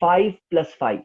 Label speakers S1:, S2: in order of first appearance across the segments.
S1: 5+5,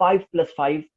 S1: 5+5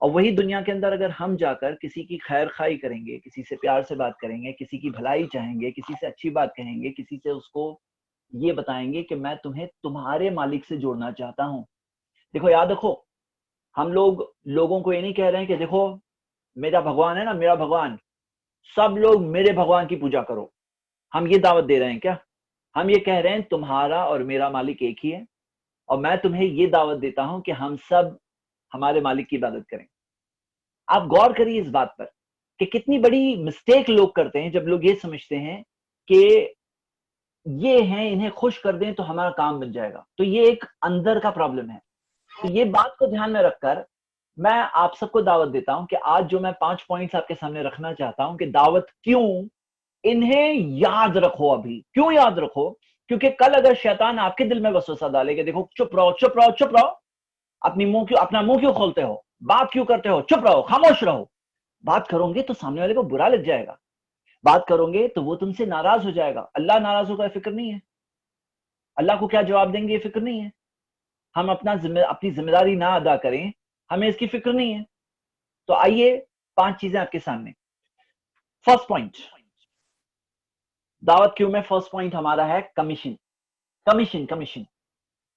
S1: اور وہی دنیا کے اندر اگر ہم جا کر کسی کی خیر خواہی کریں گے، کسی سے پیار سے بات کریں گے، کسی کی بھلائی چاہیں گے، کسی سے اچھی بات کہیں گے، کسی سے اس کو یہ بتائیں گے کہ میں تمہیں تمہارے مالک سے جوڑنا چاہتا ہوں. دیکھو یاد رکھو، ہم لوگوں کو یہ نہیں کہہ رہے ہیں کہ دیکھو میرا بھگوان ہے نا، میرا بھگوان، سب لوگ میرے بھگوان کی پوجا کرو. ہم یہ دعوت دے رہے ہیں کیا؟ ہم یہ کہہ رہے ہیں تمہارا اور میرا مالک ایک ہی ہے، اور میں تمہیں یہ دعوت دیتا ہوں کہ ہم سب ہمارے مالک کی عبادت کریں. آپ غور کریے اس بات پر کہ کتنی بڑی مسٹیک لوگ کرتے ہیں جب لوگ یہ سمجھتے ہیں کہ یہ ہیں، انہیں خوش کر دیں تو ہمارا کام بن جائے گا. تو یہ ایک اندر کا پرابلم ہے. تو یہ بات کو دھیان میں رکھ کر میں آپ سب کو دعوت دیتا ہوں کہ آج جو میں 5 پوائنٹس آپ کے سامنے رکھنا چاہتا ہوں کہ دعوت کیوں، انہیں یاد رکھو. ابھی کیوں یاد رکھو؟ کیونکہ کل اگر شیطان آپ کے دل میں وسوسہ ڈالے کہ دیکھو چپ رہو چپ رہو چپ رہو، اپنا منہ کیوں کھولتے ہو، بات کیوں کرتے ہو، چپ رہو خاموش رہو. بات کرو گے تو سامنے والے کو برا لگ جائے گا، بات کرو گے تو وہ تم سے ناراض ہو جائے گا. اللہ ناراض ہوگا فکر نہیں ہے، اللہ کو کیا جواب دیں گے یہ فکر نہیں ہے. ہم اپنی ذمہ داری نہ ادا کریں، ہمیں اس کی فکر نہیں ہے. تو آئیے 5 چیزیں آپ کے سامنے. فرسٹ پوائنٹ دعوت کیوں میں، فرسٹ پوائنٹ ہمارا ہے کمیشن. کمیشن.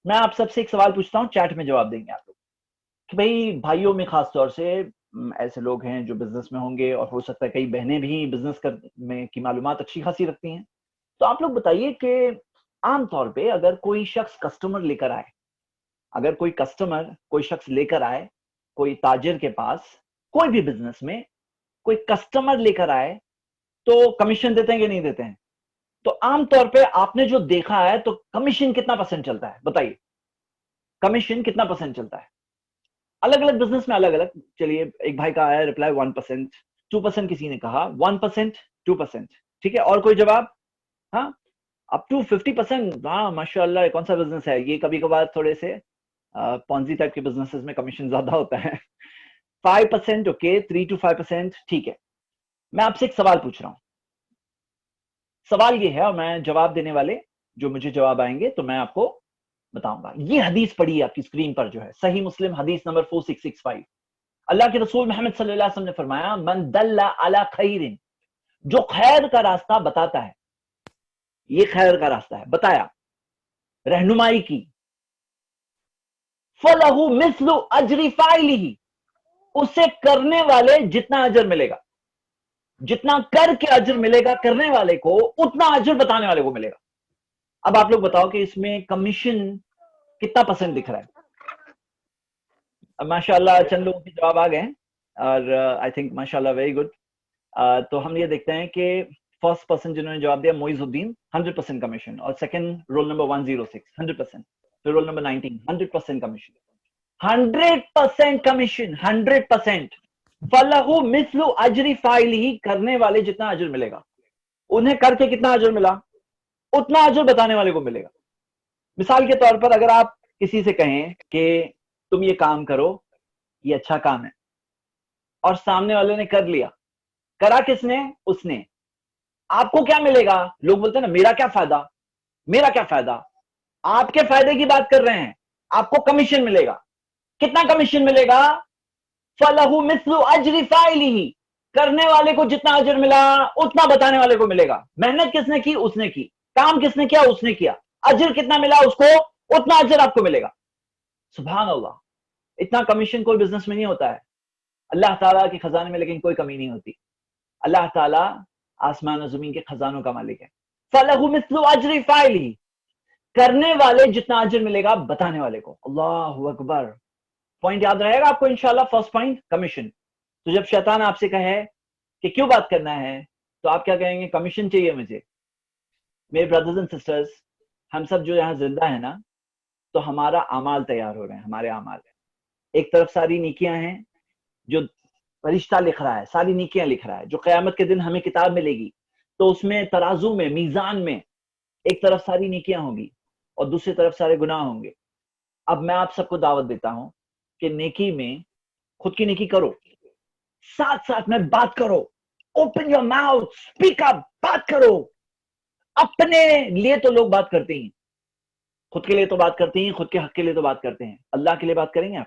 S1: میں آپ سب سے ایک سوال پوچھتا ہوں، چیٹ میں جواب دیں گے آپ لوگ کہ بھائی بھائیوں میں خاص طور سے ایسے لوگ ہیں جو بزنس میں ہوں گے، اور ہو سکتا ہے کئی بہنیں بھی بزنس میں کی معلومات اچھی خاصی رکھتی ہیں. تو آپ لوگ بتائیے کہ عام طور پہ اگر کوئی شخص کسٹمر لے کر آئے، اگر کوئی شخص لے کر آئے، کوئی تاجر کے پاس کوئی بھی بزنس میں کوئی کسٹمر لے کر آئے تو کمیشن دیتے ہیں کہ نہیں دیتے ہیں؟ تو عام طور پہ آپ نے جو دیکھا ہے تو کمیشن کتنا پرسنٹ چلتا ہے بتائیے؟ کمیشن کتنا پرسنٹ چلتا ہے؟ الگ الگ بزنس میں الگ الگ. چلیے ایک بھائی کا آیا رپلائی 1%، 2% کسی نے کہا، 1%، 2%. ٹھیک ہے، اور کوئی جواب؟ ہاں اپ ٹو 50%. ہاں ماشاء اللہ. کون سا بزنس ہے یہ؟ کبھی کبھار تھوڑے سے پونزی ٹائپ کے بزنس میں کمیشن زیادہ ہوتا ہے. 5%. Okay 3 to 5%. ٹھیک ہے، میں آپ سے ایک سوال پوچھ رہا ہوں. سوال یہ ہے، اور میں جواب دینے والے جو مجھے جواب آئیں گے تو میں آپ کو بتاؤں گا. یہ حدیث پڑھی ہے آپ کی اسکرین پر جو ہے، صحیح مسلم حدیث نمبر 4665. اللہ کے رسول محمد صلی اللہ علیہ وسلم نے فرمایا، من دل علی خیر، جو خیر کا راستہ بتاتا ہے، یہ خیر کا راستہ ہے، بتایا، رہنمائی کی، فلہ مثل اجر فاعلہ، اسے کرنے والے جتنا اجر ملے گا، جتنا کر کے اجر ملے گا کرنے والے کو، اتنا اجر بتانے والے کو ملے گا. اب آپ لوگ بتاؤ کہ اس میں کمیشن کتنا پرسنٹ دکھ رہا ہے؟ ماشاء اللہ چند لوگوں کے جواب آ گئے ہیں، اور آئی تھنک ماشاء اللہ ویری گڈ. تو ہم یہ دیکھتے ہیں کہ فرسٹ پرسن جنہوں نے جواب دیا معیز الدین 100% کمیشن، اور سیکنڈ رول نمبر 106 100%، پھر رول نمبر 19 100% کمیشن. 100% کمیشن، 100%. فلہ مثل اجر فاعلہ، کرنے والے جتنا اجر ملے گا، انہیں کر کے کتنا اجر ملا اتنا اجر بتانے والے کو ملے گا. مثال کے طور پر اگر آپ کسی سے کہیں کہ تم یہ کام کرو، یہ اچھا کام ہے، اور سامنے والے نے کر لیا، کرا کس نے؟ اس نے. آپ کو کیا ملے گا؟ لوگ بولتے ہیں نا میرا کیا فائدہ، میرا کیا فائدہ. آپ کے فائدے کی بات کر رہے ہیں، آپ کو کمیشن ملے گا. کتنا کمیشن ملے گا؟ فلہ مثل اجر فاعلہ، کرنے والے کو جتنا اجر ملا اتنا بتانے والے کو ملے گا. محنت کس نے کی؟ اس نے کی. کام کس نے کیا؟ اس نے کیا. اجر کتنا ملا اس کو؟ اتنا اجر آپ کو ملے گا. سبحان اللہ. اتنا کمیشن کوئی بزنس میں نہیں ہوتا ہے اللہ تعالیٰ کے خزانے میں، لیکن کوئی کمی نہیں ہوتی. اللہ تعالیٰ آسمان و زمین کے خزانوں کا مالک ہے. فلہ مثل اجر فاعلہ، کرنے والے جتنا اجر ملے گا بتانے والے کو. اللہ اکبر. پوائنٹ یاد رہے گا آپ کو انشاءاللہ. First point commission. تو جب شیطان آپ سے کہے کہ کیوں بات کرنا ہے تو آپ کیا کہیں گے؟ کمیشن چاہیے مجھے. میرے برادرز اینڈ سسٹرز، ہم سب جو یہاں زندہ ہیں نا، تو ہمارا اعمال تیار ہو رہے ہیں. ہمارے اعمال ایک طرف ساری نیکیاں ہیں جو فرشتہ لکھ رہا ہے، ساری نیکیاں لکھ رہا ہے جو قیامت کے دن ہمیں کتاب ملے گی. تو اس میں ترازو میں، میزان میں، ایک طرف ساری نیکیاں ہوں گی اور دوسری طرف سارے گناہ ہوں گے. اب میں آپ سب کو دعوت دیتا ہوں کہ نیکی میں خود کی نیکی کرو، ساتھ ساتھ میں بات کرو. Open your mouth, speak up, بات کرو. اپنے لیے تو لوگ بات کرتے ہیں، خود کے لیے تو بات کرتے ہیں، خود کے حق کے لیے تو بات کرتے ہیں. اللہ کے لیے بات کریں گے آپ؟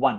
S1: 1।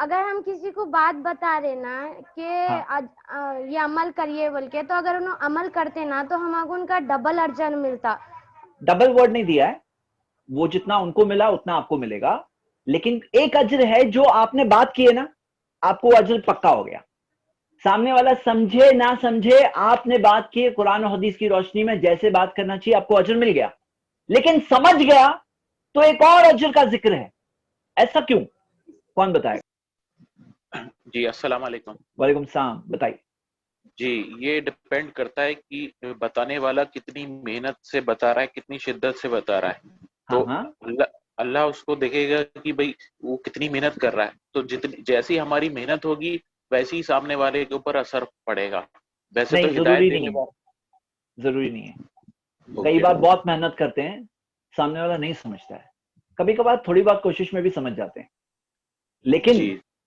S2: اگر ہم کسی کو بات بتا رہے نا کہ یہ عمل کریے بول کے، تو اگر انہوں عمل کرتے نا تو ہم کو ان کا ڈبل ارجن ملتا.
S1: ڈبل ورڈ نہیں دیا ہے، وہ جتنا ان کو ملا اتنا آپ کو ملے گا، لیکن ایک اجر ہے جو آپ نے بات کی ہے نا، آپ کو اجر پکا ہو گیا. سامنے والا سمجھے نہ سمجھے، آپ نے بات کی قرآن و حدیث کی روشنی میں جیسے بات کرنا چاہیے، آپ کو اجر مل گیا. لیکن سمجھ گیا تو ایک اور اجر کا ذکر ہے. ایسا کیوں؟ کون بتائے گا؟
S3: جی السلام علیکم.
S1: وعلیکم السلام، بتائیے.
S3: جی یہ ڈپینڈ کرتا ہے کہ بتانے والا کتنی محنت سے بتا رہا ہے، کتنی شدت سے بتا رہا ہے. تو اللہ اس کو دیکھے گا کہ بھئی وہ کتنی محنت کر رہا ہے. تو جیسی ہماری محنت ہوگی ویسے ہی سامنے والے کے اوپر اثر پڑے گا. ویسے تو
S1: ضروری
S3: ہدایت
S1: نہیں
S3: دینے
S1: ہے، ضروری نہیں ہے. کئی بار بہت محنت کرتے ہیں، سامنے والا نہیں سمجھتا ہے. کبھی کبھار تھوڑی بات کوشش میں بھی سمجھ جاتے ہیں، لیکن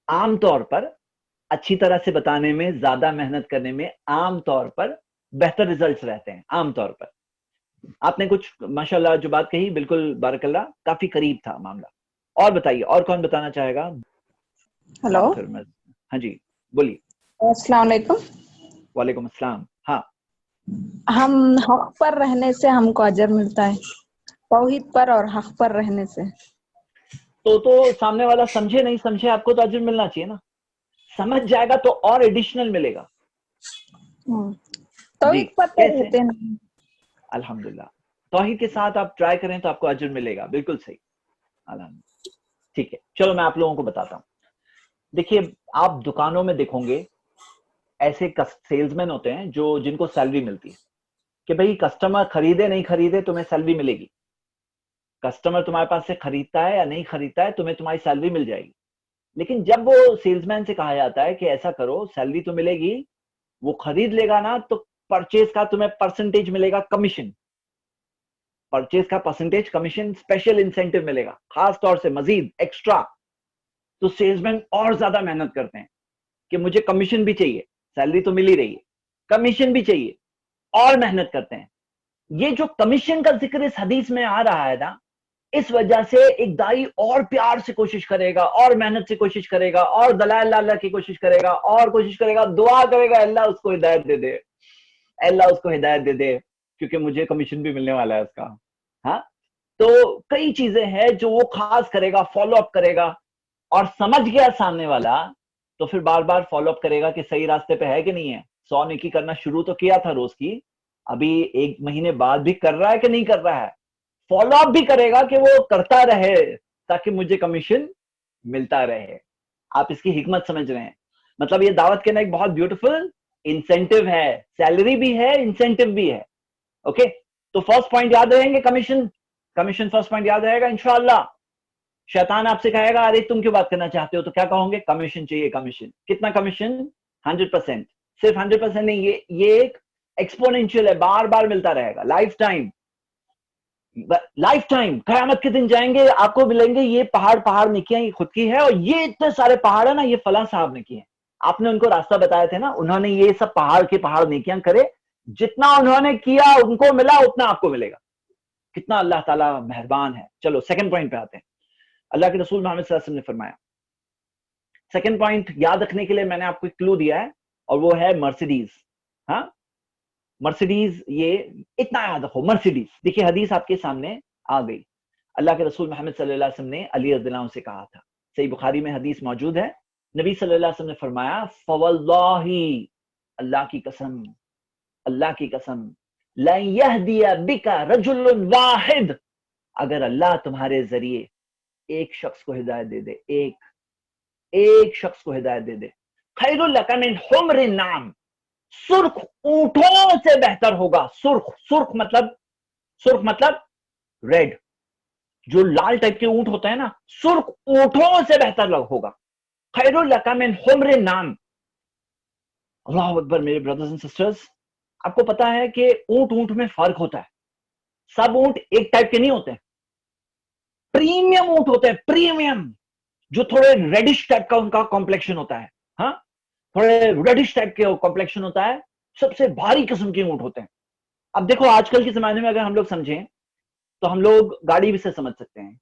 S1: عام طور پر اچھی طرح سے بتانے میں، زیادہ محنت کرنے میں عام طور پر بہتر ریزلٹس رہتے ہیں. عام طور پر آپ نے کچھ ماشاءاللہ جو بات کہی، بالکل بارک اللہ، کافی قریب تھا معاملہ. اور بتائیے، اور کون بتانا چاہے گا؟
S4: ہلو،
S1: ہاں جی بولیے.
S4: السلام علیکم.
S1: وعلیکم السلام. ہاں،
S4: ہم حق پر رہنے سے ہم کو اجر ملتا ہے، توحید پر اور حق پر رہنے سے.
S1: تو سامنے والا سمجھے نہیں سمجھے، آپ کو تو اجر ملنا چاہیے نا. سمجھ جائے گا تو اور ایڈیشنل ملے گا. جی
S4: توحید پر تو
S1: کیسے؟
S4: رہتے ہیں.
S1: الحمدللہ، توحید کے ساتھ آپ ٹرائی کریں تو آپ کو اجر ملے گا. بالکل صحیح، الحمدللہ. ٹھیک ہے، چلو میں آپ لوگوں کو بتاتا ہوں. دیکھیے، آپ دکانوں میں دیکھو گے ایسے سیلز مین ہوتے ہیں جن کو سیلری ملتی ہے کہ بھئی کسٹمر خریدے نہیں خریدے تمہیں سیلری ملے گی. کسٹمر تمہارے پاس سے خریدتا ہے یا نہیں خریدتا ہے، تمہیں تمہاری سیلری مل جائے گی. لیکن جب وہ سیلز مین سے کہا جاتا ہے کہ ایسا کرو سیلری تو ملے گی، وہ خرید لے گا نا تو پرچیز کا تمہیں پرسنٹیج ملے گا، کمیشن. پرچیز کا پرسنٹیج کمیشن، اسپیشل انسینٹو ملے گا، خاص طور سے مزید ایکسٹرا. تو سیلز مین اور زیادہ محنت کرتے ہیں کہ مجھے کمیشن بھی چاہیے، سیلری تو مل ہی رہی ہے، کمیشن بھی چاہیے، اور محنت کرتے ہیں. یہ جو کمیشن کا ذکر اس حدیث میں آ رہا ہے نا، اس وجہ سے ایک دائی اور پیار سے کوشش کرے گا، اور محنت سے کوشش کرے گا، اور دلائل اللہ کی کوشش کرے گا، اور کوشش کرے گا، دعا کرے گا اللہ اس کو ہدایت دے دے، اللہ اس کو ہدایت دے دے، کیونکہ مجھے کمیشن بھی ملنے والا ہے اس کا. ہاں، تو کئی چیزیں ہیں جو وہ خاص کرے گا، فالو اپ کرے گا. اور سمجھ گیا سامنے والا تو پھر بار بار فالو اپ کرے گا کہ صحیح راستے پہ ہے کہ نہیں ہے. 100 نیکی کرنا شروع تو کیا تھا روز کی، ابھی 1 مہینے بعد بھی کر رہا ہے کہ نہیں کر رہا ہے. فالو اپ بھی کرے گا کہ وہ کرتا رہے تاکہ مجھے کمیشن ملتا رہے. آپ اس کی حکمت سمجھ رہے ہیں؟ مطلب یہ دعوت کے نا ایک بہت بیوٹیفل انسینٹیو ہے، سیلری بھی ہے، انسینٹیو بھی ہے. اوکے، تو فرسٹ پوائنٹ یاد رہیں گے، کمیشن فرسٹ پوائنٹ یاد رہے گا انشاءاللہ. شیطان آپ سے کہے گا ارے تم کیوں بات کرنا چاہتے ہو، تو کیا کہو گے؟ کمیشن چاہیے. کمیشن کتنا؟ کمیشن 100%. صرف 100% نہیں، یہ ایک ایکسپونینشیل ہے، بار بار ملتا رہے گا، لائف ٹائم. لائف ٹائم، قیامت کے دن جائیں گے آپ کو ملیں گے یہ پہاڑ نیکیاں خود کی ہے، اور یہ اتنے سارے پہاڑ ہیں نا، یہ فلاں صاحب نے کیے ہیں. آپ نے ان کو راستہ بتایا تھے نا، انہوں نے یہ سب پہاڑ نیکیاں کرے، جتنا انہوں نے کیا ان کو ملا اتنا آپ کو ملے گا. کتنا اللہ تعالیٰ مہربان ہے. چلو سیکنڈ پوائنٹ پہ آتے ہیں. اللہ کے رسول محمد صلی اللہ علیہ وسلم نے فرمایا، سیکنڈ پوائنٹ یاد رکھنے کے لیے میں نے آپ کو ایک کلو دیا ہے، اور وہ ہے مرسیڈیز. ہاں، مرسیڈیز، یہ اتنا یاد رکھو، مرسیڈیز. دیکھیے حدیث آپ کے سامنے آ گئی. اللہ کے رسول محمد صلی اللہ علیہ وسلم نے علی رضی اللہ عنہ سے کہا تھا، صحیح بخاری میں حدیث موجود ہے. نبی صلی اللہ علیہ وسلم نے فرمایا، فواللہ، اللہ کی قسم، اللہ کی قسم، لن یہدی بک رجل واحد، اگر اللہ تمہارے ذریعے ایک شخص کو ہدایت دے دے، ایک شخص کو ہدایت دے دے، خیر لک من حمر النعم، سرخ اونٹوں سے بہتر ہوگا. سرخ مطلب ریڈ، جو لال ٹائپ کے اونٹ ہوتے ہیں نا، سرخ اونٹوں سے بہتر ہوگا. خیر لک من حمر النعم. اللہ اکبر. میرے بردرز اینڈ سسٹرز، آپ کو پتا ہے کہ اونٹ میں فرق ہوتا ہے. سب اونٹ ایک ٹائپ کے نہیں ہوتے، پریمیم اونٹ ہوتے ہیں، پریمیم، جو تھوڑے ریڈش ٹائپ کا ان کا کمپلیکشن ہوتا ہے. ہاں، تھوڑے ریڈش ٹائپ کے کمپلیکشن ہوتا ہے، سب سے بھاری قسم کے اونٹ ہوتے ہیں. اب دیکھو آج کل کے زمانے میں اگر ہم لوگ سمجھیں تو ہم لوگ گاڑی بھی سے سمجھ سکتے ہیں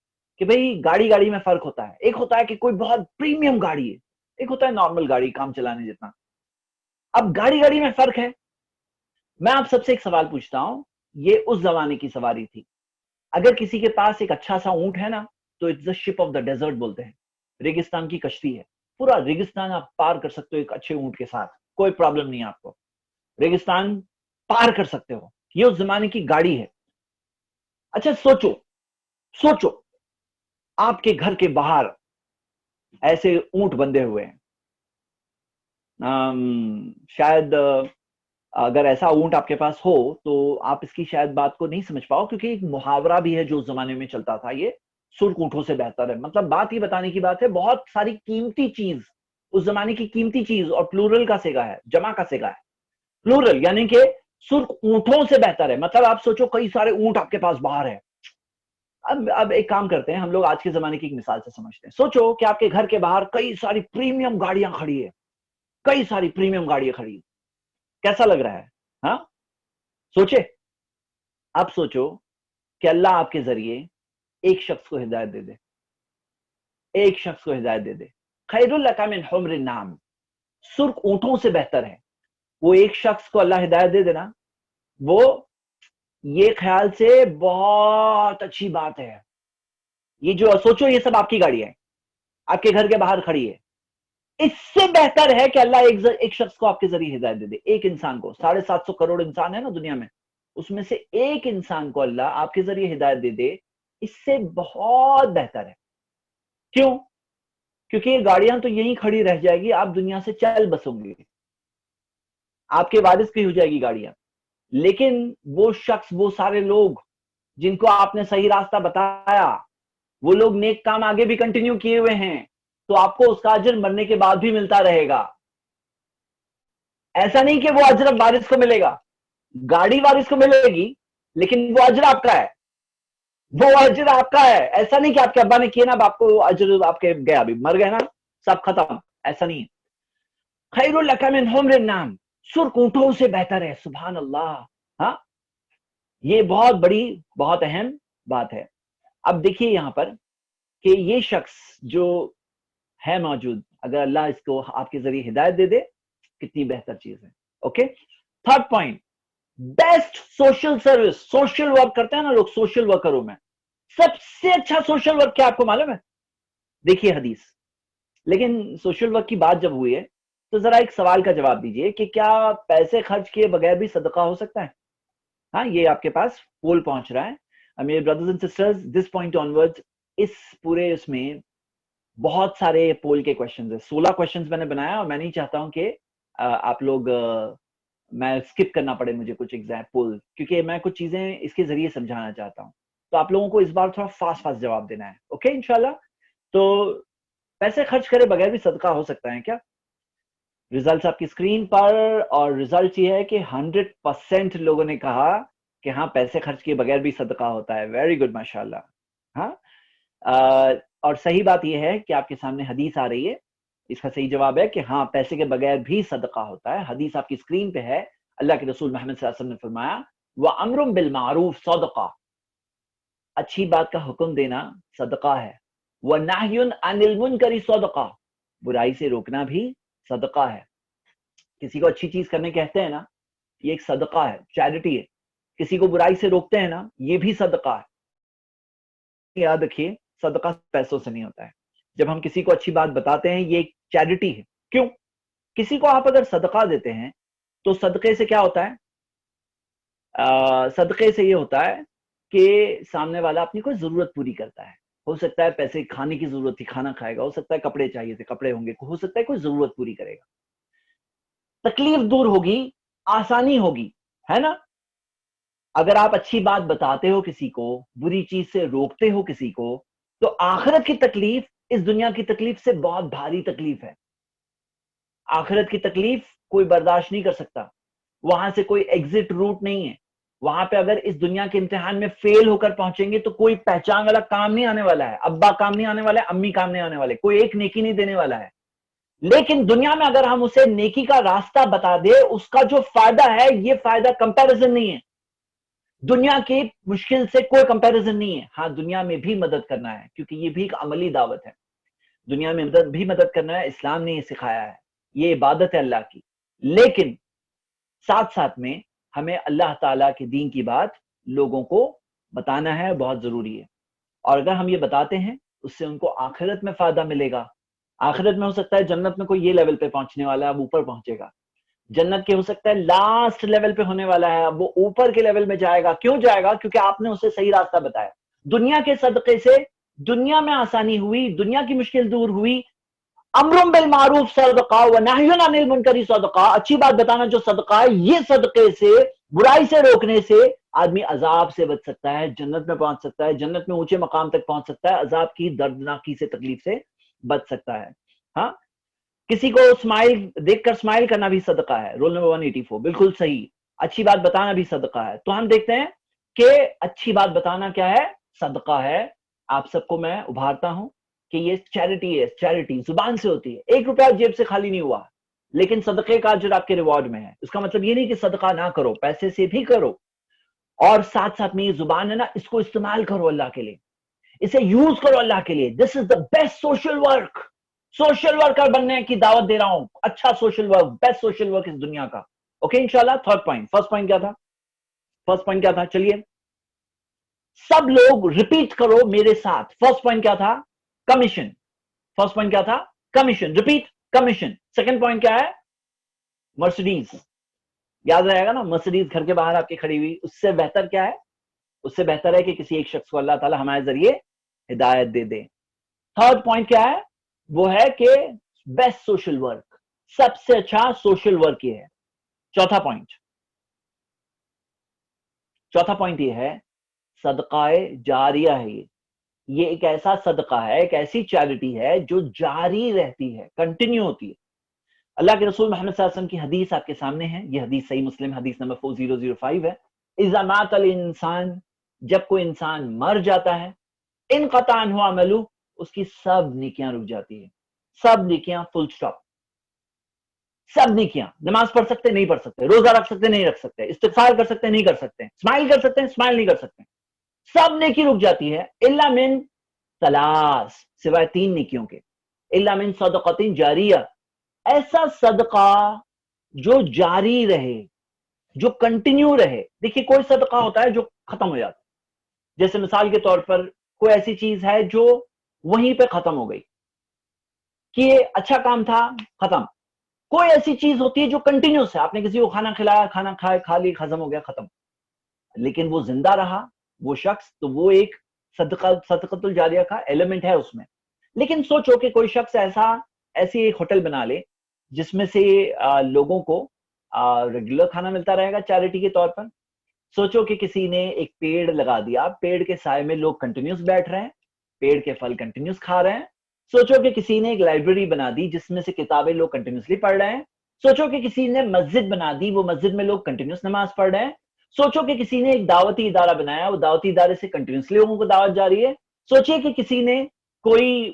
S1: کہ بھئی گاڑی میں فرق ہوتا ہے. ایک ہوتا ہے کہ کوئی بہت پریمیم گاڑی ہے, ایک ہوتا ہے نارمل گاڑی کام چلانے جتنا. اب گاڑی میں فرق ہے. میں آپ سب سے ایک سوال پوچھتا ہوں, یہ اس زمانے کی سواری تھی. اگر کسی کے پاس ایک اچھا سا اونٹ ہے نا تو it's the ship of the desert بولتے ہیں, ریگستان کی کشتی ہے. پورا ریگستان آپ پار کر سکتے ہو ایک اچھے اونٹ کے ساتھ, کوئی پرابلم نہیں آپ کو, ریگستان پار کر سکتے ہو. یہ اس زمانے کی گاڑی ہے. اچھا سوچو آپ کے گھر کے باہر ایسے اونٹ بندھے ہوئے ہیں. شاید اگر ایسا اونٹ آپ کے پاس ہو تو آپ اس کی شاید بات کو نہیں سمجھ پاؤ, کیونکہ ایک محاورہ بھی ہے جو اس زمانے میں چلتا تھا, یہ سرخ اونٹوں سے بہتر ہے. مطلب بات یہ بتانے کی بات ہے, بہت ساری قیمتی چیز, اس زمانے کی قیمتی چیز, اور پلورل کا سیگا ہے, جمع کا سیگا ہے. پلورل یعنی کہ سرخ اونٹوں سے بہتر ہے. مطلب آپ سوچو کئی سارے اونٹ آپ کے پاس باہر ہیں. اب ایک کام کرتے ہیں, ہم لوگ آج کے زمانے کی ایک مثال سے سمجھتے ہیں. سوچو کہ آپ کے گھر کے باہر کئی ساری پریمیم گاڑیاں کھڑی ہیں, کئی ساری پریمیم گاڑیاں کھڑی ہیں. کیسا لگ رہا ہے؟ ہاں سوچے. اب سوچو کہ اللہ آپ کے ذریعے ایک شخص کو ہدایت دے دے, ایک شخص کو ہدایت دے دے. خیر لک من حمر النعم, سرخ اونٹوں سے بہتر ہے. وہ ایک شخص کو اللہ ہدایت دے دینا, وہ یہ خیال سے بہت اچھی بات ہے. یہ جو سوچو یہ سب آپ کی گاڑی ہے, آپ کے گھر کے باہر کھڑی ہے. اس سے بہتر ہے کہ اللہ ایک شخص کو آپ کے ذریعے ہدایت دے دے, ایک انسان کو. 750 کروڑ انسان ہے نا دنیا میں, اس میں سے ایک انسان کو اللہ آپ کے ذریعے ہدایت دے دے. اس سے بہت بہتر ہے. کیوں؟ کیونکہ یہ گاڑیاں تو یہیں کھڑی رہ جائے گی, آپ دنیا سے چل بسوں گے, آپ کے وارث کی ہو جائے گی گاڑیاں. لیکن وہ شخص, وہ سارے لوگ جن کو آپ نے صحیح راستہ بتایا, وہ لوگ نیک کام آگے بھی کنٹینیو کیے ہوئے ہیں, تو آپ کو اس کا اجر مرنے کے بعد بھی ملتا رہے گا. ایسا نہیں کہ وہ اجر وارث کو ملے گا, گاڑی وارث کو ملے گی لیکن وہ اجر آپ کا ہے, وہ اجر آپ کا ہے. ایسا نہیں کہ آپ کے ابا نے کیا نا, اب آپ کو اجر آپ کے گیا, ابھی مر گئے نا سب ختم, ایسا نہیں ہے. خیر لک من حمر النعم, سرخ اونٹوں سے بہتر ہے. سبحان اللہ. ہاں یہ بہت بڑی, بہت اہم بات ہے. اب دیکھیے یہاں پر کہ یہ شخص جو ہے موجود, اگر اللہ اس کو آپ کے ذریعے ہدایت دے دے, کتنی بہتر چیز ہے. Okay, third point, best social service. Social work کرتے ہیں نا لوگ, سوشل ورکروں میں سب سے اچھا سوشل ورک کیا آپ کو معلوم ہے؟ دیکھیے حدیث. لیکن سوشل ورک کی بات جب ہوئی ہے تو ذرا ایک سوال کا جواب دیجئے کہ کیا پیسے خرچ کیے بغیر بھی صدقہ ہو سکتا ہے؟ ہاں یہ آپ کے پاس پول پہنچ رہا ہے. میرے brothers and sisters, this point honoured اس پورے اس میں بہت سارے پول کے کوشچنز ہیں. 16 کوشچنز میں نے بنایا, اور میں نہیں چاہتا ہوں کہ آپ لوگ, میں اسکپ کرنا پڑے مجھے کچھ ایگزامپل, کیونکہ میں کچھ چیزیں اس کے ذریعے سمجھانا چاہتا ہوں. تو آپ لوگوں کو اس بار تھوڑا فاسٹ جواب دینا ہے. اوکے انشاءاللہ. تو پیسے خرچ کرے بغیر بھی صدقہ ہو سکتا ہے کیا؟ ریزلٹس آپ کی اسکرین پر, اور ریزلٹ یہ ہے کہ 100% لوگوں نے کہا کہ ہاں پیسے خرچ کیے بغیر بھی صدقہ ہوتا ہے. ویری گڈ, ماشاءاللہ. ہاں اور صحیح بات یہ ہے کہ آپ کے سامنے حدیث آ رہی ہے, اس کا صحیح جواب ہے کہ ہاں پیسے کے بغیر بھی صدقہ ہوتا ہے. حدیث آپ کی اسکرین پہ ہے. اللہ کے رسول محمد صلی اللہ علیہ وسلم نے فرمایا, وَأَمْرٌ بِالْمَعْرُوفِ صَدَقَةٌ, اچھی بات کا حکم دینا صدقہ ہے. وَنَهْيٌ عَنِ الْمُنْكَرِ صَدَقَةٌ, برائی سے روکنا بھی صدقہ ہے. کسی کو اچھی چیز کرنے کہتے ہیں نا, یہ ایک صدقہ ہے, چیریٹی ہے. کسی کو برائی سے روکتے ہیں نا, یہ بھی صدقہ ہے. یاد رکھیے, صدقہ پیسوں سے نہیں ہوتا ہے. جب ہم کسی کو اچھی بات بتاتے ہیں, یہ ایک چیریٹی ہے. کیوں؟ کسی کو آپ اگر صدقہ دیتے ہیں تو صدقے سے کیا ہوتا ہے؟ صدقے سے یہ ہوتا ہے کہ سامنے والا اپنی کوئی ضرورت پوری کرتا ہے. ہو سکتا ہے پیسے کھانے کی ضرورت تھی, کھانا کھائے گا. ہو سکتا ہے کپڑے چاہیے تھے, کپڑے ہوں گے. ہو سکتا ہے کوئی ضرورت پوری کرے گا. تکلیف دور ہوگی, آسانی ہوگی, ہے نا. اگر آپ اچھی بات بتاتے ہو کسی کو, بری چیز سے روکتے ہو کسی کو, تو آخرت کی تکلیف اس دنیا کی تکلیف سے بہت بھاری تکلیف ہے. آخرت کی تکلیف کوئی برداشت نہیں کر سکتا. وہاں سے کوئی ایگزٹ روٹ نہیں ہے. وہاں پہ اگر اس دنیا کے امتحان میں فیل ہو کر پہنچیں گے تو کوئی پہچان والا کام نہیں آنے والا ہے. ابا کام نہیں آنے والا ہے, امی کام نہیں آنے والے, کوئی ایک نیکی نہیں دینے والا ہے. لیکن دنیا میں اگر ہم اسے نیکی کا راستہ بتا دے, اس کا جو فائدہ ہے, یہ فائدہ کمپیریزن نہیں ہے. دنیا کی مشکل سے کوئی کمپیریزن نہیں ہے. ہاں دنیا میں بھی مدد کرنا ہے کیونکہ یہ بھی ایک عملی دعوت ہے. دنیا میں بھی مدد کرنا ہے، اسلام نے یہ سکھایا ہے، یہ عبادت ہے اللہ کی. لیکن ساتھ ساتھ میں ہمیں اللہ تعالیٰ کے دین کی بات لوگوں کو بتانا ہے، بہت ضروری ہے. اور اگر ہم یہ بتاتے ہیں اس سے ان کو آخرت میں فائدہ ملے گا. آخرت میں ہو سکتا ہے جنت میں کوئی یہ لیول پہ پہنچنے والا ہے، اب اوپر پہنچے گا. جنت کے ہو سکتا ہے لاسٹ لیول پہ ہونے والا ہے، اب وہ اوپر کے لیول میں جائے گا. کیوں جائے گا؟ کیونکہ آپ نے اسے صحیح راستہ بتایا. دنیا کے صدقے سے دنیا میں آسانی ہوئی، دنیا کی مشکل دور ہوئی. امر بالمعروف صدقہ و نہی عن المنکر صدقہ، اچھی بات بتانا جو صدقہ ہے، یہ صدقے سے، برائی سے روکنے سے آدمی عذاب سے بچ سکتا ہے، جنت میں پہنچ سکتا ہے، جنت میں اونچے مقام تک پہنچ سکتا ہے، عذاب کی دردناکی سے تکلیف سے بچ سکتا ہے. ہاں کسی کو اسمائل دیکھ کر اسمائل کرنا بھی صدقہ ہے. رول نمبر 184 بالکل صحیح. اچھی بات بتانا بھی صدقہ ہے. تو ہم دیکھتے ہیں کہ اچھی بات بتانا کیا ہے؟ صدقہ ہے. آپ سب کو میں ابھارتا ہوں کہ یہ چیریٹی ہے. چیریٹی زبان سے ہوتی ہے، 1 روپیہ جیب سے خالی نہیں ہوا، لیکن صدقے کا اجر آپ کے ریوارڈ میں ہے. اس کا مطلب یہ نہیں کہ صدقہ نہ کرو، پیسے سے بھی کرو، اور ساتھ ساتھ میں یہ زبان ہے نا، اس کو استعمال کرو اللہ کے لیے، اسے یوز کرو اللہ کے لیے. This is the best social work. Social worker بننے کی دعوت دے رہا ہوں. اچھا social work, best social work اس دنیا کا. اوکے انشاءاللہ. Third point. فرسٹ پوائنٹ کیا تھا؟ فرسٹ پوائنٹ کیا تھا؟ چلیے سب لوگ ریپیٹ کرو میرے ساتھ. فرسٹ پوائنٹ کیا تھا؟ کمیشن. فرسٹ پوائنٹ کیا تھا؟ Commission. Repeat. Commission. Second point کیا ہے؟ مرسیڈیز. یاد رہے گا نا، مرسیڈیز گھر کے باہر آپ کی کھڑی ہوئی. اس سے بہتر کیا ہے؟ اس سے بہتر ہے کہ کسی ایک شخص کو اللہ تعالی ہمارے ذریعے ہدایت دے دے. تھرڈ پوائنٹ کیا ہے؟ وہ ہے کہ بیسٹ سوشل ورک، سب سے اچھا سوشل ورک یہ ہے. چوتھا پوائنٹ یہ ہے صدقہ جاریہ ہے. یہ ایک ایسا صدقہ ہے، ایک ایسی چیریٹی ہے جو جاری رہتی ہے، کنٹینیو ہوتی ہے. اللہ کے رسول محمد صلی اللہ علیہ وسلم کی حدیث آپ کے سامنے ہے. یہ حدیث صحیح مسلم حدیث نمبر 4005 ہے. اذا مات الانسان، جب کوئی انسان مر جاتا ہے، انقطع عنہ عملہ، اس کی سب نیکیاں رک جاتی ہے. سب نیکیاں، فل سٹاپ. سب نیکیاں. نماز پڑھ سکتے نہیں پڑھ سکتے، روزہ رکھ سکتے نہیں رکھ سکتے، استغفار کر سکتے نہیں کر سکتے، اسمائل کر سکتے اسمائل نہیں کر سکتے، سب نیکی رک جاتی ہے. الا من ثلاث، سوائے 3 نیکیوں کے. الا من صدقۃ جاریہ، ایسا صدقہ جو جاری رہے، جو کنٹینیو رہے. دیکھیے کوئی صدقہ ہوتا ہے جو ختم ہو جاتا ہے، جیسے مثال کے طور پر کوئی ایسی چیز ہے جو وہیں پہ ختم ہو گئی کہ اچھا کام تھا ختم. کوئی ایسی چیز ہوتی ہے جو کنٹینیوس ہے، آپ نے کسی کو کھانا کھلایا، کھانا کھائے، کھا لی، ختم ہو گیا، ختم. لیکن وہ زندہ رہا وہ شخص، تو وہ ایک صدقۃ الجاریہ کا ایلیمنٹ ہے اس میں. لیکن سوچو کہ کوئی شخص ایسی ایک ہوٹل بنا لے جس میں سے لوگوں کو ریگولر کھانا ملتا رہے گا چیریٹی کے طور پر. سوچو کہ کسی نے ایک پیڑ لگا دیا، پیڑ کے سائے میں لوگ کنٹینیوس بیٹھ رہے ہیں، پیڑ کے پھل کنٹینیوس کھا رہے ہیں. سوچو کہ کسی نے ایک لائبریری بنا دی جس میں سے کتابیں لوگ کنٹینیوسلی پڑھ رہے ہیں. سوچو کہ کسی نے مسجد بنا دی، وہ مسجد میں لوگ کنٹینیوس نماز پڑھ رہے ہیں. سوچو کہ کسی نے ایک دعوتی ادارہ بنایا، وہ دعوتی ادارے سے کنٹینیوسلی لوگوں کو دعوت جاری ہے. سوچئے کہ کسی نے کوئی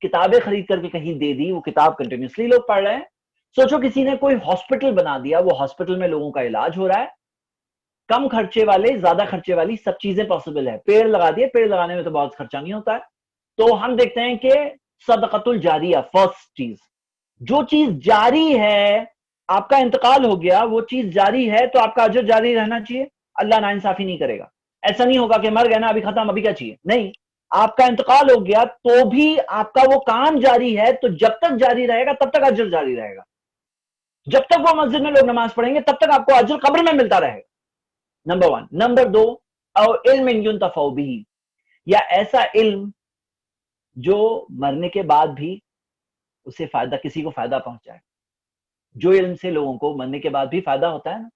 S1: کتابیں خرید کر کے کہیں دے دی، وہ کتاب کنٹینیوسلی لوگ پڑھ رہے ہیں. سوچو کسی نے کوئی ہاسپٹل بنا دیا، وہ ہاسپٹل میں لوگوں کا علاج ہو رہا ہے. کم خرچے والے، زیادہ خرچے والی سب چیزیں پاسبل ہے. پیڑ لگا دیے، پیڑ لگانے میں تو بہت خرچہ نہیں ہوتا ہے. تو ہم دیکھتے ہیں کہ صدقۃ الجاریہ فرسٹ چیز، جو چیز جاری ہے، آپ کا انتقال ہو گیا، وہ چیز جاری ہے تو آپ کا اجر جاری رہنا چاہیے. اللہ ناانصافی نہیں کرے گا. ایسا نہیں ہوگا کہ مر گئے نا ابھی ختم، ابھی کیا چاہیے. نہیں، آپ کا انتقال ہو گیا تو بھی آپ کا وہ کام جاری ہے، تو جب تک جاری رہے گا تب تک اجر جاری رہے گا. جب تک وہ مسجد میں لوگ نماز پڑھیں گے تب تک آپ کو اجر قبر میں ملتا رہے گا. نمبر 1. نمبر 2، او علم ينتفع به، یا ایسا علم جو مرنے کے بعد بھی اسے فائدہ، کسی کو فائدہ پہنچائے. جو علم سے لوگوں کو مرنے کے بعد بھی فائدہ ہوتا ہے نا،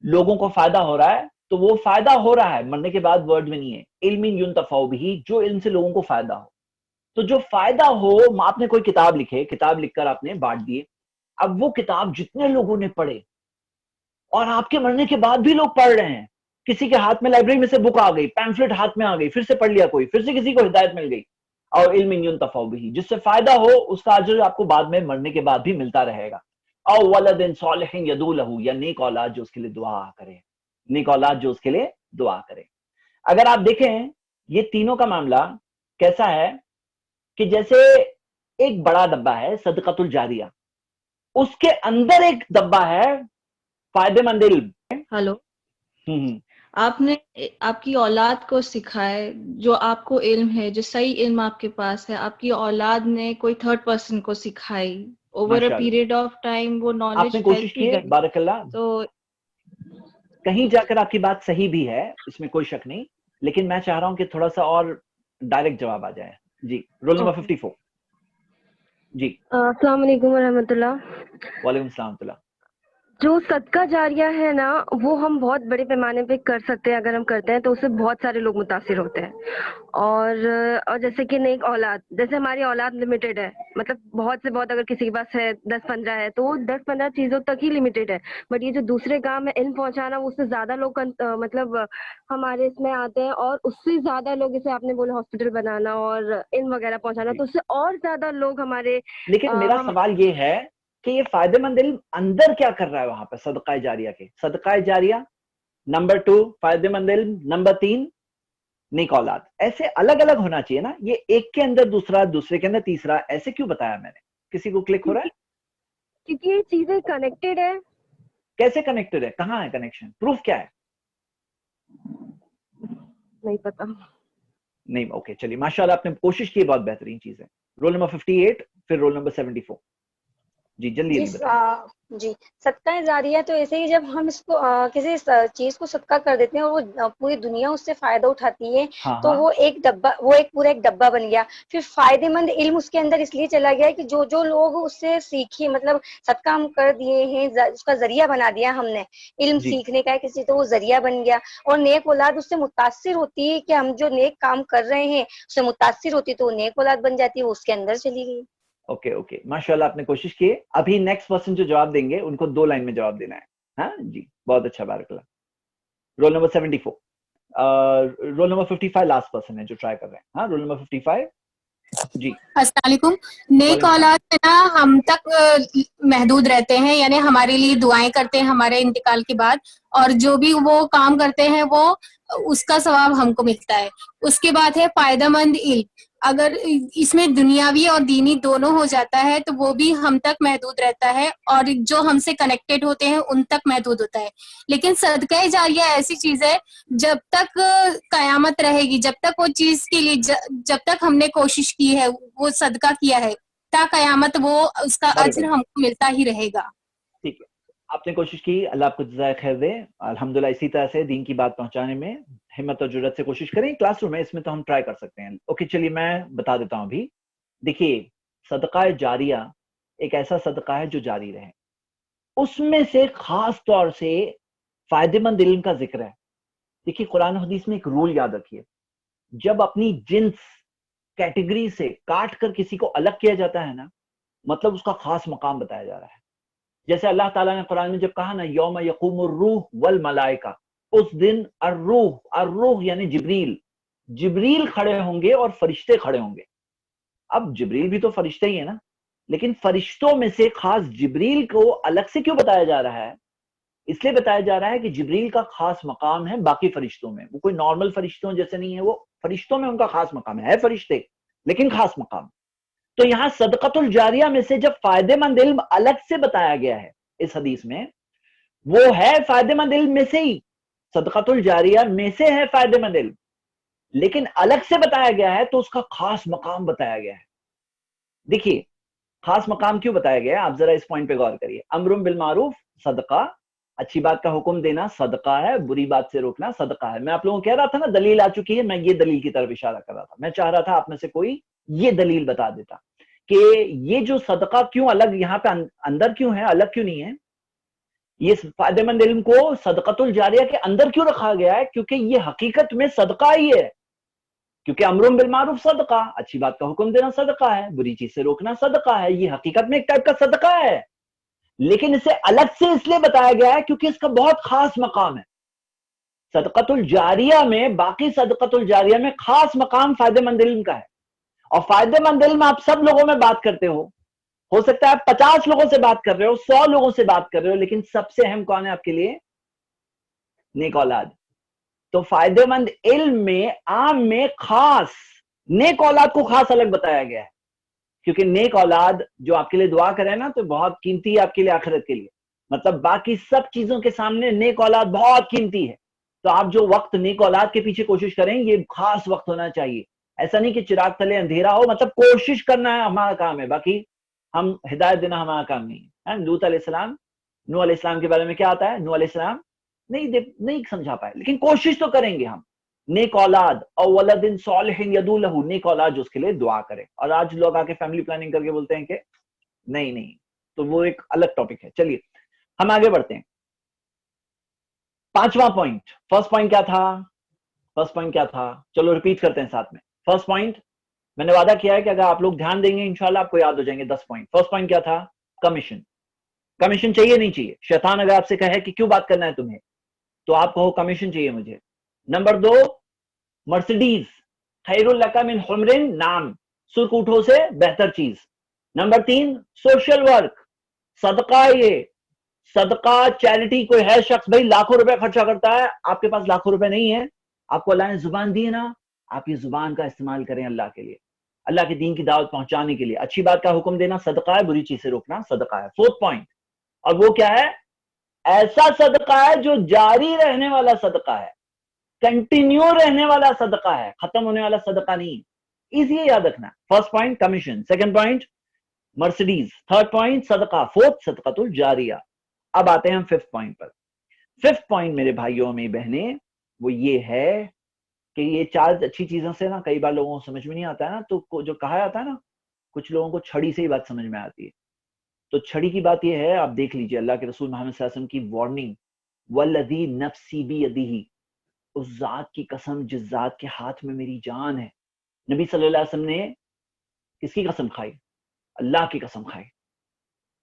S1: لوگوں کو فائدہ ہو رہا ہے تو وہ فائدہ ہو رہا ہے، مرنے کے بعد ورڈ میں نہیں ہے. علم ينتفع به، جو علم سے لوگوں کو فائدہ ہو. تو جو فائدہ ہو، آپ نے کوئی کتاب لکھے، کتاب لکھ کر آپ نے بانٹ دیے. اب وہ کتاب جتنے لوگوں نے پڑھے اور آپ کے مرنے کے بعد بھی لوگ پڑھ رہے ہیں، کسی کے ہاتھ میں لائبریری میں سے بک آ گئی، پیمفلٹ ہاتھ میں آ گئی، پھر سے پڑھ لیا کوئی، پھر سے کسی کو ہدایت مل گئی. اور علم ينتفع به، جس سے فائدہ ہو اس کا اجر آپ کو بعد میں مرنے کے بعد بھی ملتا رہے گا. او ولد صالح يدعو له، یا نیک اولاد جو اس کے لیے دعا کرے. نیک اولاد جو اس کے لیے دعا کرے. اگر آپ دیکھیں یہ تینوں کا معاملہ کیسا ہے کہ جیسے ایک بڑا ڈبہ ہے صدقۃ الجاریہ, اس کے اندر ایک ڈبہ ہے فائدے مند علم.
S5: ہلو, آپ نے آپ کی اولاد کو سکھائے, جو آپ کو علم ہے, جو صحیح علم آپ کے پاس ہے, آپ کی اولاد نے کوئی تھرڈ پرسن کو سکھائی, over a period of time وہ نالج
S1: آپ نے کوشش کی, بارک اللہ. تو کہیں جا کر آپ کی بات صحیح بھی ہے, اس میں کوئی شک نہیں, لیکن میں چاہ رہا ہوں کہ تھوڑا سا اور ڈائریکٹ جواب آ جائے. جی, رول نمبر 54. جی
S6: السلام علیکم ورحمۃ اللہ.
S1: وعلیکم السلام ورحمۃ اللہ.
S6: جو صدقہ جاریہ ہے نا, وہ ہم بہت بڑے پیمانے پہ کر سکتے ہیں. اگر ہم کرتے ہیں تو اس سے بہت سارے لوگ متاثر ہوتے ہیں. اور جیسے کہ نیک اولاد, جیسے ہماری اولاد لمیٹیڈ ہے, مطلب بہت سے بہت, اگر کسی کے پاس ہے 10-15 ہے تو وہ 10-15 چیزوں تک ہی لمیٹیڈ ہے. بٹ یہ جو دوسرے کام ہے علم پہنچانا, اس سے زیادہ لوگ مطلب ہمارے اس میں آتے ہیں, اور اس سے زیادہ لوگ, جیسے آپ نے بولا ہاسپٹل بنانا اور علم وغیرہ پہنچانا, تو اس سے اور زیادہ لوگ ہمارے.
S1: لیکن میرا سوال یہ ہے کہ یہ فائدے مند علم اندر کیا کر رہا ہے وہاں پہ صدقہ جاریہ کے؟ صدقہ جاریہ نمبر 2, فائدے مند علم نمبر 3, نیک اولاد. ایسے الگ الگ ہونا چاہیے نا, یہ ایک کے اندر دوسرا, دوسرے کے اندر تیسرا, ایسے کیوں بتایا میں نے؟ کسی کو کلک ہو رہا ہے؟
S6: کیونکہ یہ چیزیں کنیکٹڈ ہے.
S1: کیسے کنیکٹڈ ہے؟ کہاں ہے کنیکشن؟ پروف کیا ہے؟
S6: نہیں پتا.
S1: نہیں, اوکے چلیے, ماشاءاللہ آپ نے کوشش کی, بہت بہترین چیز ہے. رول نمبر 58, پھر رول نمبر 74. جی جلدی
S7: جی, صدقہ جاریہ تو ایسے ہی جب ہم اس کو کسی چیز کو صدقہ کر دیتے ہیں اور وہ پوری دنیا اس سے فائدہ اٹھاتی ہے, تو وہ ایک ڈبہ, وہ ایک پورا ایک ڈبہ بن گیا. پھر فائدے مند علم اس کے اندر اس لیے چلا گیا کہ جو جو لوگ اس سے سیکھے, مطلب صدقہ ہم کر دیے ہیں, اس کا ذریعہ بنا دیا ہم نے, علم سیکھنے کا ہے کسی, تو وہ ذریعہ بن گیا. اور نیک اولاد اس سے متاثر ہوتی ہے کہ ہم جو نیک کام کر رہے ہیں اس سے متاثر ہوتی, تو وہ نیک اولاد بن جاتی ہے, وہ اس کے اندر چلی گئی.
S1: اوکے اوکے, ماشاءاللہ آپ نے کوشش کی. ابھی نیکسٹ پرسن جو جواب دیں گے ان کو 2 لائن میں جواب دینا ہے. ہاں جی, بہت اچھا, بارک اللہ. Roll number 74, roll number 55 last person ہے جو ٹرائی کر رہے ہیں. ہاں, رول نمبر 55. جی
S8: السلام علیکم. نیک اولاد نا ہم تک محدود رہتے ہیں, یعنی ہمارے لیے دعائیں کرتے ہیں ہمارے انتقال کے بعد, اور جو بھی وہ کام کرتے ہیں وہ اس کا ثواب ہم کو ملتا ہے. اس کے بعد ہے فائدہ مند علم. اگر اس میں دنیاوی اور دینی دونوں ہو جاتا ہے تو وہ بھی ہم تک محدود رہتا ہے, اور جو ہم سے کنیکٹڈ ہوتے ہیں ان تک محدود ہوتا ہے. لیکن صدقہ جاریہ ایسی چیز ہے جب تک قیامت رہے گی, جب تک وہ چیز کے لیے, جب تک ہم نے کوشش کی ہے, وہ صدقہ کیا ہے, تا قیامت وہ اس کا اجر ہم کو ملتا ہی رہے گا.
S1: ٹھیک ہے, آپ نے کوشش کی, اللہ آپ کو جزائے خیر دے. الحمدللہ اسی طرح سے دین کی بات پہنچانے میں ہمت اور جرات سے کوشش کریں. کلاس روم ہے, اس میں تو ہم ٹرائی کر سکتے ہیں. اوکے چلیے, میں بتا دیتا ہوں. ابھی دیکھیے, صدقہ جاریہ ایک ایسا صدقہ ہے جو جاری رہے. اس میں سے خاص طور سے فائدے مند علم کا ذکر ہے. دیکھیے, قرآن حدیث میں ایک رول یاد رکھیے, جب اپنی جنس کیٹیگری سے کاٹ کر کسی کو الگ کیا جاتا ہے نا, مطلب اس کا خاص مقام بتایا جا رہا ہے. جیسے اللہ تعالیٰ نے قرآن میں جب کہا نا, یوم یقوم الروح والملائکہ, اس دن الروح, الروح یعنی جبریل, جبریل کھڑے ہوں گے اور فرشتے کھڑے ہوں گے. اب جبریل بھی تو فرشتے ہی ہے نا, لیکن فرشتوں میں سے خاص جبریل کو الگ سے کیوں بتایا جا رہا ہے؟ اس لیے بتایا جا رہا ہے کہ جبریل کا خاص مقام ہے باقی فرشتوں میں. وہ کوئی نارمل فرشتوں جیسے نہیں ہے, وہ فرشتوں میں ان کا خاص مقام ہے فرشتے, لیکن خاص مقام. تو یہاں صدقۃ الجاریہ میں سے جب فائدے مند علم الگ سے بتایا گیا ہے اس حدیث میں, وہ ہے فائدے مند علم میں سے ہی, صدقۃ الجاریہ میں سے ہے فائدے مند علم, لیکن الگ سے بتایا گیا ہے تو اس کا خاص مقام بتایا گیا ہے. دیکھیے, خاص مقام کیوں بتایا گیا ہے, آپ ذرا اس پوائنٹ پہ غور کریے. امر بالمعروف صدقہ, اچھی بات کا حکم دینا صدقہ ہے, بری بات سے روکنا صدقہ ہے. میں آپ لوگوں کو کہہ رہا تھا نا دلیل آ چکی ہے, میں یہ دلیل کی طرف اشارہ کر رہا تھا. میں چاہ رہا تھا آپ میں سے کوئی یہ دلیل بتا دیتا کہ یہ جو صدقہ کیوں الگ یہاں پہ اندر کیوں ہے, الگ کیوں نہیں ہے. یہ فائدہ مند علم کو صدقۃ الجاریہ کے اندر کیوں رکھا گیا ہے؟ کیونکہ یہ حقیقت میں صدقہ ہی ہے. کیونکہ امر بالمعروف صدقہ, اچھی بات کا حکم دینا صدقہ ہے, بری چیز سے روکنا صدقہ ہے. یہ حقیقت میں ایک ٹائپ کا صدقہ ہے, لیکن اسے الگ سے اس لیے بتایا گیا ہے کیونکہ اس کا بہت خاص مقام ہے. صدقۃ الجاریہ میں, باقی صدقۃ الجاریہ میں خاص مقام فائدہ مند علم کا ہے. اور فائدہ مند علم آپ سب لوگوں میں بات کرتے ہو سکتا ہے آپ 50 لوگوں سے بات کر رہے ہو, 100 لوگوں سے بات کر رہے ہو, لیکن سب سے اہم کون ہے آپ کے لیے؟ نیک اولاد. تو فائدے مند علم میں عام میں خاص نیک اولاد کو خاص الگ بتایا گیا ہے, کیونکہ نیک اولاد جو آپ کے لیے دعا کرے نا تو بہت قیمتی ہے آپ کے لیے آخرت کے لیے. مطلب باقی سب چیزوں کے سامنے نیک اولاد بہت قیمتی ہے. تو آپ جو وقت نیک اولاد کے پیچھے کوشش کریں یہ خاص وقت ہونا چاہیے. ایسا نہیں کہ چراغ تلے اندھیرا ہو, مطلب کوشش کرنا ہے ہمارا کام ہے, باقی ہم ہدایت دینا ہمارا کام نہیں ہے. لوط علیہ السلام, نوح علیہ السلام کے بارے میں کیا آتا ہے؟ نوح علیہ السلام نہیں سمجھا پائے, لیکن کوشش تو کریں گے ہم. نیک اولاد او ولد صالح یدعو لہ, نیک اولاد جو اس کے لیے دعا کرے. اور آج لوگ آ کے فیملی پلاننگ کر کے بولتے ہیں کہ نہیں, تو وہ ایک الگ ٹاپک ہے. چلیے ہم آگے بڑھتے ہیں. 5واں پوائنٹ. فرسٹ پوائنٹ کیا تھا؟ چلو ریپیٹ کرتے ہیں ساتھ میں. فرسٹ پوائنٹ میں نے وعدہ کیا ہے کہ اگر آپ لوگ دھیان دیں گے انشاءاللہ آپ کو یاد ہو جائیں گے 10 پوائنٹ. فرسٹ پوائنٹ کیا تھا؟ کمیشن چاہیے نہیں چاہیے. شیطان اگر آپ سے کہے کہ کیوں بات کرنا ہے تمہیں, تو آپ کہو کمیشن چاہیے مجھے. نمبر 2, مرسیڈیز خیر لک من حمر نعم, سرخ اونٹوں سے بہتر چیز. نمبر 3, سوشل ورک, صدقہ. یہ صدقہ چیریٹی. کوئی ہے شخص بھائی لاکھوں روپے خرچہ کرتا ہے, آپ کے پاس لاکھوں روپے نہیں ہے, آپ کو اللہ نے زبان دی ہے نا, آپ یہ زبان کا استعمال کریں اللہ کے لیے, اللہ کے دین کی دعوت پہنچانے کے لیے. اچھی بات کا حکم دینا صدقہ ہے, بری چیز سے روکنا صدقہ ہے. 4تھ پوائنٹ, اور وہ کیا ہے؟ ایسا صدقہ ہے جو جاری رہنے والا صدقہ ہے, کنٹینیو رہنے والا صدقہ ہے, ختم ہونے والا صدقہ نہیں. ایزی یاد رکھنا. First point commission, second point Mercedes, third point صدقہ, فورتھ صدقۃ الجاریہ. اب آتے ہیں ہم 5th پوائنٹ پر. 5th پوائنٹ میرے بھائیوں میں بہنیں وہ یہ ہے کہ یہ 4 اچھی چیزوں سے نا کئی بار لوگوں کو سمجھ میں نہیں آتا ہے نا, تو جو کہا جاتا ہے نا کچھ لوگوں کو چھڑی سے ہی بات سمجھ میں آتی ہے. تو چھڑی کی بات یہ ہے, آپ دیکھ لیجئے اللہ کے رسول محمد صلی اللہ علیہ وسلم کی وارننگ, والذی نفسی بیدہ, اس ذات کی قسم جس ذات کے ہاتھ میں میری جان ہے. نبی صلی اللہ علیہ وسلم نے کس کی قسم کھائی؟ اللہ کی قسم کھائی.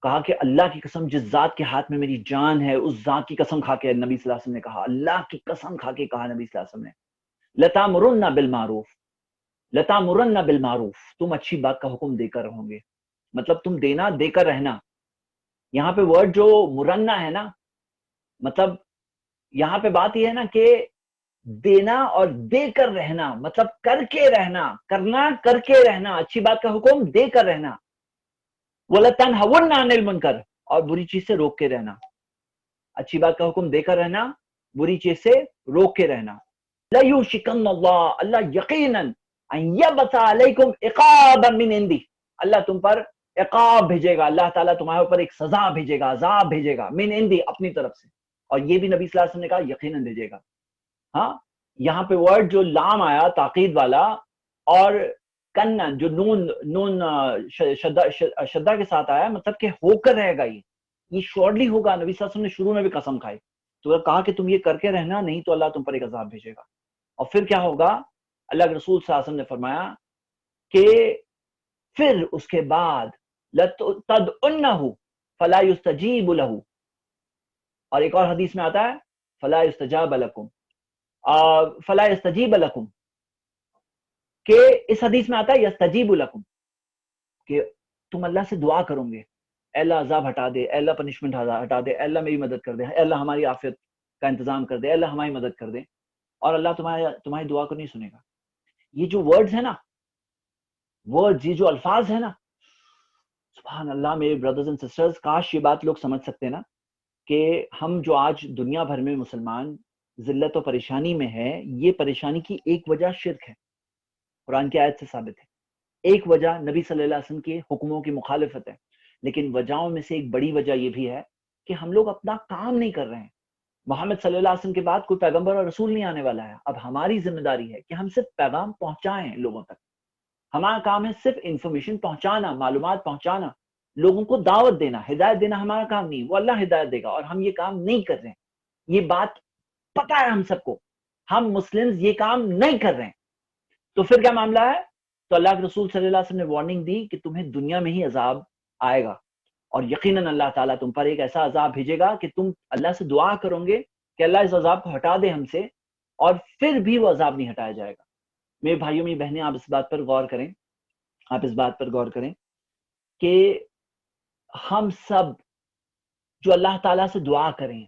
S1: کہا کہ اللہ کی قسم جس ذات کے ہاتھ میں میری جان ہے, اس ذات کی قسم کھا کے نبی صلی اللہ علیہ وسلم نے کہا, اللہ کی قسم کھا کے کہا نبی صلی اللہ علیہ وسلم نے, لَتَأْمُرُنَّ بِالْمَعْرُوفِ, لَتَأْمُرُنَّ بِالْمَعْرُوفِ, تم اچھی بات کا حکم دے کر رہو گے. مطلب تم دینا دے کر رہنا. یہاں پہ ورڈ جو مرنا ہے نا, مطلب یہاں پہ بات یہ ہے نا کہ دینا اور دے کر رہنا, مطلب کر کے رہنا, کرنا کر کے رہنا, اچھی بات کا حکم دے کر رہنا. وَلَتَنْهَوُنَّ عَنِ الْمُنْكَرِ, اور بری چیز سے روک کے رہنا. اچھی بات کا حکم دے کر رہنا, بری چیز سے روک کے رہنا. لَيُوشِكَنَّ اللَّهُ, اللہ یقیناً أَن يَبْعَثَ عَلَيْكُمْ عِقَابًا مِّنْ عِنْدِهِ, اللہ تم پر عقاب بھیجے گا, اللہ تعالیٰ تمہارے اوپر ایک سزا بھیجے گا, عذاب بھیجے گا, من عندی, اپنی طرف سے. اور یہ بھی نبی صلی اللہ علیہ وسلم نے کہا یقیناً بھیجے گا. ہاں, یہاں پہ ورڈ جو لام آیا تاکید والا, اور کنن جو نون شدہ کے ساتھ آیا, مطلب کہ ہو کر رہے گا, یہ شورلی ہوگا. نبی صلی اللہ علیہ وسلم نے شروع میں بھی قسم کھائی, تو کہا کہ تم یہ کر کے رہنا, نہیں تو اللہ تم پر ایک عذاب بھیجے گا. اور پھر کیا ہوگا؟ اللہ کے رسول صلی اللہ علیہ وسلم نے فرمایا کہ پھر اس کے بعد لَتَدْعُنَّهُ فَلَا يُسْتَجِيبُ لَهُ, اور ایک اور حدیث میں آتا ہے فَلَا يُسْتَجَابَ لَكُمْ, فَلَا يَسْتَجِيبَ لَكُمْ, کہ اس حدیث میں آتا ہے یستجیب لکم, کہ تم اللہ سے دعا کرو گے, اے اللہ عذاب ہٹا دے, اے اللہ پنشمنٹ ہٹا دے, اے اللہ میری مدد کر دے, اے اللہ ہماری عافیت کا انتظام کر دے, اے اللہ ہماری مدد کر دے, اور اللہ تمہاری دعا کو نہیں سنے گا. یہ جو ورڈز ہیں نا, ورڈز, یہ جو الفاظ ہیں نا, سبحان اللہ میرے بردرز اینڈ سسٹرز, کاش یہ بات لوگ سمجھ سکتے نا کہ ہم جو آج دنیا بھر میں مسلمان ذلت و پریشانی میں ہے, یہ پریشانی کی ایک وجہ شرک ہے, قرآن کی آیت سے ثابت ہے. ایک وجہ نبی صلی اللہ علیہ وسلم کے حکموں کی مخالفت ہے, لیکن وجہوں میں سے ایک بڑی وجہ یہ بھی ہے کہ ہم لوگ اپنا کام نہیں کر رہے ہیں. محمد صلی اللہ علیہ وسلم کے بعد کوئی پیغمبر اور رسول نہیں آنے والا ہے. اب ہماری ذمہ داری ہے کہ ہم صرف پیغام پہنچائیں لوگوں تک. ہمارا کام ہے صرف انفارمیشن پہنچانا, معلومات پہنچانا, لوگوں کو دعوت دینا, ہدایت دینا ہمارا کام نہیں. وہ اللہ ہدایت دے گا, اور ہم یہ کام نہیں کر رہے ہیں. یہ بات پتہ ہے ہم سب کو, ہم مسلمز یہ کام نہیں کر رہے ہیں. تو پھر کیا معاملہ ہے؟ تو اللہ کے رسول صلی اللہ علیہ وسلم نے وارننگ دی کہ تمہیں دنیا میں ہی عذاب آئے گا, اور یقیناً اللہ تعالیٰ تم پر ایک ایسا عذاب بھیجے گا کہ تم اللہ سے دعا کرو گے کہ اللہ اس عذاب کو ہٹا دے ہم سے, اور پھر بھی وہ عذاب نہیں ہٹایا جائے گا. میرے بھائیوں میری بہنیں, آپ اس بات پر غور کریں, آپ اس بات پر غور کریں کہ ہم سب جو اللہ تعالیٰ سے دعا کریں,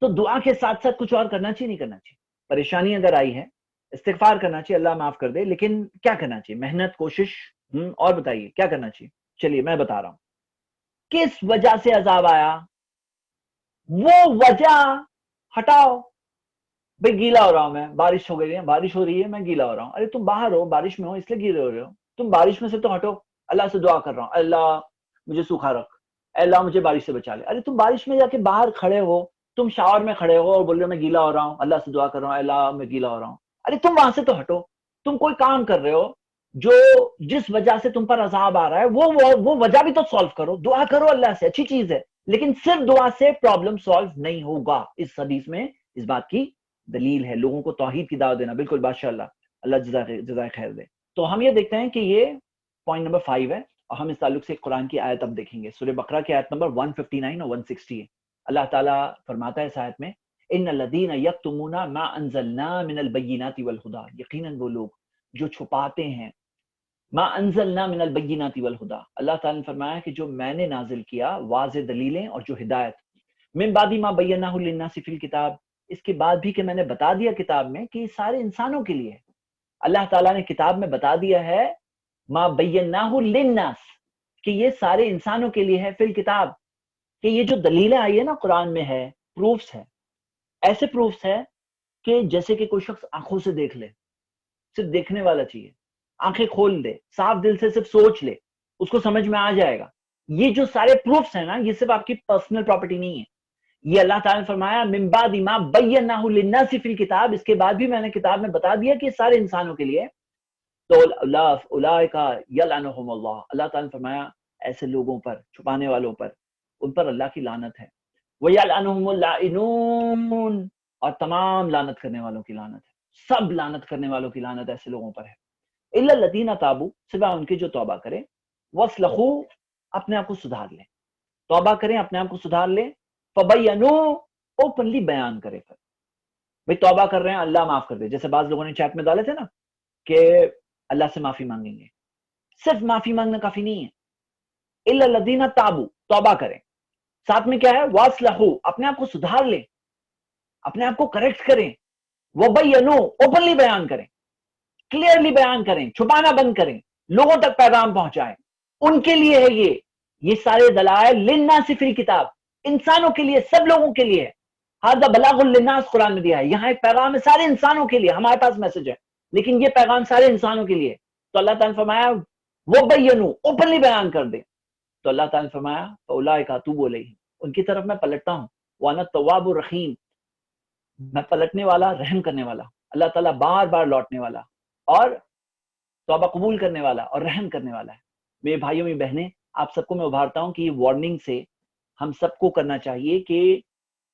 S1: تو دعا کے ساتھ ساتھ کچھ اور کرنا چاہیے نہیں کرنا چاہیے؟ پریشانی اگر آئی ہے استغفار کرنا چاہیے، اللہ معاف کر دے، لیکن کیا کرنا چاہیے؟ محنت، کوشش، اور بتائیے کیا کرنا چاہیے؟ چلیے میں بتا رہا ہوں کس وجہ سے عذاب آیا، وہ وجہ ہٹاؤ. بھئی گیلا ہو رہا ہوں میں، بارش ہو گئی ہے، بارش ہو رہی ہے، میں گیلا ہو رہا ہوں. ارے تم باہر ہو، بارش میں ہو، اس لیے گیلے ہو رہے ہو. تم بارش میں سے تو ہٹو. اللہ سے دعا کر رہا ہوں، اللہ مجھے سوکھا رکھ، اللہ مجھے بارش سے بچا لے. ارے تم بارش میں جا کے باہر کھڑے ہو، تم شاور میں کھڑے ہو اور بول رہے ہو میں گیلا ہو رہا ہوں، اللہ سے دعا کر رہا ہوں، اللہ میں گیلا ہو رہا ہوں. ارے تم وہاں سے تو ہٹو. تم کوئی کام کر رہے ہو جو جس وجہ سے تم پر عذاب آ رہا ہے، وہ وجہ بھی تو سالو کرو. دعا کرو اللہ سے، اچھی چیز ہے، لیکن صرف دعا سے پرابلم سالو نہیں ہوگا. اس حدیث میں اس بات کی دلیل ہے. لوگوں کو توحید کی دعوت دینا، بالکل ماشاء اللہ، اللہ جزائے خیر دے. تو ہم یہ دیکھتے ہیں کہ یہ پوائنٹ نمبر 5 ہے، اور ہم اس تعلق سے قرآن کی آیت اب دیکھیں گے. سورہ بقرہ کی آیت نمبر 159 اور 160 ہے. اللہ تعالیٰ فرماتا ہے اس آیت میں ان الذین یکتمون ما انزلنا من البینات والہدی، یقیناً وہ لوگ جو چھپاتے ہیں ما انزلنا من البینات والہدی، اللہ تعالیٰ نے فرمایا کہ جو میں نے نازل کیا واضح دلیلیں اور جو ہدایت، من بعد ما بیناہ للناس فی الکتاب، اس کے بعد بھی کہ میں نے بتا دیا کتاب میں کہ یہ سارے انسانوں کے لیے ہے. اللہ تعالیٰ نے کتاب میں بتا دیا ہے ما بیناہ للناس، کہ یہ سارے انسانوں کے لیے ہے فی الکتاب، کہ یہ جو دلیلیں آئی ہے نا قرآن میں ہے، پروفس ہے، ایسے پروفس ہے کہ جیسے کہ کوئی شخص آنکھوں سے دیکھ لے، صرف دیکھنے والا چاہیے، آنکھیں کھول دے، صاف دل سے صرف سوچ لے، اس کو سمجھ میں آ جائے گا. یہ جو سارے پروفس ہیں نا، یہ صرف آپ کی پرسنل پراپرٹی نہیں ہے. یہ اللہ تعالیٰ نے فرمایا من بعد ما بیناہ للناس فی الکتاب، اس کے بعد بھی میں نے کتاب میں بتا دیا کہ یہ سارے انسانوں کے لیے. تو اولئک یلعنہم اللہ، اللہ تعالیٰ نے فرمایا ایسے لوگوں پر، چھپانے والوں پر، ان پر اللہ کی لعنت ہے. وَيَلْعَنُهُمُ اللَّائِنُونَ، اور تمام لعنت کرنے والوں کی لعنت ہے. سب لعنت کرنے والوں کی لعنت ایسے لوگوں پر ہے. إِلَّا الَّذِينَ تَابُوا، سوائے ان کے جو توبہ کریں، وَأَصْلَحُوا، اپنے آپ کو سدھار لیں، توبہ کریں، اپنے آپ کو سدھار لیں، فَبَيَّنُوا، اوپنلی بیان کرے. پھر بھئی توبہ کر رہے ہیں اللہ معاف کر دے، جیسے بعض لوگوں نے چیٹ میں ڈالے تھے نا کہ اللہ سے معافی مانگیں گے. صرف معافی مانگنا کافی نہیں ہے. إِلَّا الَّذِينَ تَابُوا، توبہ کریں، ساتھ میں کیا ہے وَأَصْلَحُوا، اپنے آپ کو سدھار لیں، اپنے آپ کو کریکٹ کریں، وَبَيَّنُوا، اوپنلی بیان کریں، کلیئرلی بیان کریں، چھپانا بند کریں، لوگوں تک پیغام پہنچائیں. ان کے لیے ہے یہ سارے دلائل للناس فی الکتاب، انسانوں کے لیے، سب لوگوں کے لیے. ھذا بلاغ للناس قرآن میں دیا ہے، یہاں ایک پیغام ہے سارے انسانوں کے لیے. ہمارے پاس میسج ہے لیکن یہ پیغام سارے انسانوں کے لیے. تو اللہ تعالیٰ نے فرمایا وَبَيَّنُوا، اوپنلی بیان کر دیں. تو اللہ تعالیٰ نے فرمایا فَأُولَٰئِکَ أَتُوبُ إِلَیْہِم، ان کی طرف میں پلٹتا ہوں. وَأَنَا التَّوَّابُ الرَّحِیمُ، میں پلٹنے والا، رحم کرنے والا. اللہ تعالیٰ بار بار لوٹنے والا اور توبہ قبول کرنے والا اور رحم کرنے والا ہے. میرے بھائیوں میری بہنیں، آپ سب کو میں ابھارتا ہوں کہ یہ وارننگ سے ہم سب کو کرنا چاہیے کہ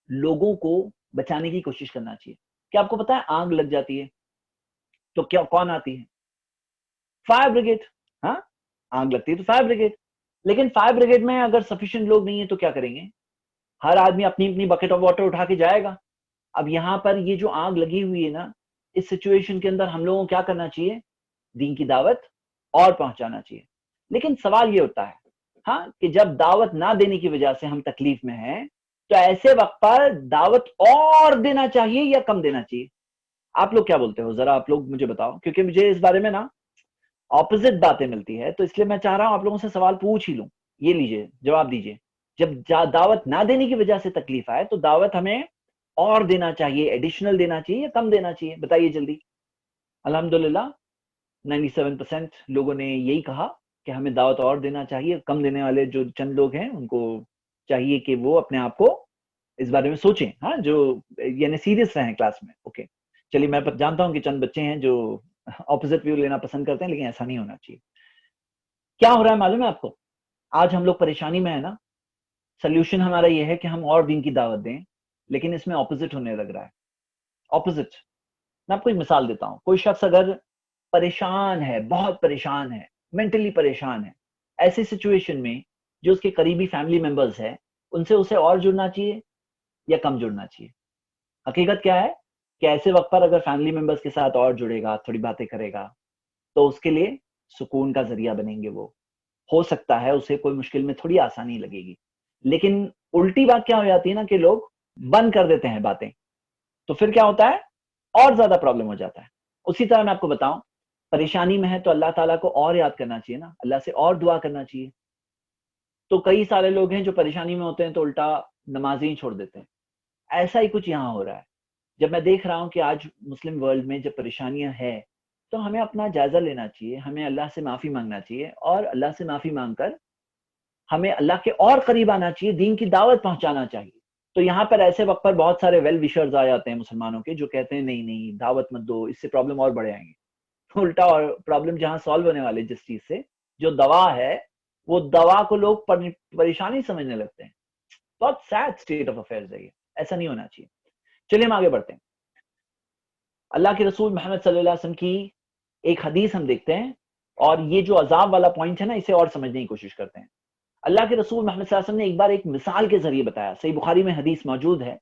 S1: لوگوں کو بچانے کی کوشش کرنا چاہیے. کیا آپ کو پتا ہے آگ لگ جاتی ہے تو کیا کون آتی ہے؟ Fire brigade. ہاں، آگ لگتی ہے تو فائر بریگیڈ. لیکن فائر بریگیڈ میں اگر سفیشینٹ لوگ نہیں ہیں تو کیا کریں گے؟ ہر آدمی اپنی اپنی بکٹ آف واٹر اٹھا کے جائے گا. اب یہاں پر یہ جو آگ لگی ہوئی ہے نا، اس سچویشن کے اندر ہم لوگوں کو کیا کرنا چاہیے؟ دین کی دعوت اور پہنچانا چاہیے. لیکن سوال یہ ہوتا ہے ہاں کہ جب دعوت نہ دینے کی وجہ سے ہم تکلیف میں ہیں تو ایسے وقت پر دعوت اور دینا چاہیے یا کم دینا چاہیے؟ آپ لوگ کیا بولتے ہو؟ ذرا آپ لوگ مجھے بتاؤ، کیونکہ مجھے اس بارے میں نا اپوزٹ باتیں ملتی ہے، تو اس لیے میں چاہ رہا ہوں آپ لوگوں سے سوال پوچھ ہی لوں. یہ لیجئے، جواب دیجئے. جب دعوت نہ دینے کی وجہ سے تکلیف آئے تو دعوت ہمیں اور دینا چاہیے، ایڈیشنل دینا چاہیے یا کم دینا چاہیے؟ بتائیے جلدی. الحمدللہ 97% لوگوں نے یہی کہا کہ ہمیں دعوت اور دینا چاہیے. کم دینے والے جو چند لوگ ہیں ان کو چاہیے کہ وہ اپنے آپ کو اس بارے میں سوچیں، ہاں، جو یعنی سیریس رہیں کلاس میں. اوکے چلیے، میں جانتا ہوں کہ چند بچے ہیں جو اپوزٹ ویو لینا پسند کرتے ہیں، لیکن ایسا نہیں ہونا چاہیے. کیا ہو رہا ہے معلوم ہے آپ کو؟ آج ہم لوگ پریشانی میں ہے نا. سلیوشن ہمارا یہ ہے کہ ہم اور دین کی دعوت دیں، لیکن اس میں اپوزٹ ہونے لگ رہا ہے. اپوزٹ. میں آپ کو ایک مثال دیتا ہوں. کوئی شخص اگر پریشان ہے، بہت پریشان ہے، مینٹلی پریشان ہے، ایسی سچویشن میں جو اس کے قریبی فیملی ممبرز ہیں ان سے اسے اور جڑنا چاہیے یا کم جڑنا چاہیے؟ حقیقت کیا ہے کہ ایسے وقت پر اگر فیملی ممبرز کے ساتھ اور جڑے گا، تھوڑی باتیں کرے گا، تو اس کے لیے سکون کا ذریعہ بنیں گے. وہ ہو سکتا ہے اسے کوئی مشکل میں تھوڑی آسانی لگے گی. لیکن الٹی بات کیا ہو جاتی ہے نا کہ لوگ بند کر دیتے ہیں باتیں، تو پھر کیا ہوتا ہے؟ اور زیادہ پرابلم ہو جاتا ہے. اسی طرح میں آپ کو بتاؤں، پریشانی میں ہے تو اللہ تعالیٰ کو اور یاد کرنا چاہیے نا، اللہ سے اور دعا کرنا چاہیے. تو کئی سارے لوگ ہیں جو پریشانی میں ہوتے ہیں تو الٹا نمازیں ہی چھوڑ دیتے ہیں. ایسا ہی کچھ یہاں ہو رہا ہے. جب میں دیکھ رہا ہوں کہ آج مسلم ورلڈ میں جب پریشانیاں ہیں تو ہمیں اپنا جائزہ لینا چاہیے، ہمیں اللہ سے معافی مانگنا چاہیے، اور اللہ سے معافی مانگ کر ہمیں اللہ کے اور قریب آنا چاہیے، دین کی دعوت پہنچانا چاہیے. تو یہاں پر ایسے وقت پر بہت سارے ویل وشرز آ جاتے ہیں مسلمانوں کے، جو کہتے ہیں نہیں نہیں دعوت مت دو، اس سے پرابلم اور بڑھے آئیں گے. الٹا، اور پرابلم جہاں سالو ہونے والے جس چیز سے، جو دوا ہے، وہ دوا کو لوگ پریشانی سمجھنے لگتے ہیں. بہت سیڈ اسٹیٹ آف افیئرز ہے یہ، ایسا نہیں ہونا چاہیے. چلیے ہم آگے بڑھتے ہیں. اللہ کے رسول محمد صلی اللہ علیہ وسلم کی ایک حدیث ہم دیکھتے ہیں، اور یہ جو عذاب والا پوائنٹ ہے نا، اسے اور سمجھنے کی کوشش کرتے ہیں. اللہ کے رسول محمد صلی اللہ علیہ وسلم نے ایک بار ایک مثال کے ذریعے بتایا، صحیح بخاری میں حدیث موجود ہے.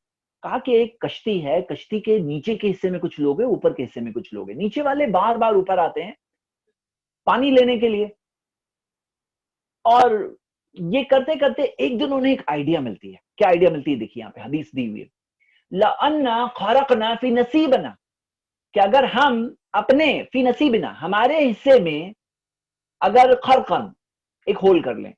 S1: کہا کہ ایک کشتی ہے، کشتی کے نیچے کے حصے میں کچھ لوگ ہیں، اوپر کے حصے میں کچھ لوگ ہیں. نیچے والے بار بار اوپر آتے ہیں پانی لینے کے لیے، اور یہ کرتے کرتے ایک دن انہیں ایک آئیڈیا ملتی ہے. کیا آئیڈیا ملتی ہے؟ دیکھیے یہاں پہ حدیث دی ہوئی ہے، لَأَنَّا خَرَقْنَا فِي نَصِيبِنَا، کہ اگر ہم اپنے فی نصیبنا، ہمارے حصے میں اگر خرقن، ایک ہول کر لیں،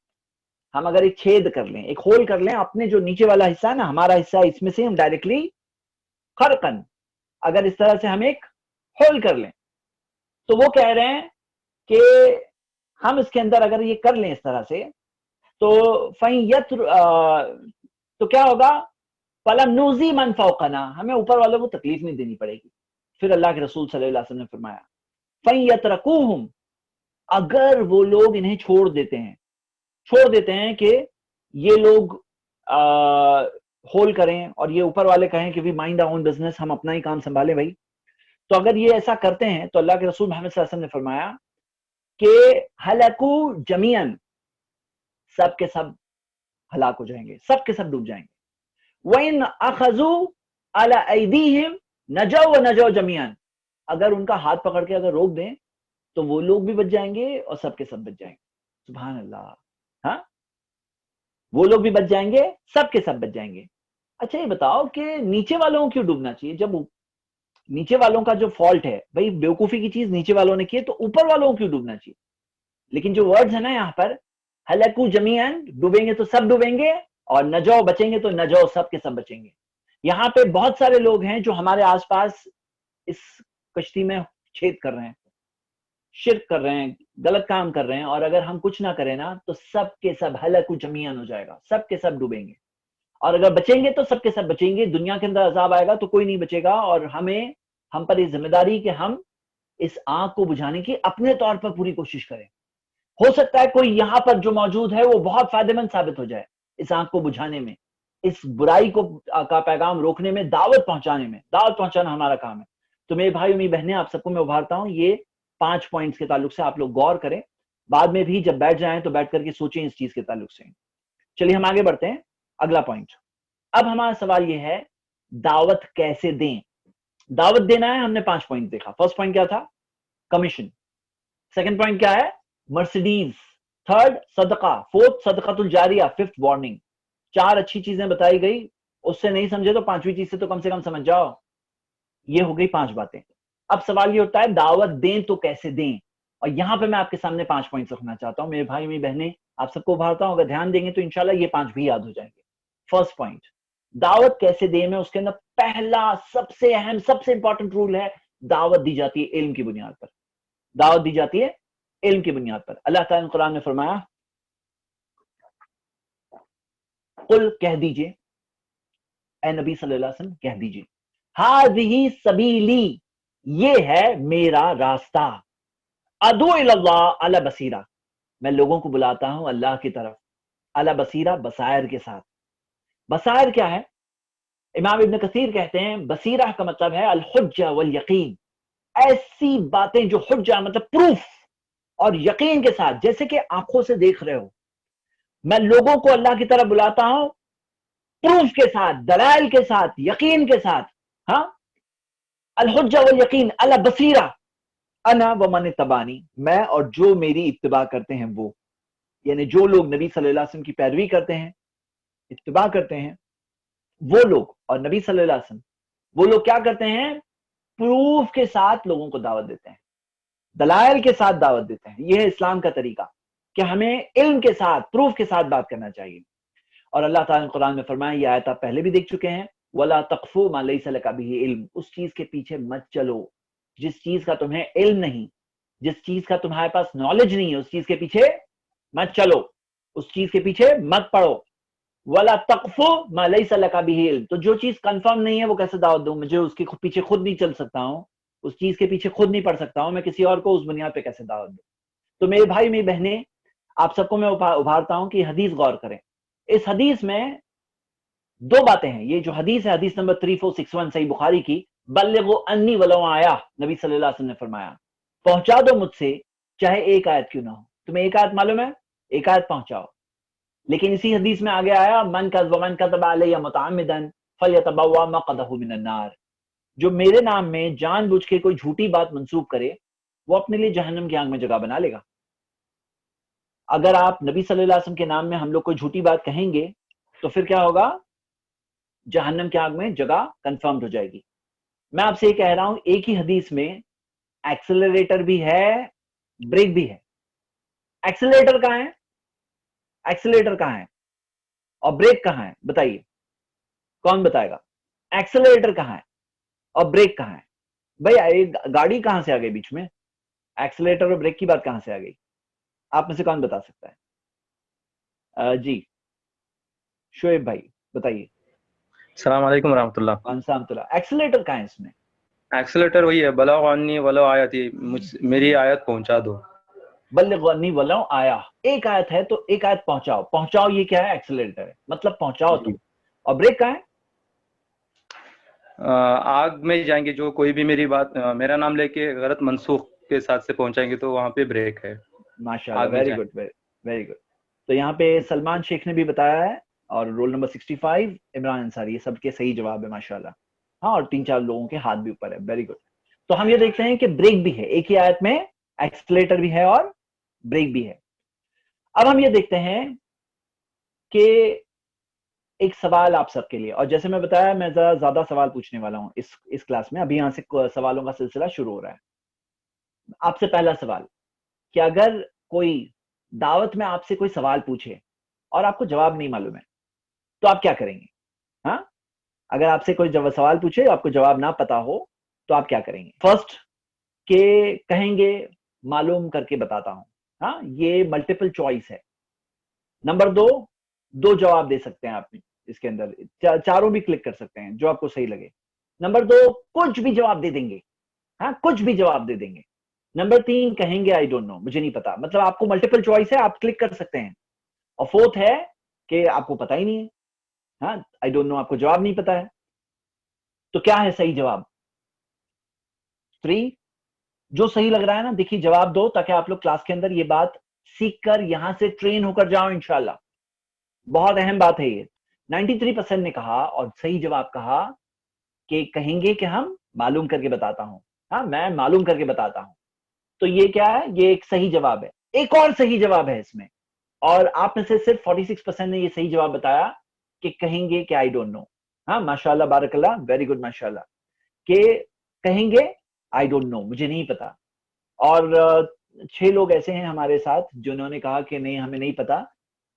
S1: ہم اگر ایک چھید کر لیں، ایک ہول کر لیں، اپنے جو نیچے والا حصہ ہے نا، ہمارا حصہ، اس میں سے ہم ڈائریکٹلی خرقن، اگر اس طرح سے ہم ایک ہول کر لیں، تو وہ کہہ رہے ہیں کہ ہم اس کے اندر اگر یہ کر لیں اس طرح سے، تو تو کیا ہوگا؟ فَلَمْ نُؤْذِي مَنْ فَوْقَنَا، ہمیں اوپر والوں کو تکلیف نہیں دینی پڑے گی. پھر اللہ کے رسول صلی اللہ علیہ وسلم نے فرمایا فَيَتْرَكُوهُمْ، اگر وہ لوگ انہیں چھوڑ دیتے ہیں کہ یہ لوگ ہول کریں، اور یہ اوپر والے کہیں کہ مائنڈ آور اون بزنس، ہم اپنا ہی کام سنبھالیں بھائی، تو اگر یہ ایسا کرتے ہیں تو اللہ کے رسول محمد صلی اللہ علیہ وسلم نے فرمایا کہ ہلاکو جمیعاً، سب کے سب ہلاک ہو جائیں گے، سب کے سب ڈوب جائیں گے. وَإِنْ أَخَذُوا عَلَى أَيْدِيهِمْ نَجَوْا وَنَجَوْا جَمِيعًا، اگر ان کا ہاتھ پکڑ کے اگر روک دیں تو وہ لوگ بھی بچ جائیں گے اور سب کے سب بچ جائیں گے. سبحان اللہ. ہاں، وہ لوگ بھی بچ جائیں گے، سب کے سب بچ جائیں گے. اچھا یہ بتاؤ کہ نیچے والوں کو کیوں ڈوبنا چاہیے؟ جب نیچے والوں کا جو فالٹ ہے بھائی، بیوقوفی کی چیز نیچے والوں نے کی ہے، تو اوپر والوں کو کیوں ڈوبنا چاہیے؟ لیکن جو ورڈز ہے نا یہاں پر، ہلاکو جمیعاً، ڈوبیں گے تو سب ڈوبیں گے، اور نجو، بچیں گے تو نجو، سب کے سب بچیں گے. یہاں پہ بہت سارے لوگ ہیں جو ہمارے آس پاس اس کشتی میں چھید کر رہے ہیں، شرک کر رہے ہیں، غلط کام کر رہے ہیں، اور اگر ہم کچھ نہ کریں نا تو سب کے سب ہلاکو جمیعاً ہو جائے گا، سب کے سب ڈوبیں گے. اور اگر بچیں گے تو سب کے سب بچیں گے. دنیا کے اندر عذاب آئے گا تو کوئی نہیں بچے گا، اور ہم پر یہ ذمہ داری کہ ہم اس آگ کو بجھانے کی اپنے طور پر پوری کوشش کریں. ہو سکتا ہے کوئی یہاں پر جو موجود ہے وہ بہت فائدہ مند ثابت ہو جائے اس آگ کو بجھانے میں، اس برائی کا پیغام روکنے میں، دعوت پہنچانے میں. دعوت پہنچانا ہمارا کام ہے. تو میرے بھائی میری بہنیں، آپ سب کو میں ابھارتا ہوں، یہ 5 پوائنٹس کے تعلق سے آپ لوگ غور کریں، بعد میں بھی جب بیٹھ جائیں تو بیٹھ کر کے سوچیں اس چیز کے تعلق سے. چلیے ہم آگے بڑھتے ہیں. اگلا پوائنٹ، اب ہمارا سوال یہ ہے دعوت کیسے دیں؟ دعوت دینا ہے، ہم نے 5 پوائنٹ دیکھا. فرسٹ پوائنٹ کیا تھا؟ کمیشن. سیکنڈ پوائنٹ کیا ہے؟ مرسیڈیز. تھرڈ صدقہ. فورتھ صدقۃ الجاریہ. Fifth warning. 4 اچھی چیزیں بتائی گئی، اس سے نہیں سمجھے تو 5ویں چیز سے تو کم سے کم سمجھ جاؤ. یہ ہو گئی 5 باتیں. اب سوال یہ ہوتا ہے دعوت دیں تو کیسے دیں؟ اور یہاں پہ میں آپ کے سامنے 5 پوائنٹ رکھنا چاہتا ہوں. میرے بھائی میری بہنیں، آپ سب کو ابھارتا ہوں، اگر دھیان دیں گے تو انشاءاللہ یہ 5 بھی یاد ہو جائیں گے. فرسٹ پوائنٹ، دعوت کیسے دیں میں اس کے اندر پہلا سب سے اہم، سب سے امپورٹنٹ رول ہے، دعوت دی جاتی ہے علم کی بنیاد پر. دعوت دی جاتی ہے علم کی بنیاد پر. اللہ تعالیٰ نے قرآن میں فرمایا قل، کہہ دیجئے اے نبی صلی اللہ علیہ وسلم، کہہ دیجئے ہذہ سبیلی، یہ ہے میرا راستہ، ادعو الی اللہ علی بصیرہ، میں لوگوں کو بلاتا ہوں اللہ کی طرف، علی بصیرہ، بصائر کے ساتھ. بصائر کیا ہے؟ امام ابن کثیر کہتے ہیں بصیرہ کا مطلب ہے الحجہ والیقین، ایسی باتیں جو حجہ مطلب پروف اور یقین کے ساتھ، جیسے کہ آنکھوں سے دیکھ رہے ہو. میں لوگوں کو اللہ کی طرف بلاتا ہوں پروف کے ساتھ، دلائل کے ساتھ، یقین کے ساتھ. ہاں، الحجہ والیقین علی بصیرہ، انا ومن اتبعنی، میں اور جو میری اتباع کرتے ہیں وہ، یعنی جو لوگ نبی صلی اللہ علیہ وسلم کی پیروی کرتے ہیں، اتباع کرتے ہیں، وہ لوگ اور نبی صلی اللہ علیہ وسلم وہ لوگ کیا کرتے ہیں؟ پروف کے ساتھ لوگوں کو دعوت دیتے ہیں، دلائل کے ساتھ دعوت دیتے ہیں. یہ ہے اسلام کا طریقہ کہ ہمیں علم کے ساتھ پروف کے ساتھ بات کرنا چاہیے. اور اللہ تعالیٰ نے قرآن میں فرمایا، یہ آیت آپ پہلے بھی دیکھ چکے ہیں، وَلَا تَقْفُوا مَا لَيْسَ لَكَ بِهِ عِلْم، اس چیز کے پیچھے مت چلو جس چیز کا تمہیں علم نہیں، جس چیز کا تمہارے پاس نالج نہیں ہے، اس چیز کے پیچھے مت چلو، اس چیز کے پیچھے مت پڑو. وَلَا تَقْفُوا مَا لَيْسَ لَكَ بِهِ عِلْم، تو جو چیز کنفرم نہیں ہے وہ کیسے دعوت دوں؟ مجھے اس کے پیچھے خود نہیں چل سکتا ہوں، اس چیز کے پیچھے خود نہیں پڑھ سکتا ہوں، میں کسی اور کو اس بنیاد پہ کیسے دعوت دوں؟ تو میرے بھائی میری بہنیں، آپ سب کو میں ابھارتا ہوں کہ یہ حدیث غور کریں. اس حدیث میں دو باتیں ہیں. یہ جو حدیث ہے، حدیث نمبر 3461 صحیح بخاری کی، بلغوا انی ولو آیا، نبی صلی اللہ علیہ وسلم نے فرمایا پہنچا دو مجھ سے چاہے ایک آیت کیوں نہ ہو. تمہیں ایک آیت معلوم ہے، ایک آیت پہنچاؤ. لیکن اسی حدیث میں آگے آیا، من کذب علی متعمدا فلیتبوأ مقعدہ من النار، جو میرے نام میں جان بوجھ کے کوئی جھوٹی بات منسوب کرے وہ اپنے لیے جہنم کی آگ میں جگہ بنا لے گا. اگر آپ نبی صلی اللہ علیہ وسلم کے نام میں ہم لوگ کوئی جھوٹی بات کہیں گے تو پھر کیا ہوگا؟ جہنم کی آگ میں جگہ کنفرمڈ ہو جائے گی. میں آپ سے یہ کہہ رہا ہوں، ایک ہی حدیث میں ایکسلریٹر بھی ہے، بریک بھی ہے. ایکسلریٹر کہاں ہے؟ ایکسلریٹر کہاں ہے اور بریک کہاں ہے؟ بتائیے، کون بتائے گا؟ ایکسلریٹر کہاں ہے اور بریک کہاں ہے؟ بھائی گاڑی کہاں سے آ گئی بیچ میں؟ ایکسلریٹر اور بریک کی بات کہاں سے آ گئی؟ آپ میں سے کون بتا سکتا ہے؟ جی شعیب بھائی بتائیے.
S9: السلام علیکم ورحمۃ اللہ.
S1: السلام اللہ. ایکسلریٹر کہاں ہے اس میں؟
S9: ایکسلریٹر وہی ہے، بلغ عنی ولو آیتی، میری آیت پہنچا دو.
S1: بلغ عنی ولو آیا، ایک آیت ہے تو ایک آیت پہنچاؤ. پہنچاؤ یہ کیا ہے؟ ایکسلریٹر ہے، مطلب پہنچاؤ تم. اور بریک کہاں ہے؟
S9: آگ میں جائیں گے جو کوئی بھی میری بات میرا نام لے کے غلط منسوخ کے ساتھ سے پہنچائیں گے تو وہاں پہ بریک ہے.
S1: ماشاءاللہ، ویری گڈ ویری گڈ. تو یہاں پہ سلمان شیخ نے بھی بتایا ہے، اور رول نمبر 65 عمران انصاری، یہ سب کے صحیح جواب ہے ماشاءاللہ. ہاں، اور 3-4 لوگوں کے ہاتھ بھی اوپر ہے. Very good. تو ہم یہ دیکھتے ہیں کہ بریک بھی ہے، ایک ہی آیت میں ایکسلریٹر بھی ہے اور بریک بھی ہے. اب ہم یہ دیکھتے ہیں کہ ایک سوال آپ سب کے لیے، اور جیسے میں بتایا میں زیادہ سوال پوچھنے والا ہوں اس کلاس میں. ابھی یہاں سے سوالوں کا سلسلہ شروع ہو رہا ہے. آپ سے پہلا سوال کہ اگر کوئی دعوت میں آپ سے کوئی سوال پوچھے اور آپ کو جواب نہیں معلوم ہے تو آپ کیا کریں گے؟ ہاں، اگر آپ سے کوئی سوال پوچھے آپ کو جواب نہ پتا ہو تو آپ کیا کریں گے؟ فرسٹ کہ کہیں گے معلوم کر کے بتاتا ہوں. ہاں، یہ ملٹیپل چوائس ہے. نمبر 2 جواب دے سکتے ہیں آپ اس کے اندر، چاروں بھی کلک کر سکتے ہیں جو آپ کو صحیح لگے. نمبر 2 کچھ بھی جواب دے دیں گے. ہاں، کچھ بھی جواب دے دیں گے. نمبر 3 کہیں گے آئی ڈونٹ نو، مجھے نہیں پتا. مطلب آپ کو ملٹیپل چوائس ہے، آپ کلک کر سکتے ہیں. اور 4 ہے کہ آپ کو پتا ہی نہیں ہے. ہاں، آئی ڈونٹ نو، آپ کو جواب نہیں پتا ہے. تو کیا ہے صحیح جواب؟ 3 جو صحیح لگ رہا ہے نا، دیکھیے جواب دو تاکہ آپ لوگ کلاس کے اندر یہ بات سیکھ کر یہاں سے ٹرین ہو کر جاؤ انشاءاللہ. بہت اہم بات ہے یہ. 93% نے کہا اور صحیح جواب کہا کہ کہیں گے کہ ہم معلوم کر کے بتاتا ہوں. ہاں، میں معلوم کر کے بتاتا ہوں. تو یہ کیا ہے؟ یہ ایک صحیح جواب ہے. ایک اور صحیح جواب ہے اس میں، اور آپ میں سے صرف 46% نے یہ صحیح جواب بتایا کہ کہیں گے کہ آئی ڈونٹ نو. ہاں، ماشاءاللہ، بارک اللہ، ویری گڈ، ماشاءاللہ. کہ کہیں گے آئی ڈونٹ نو، مجھے نہیں پتا. اور 6 لوگ ایسے ہیں ہمارے ساتھ جنہوں نے کہا کہ نہیں، ہمیں نہیں پتا.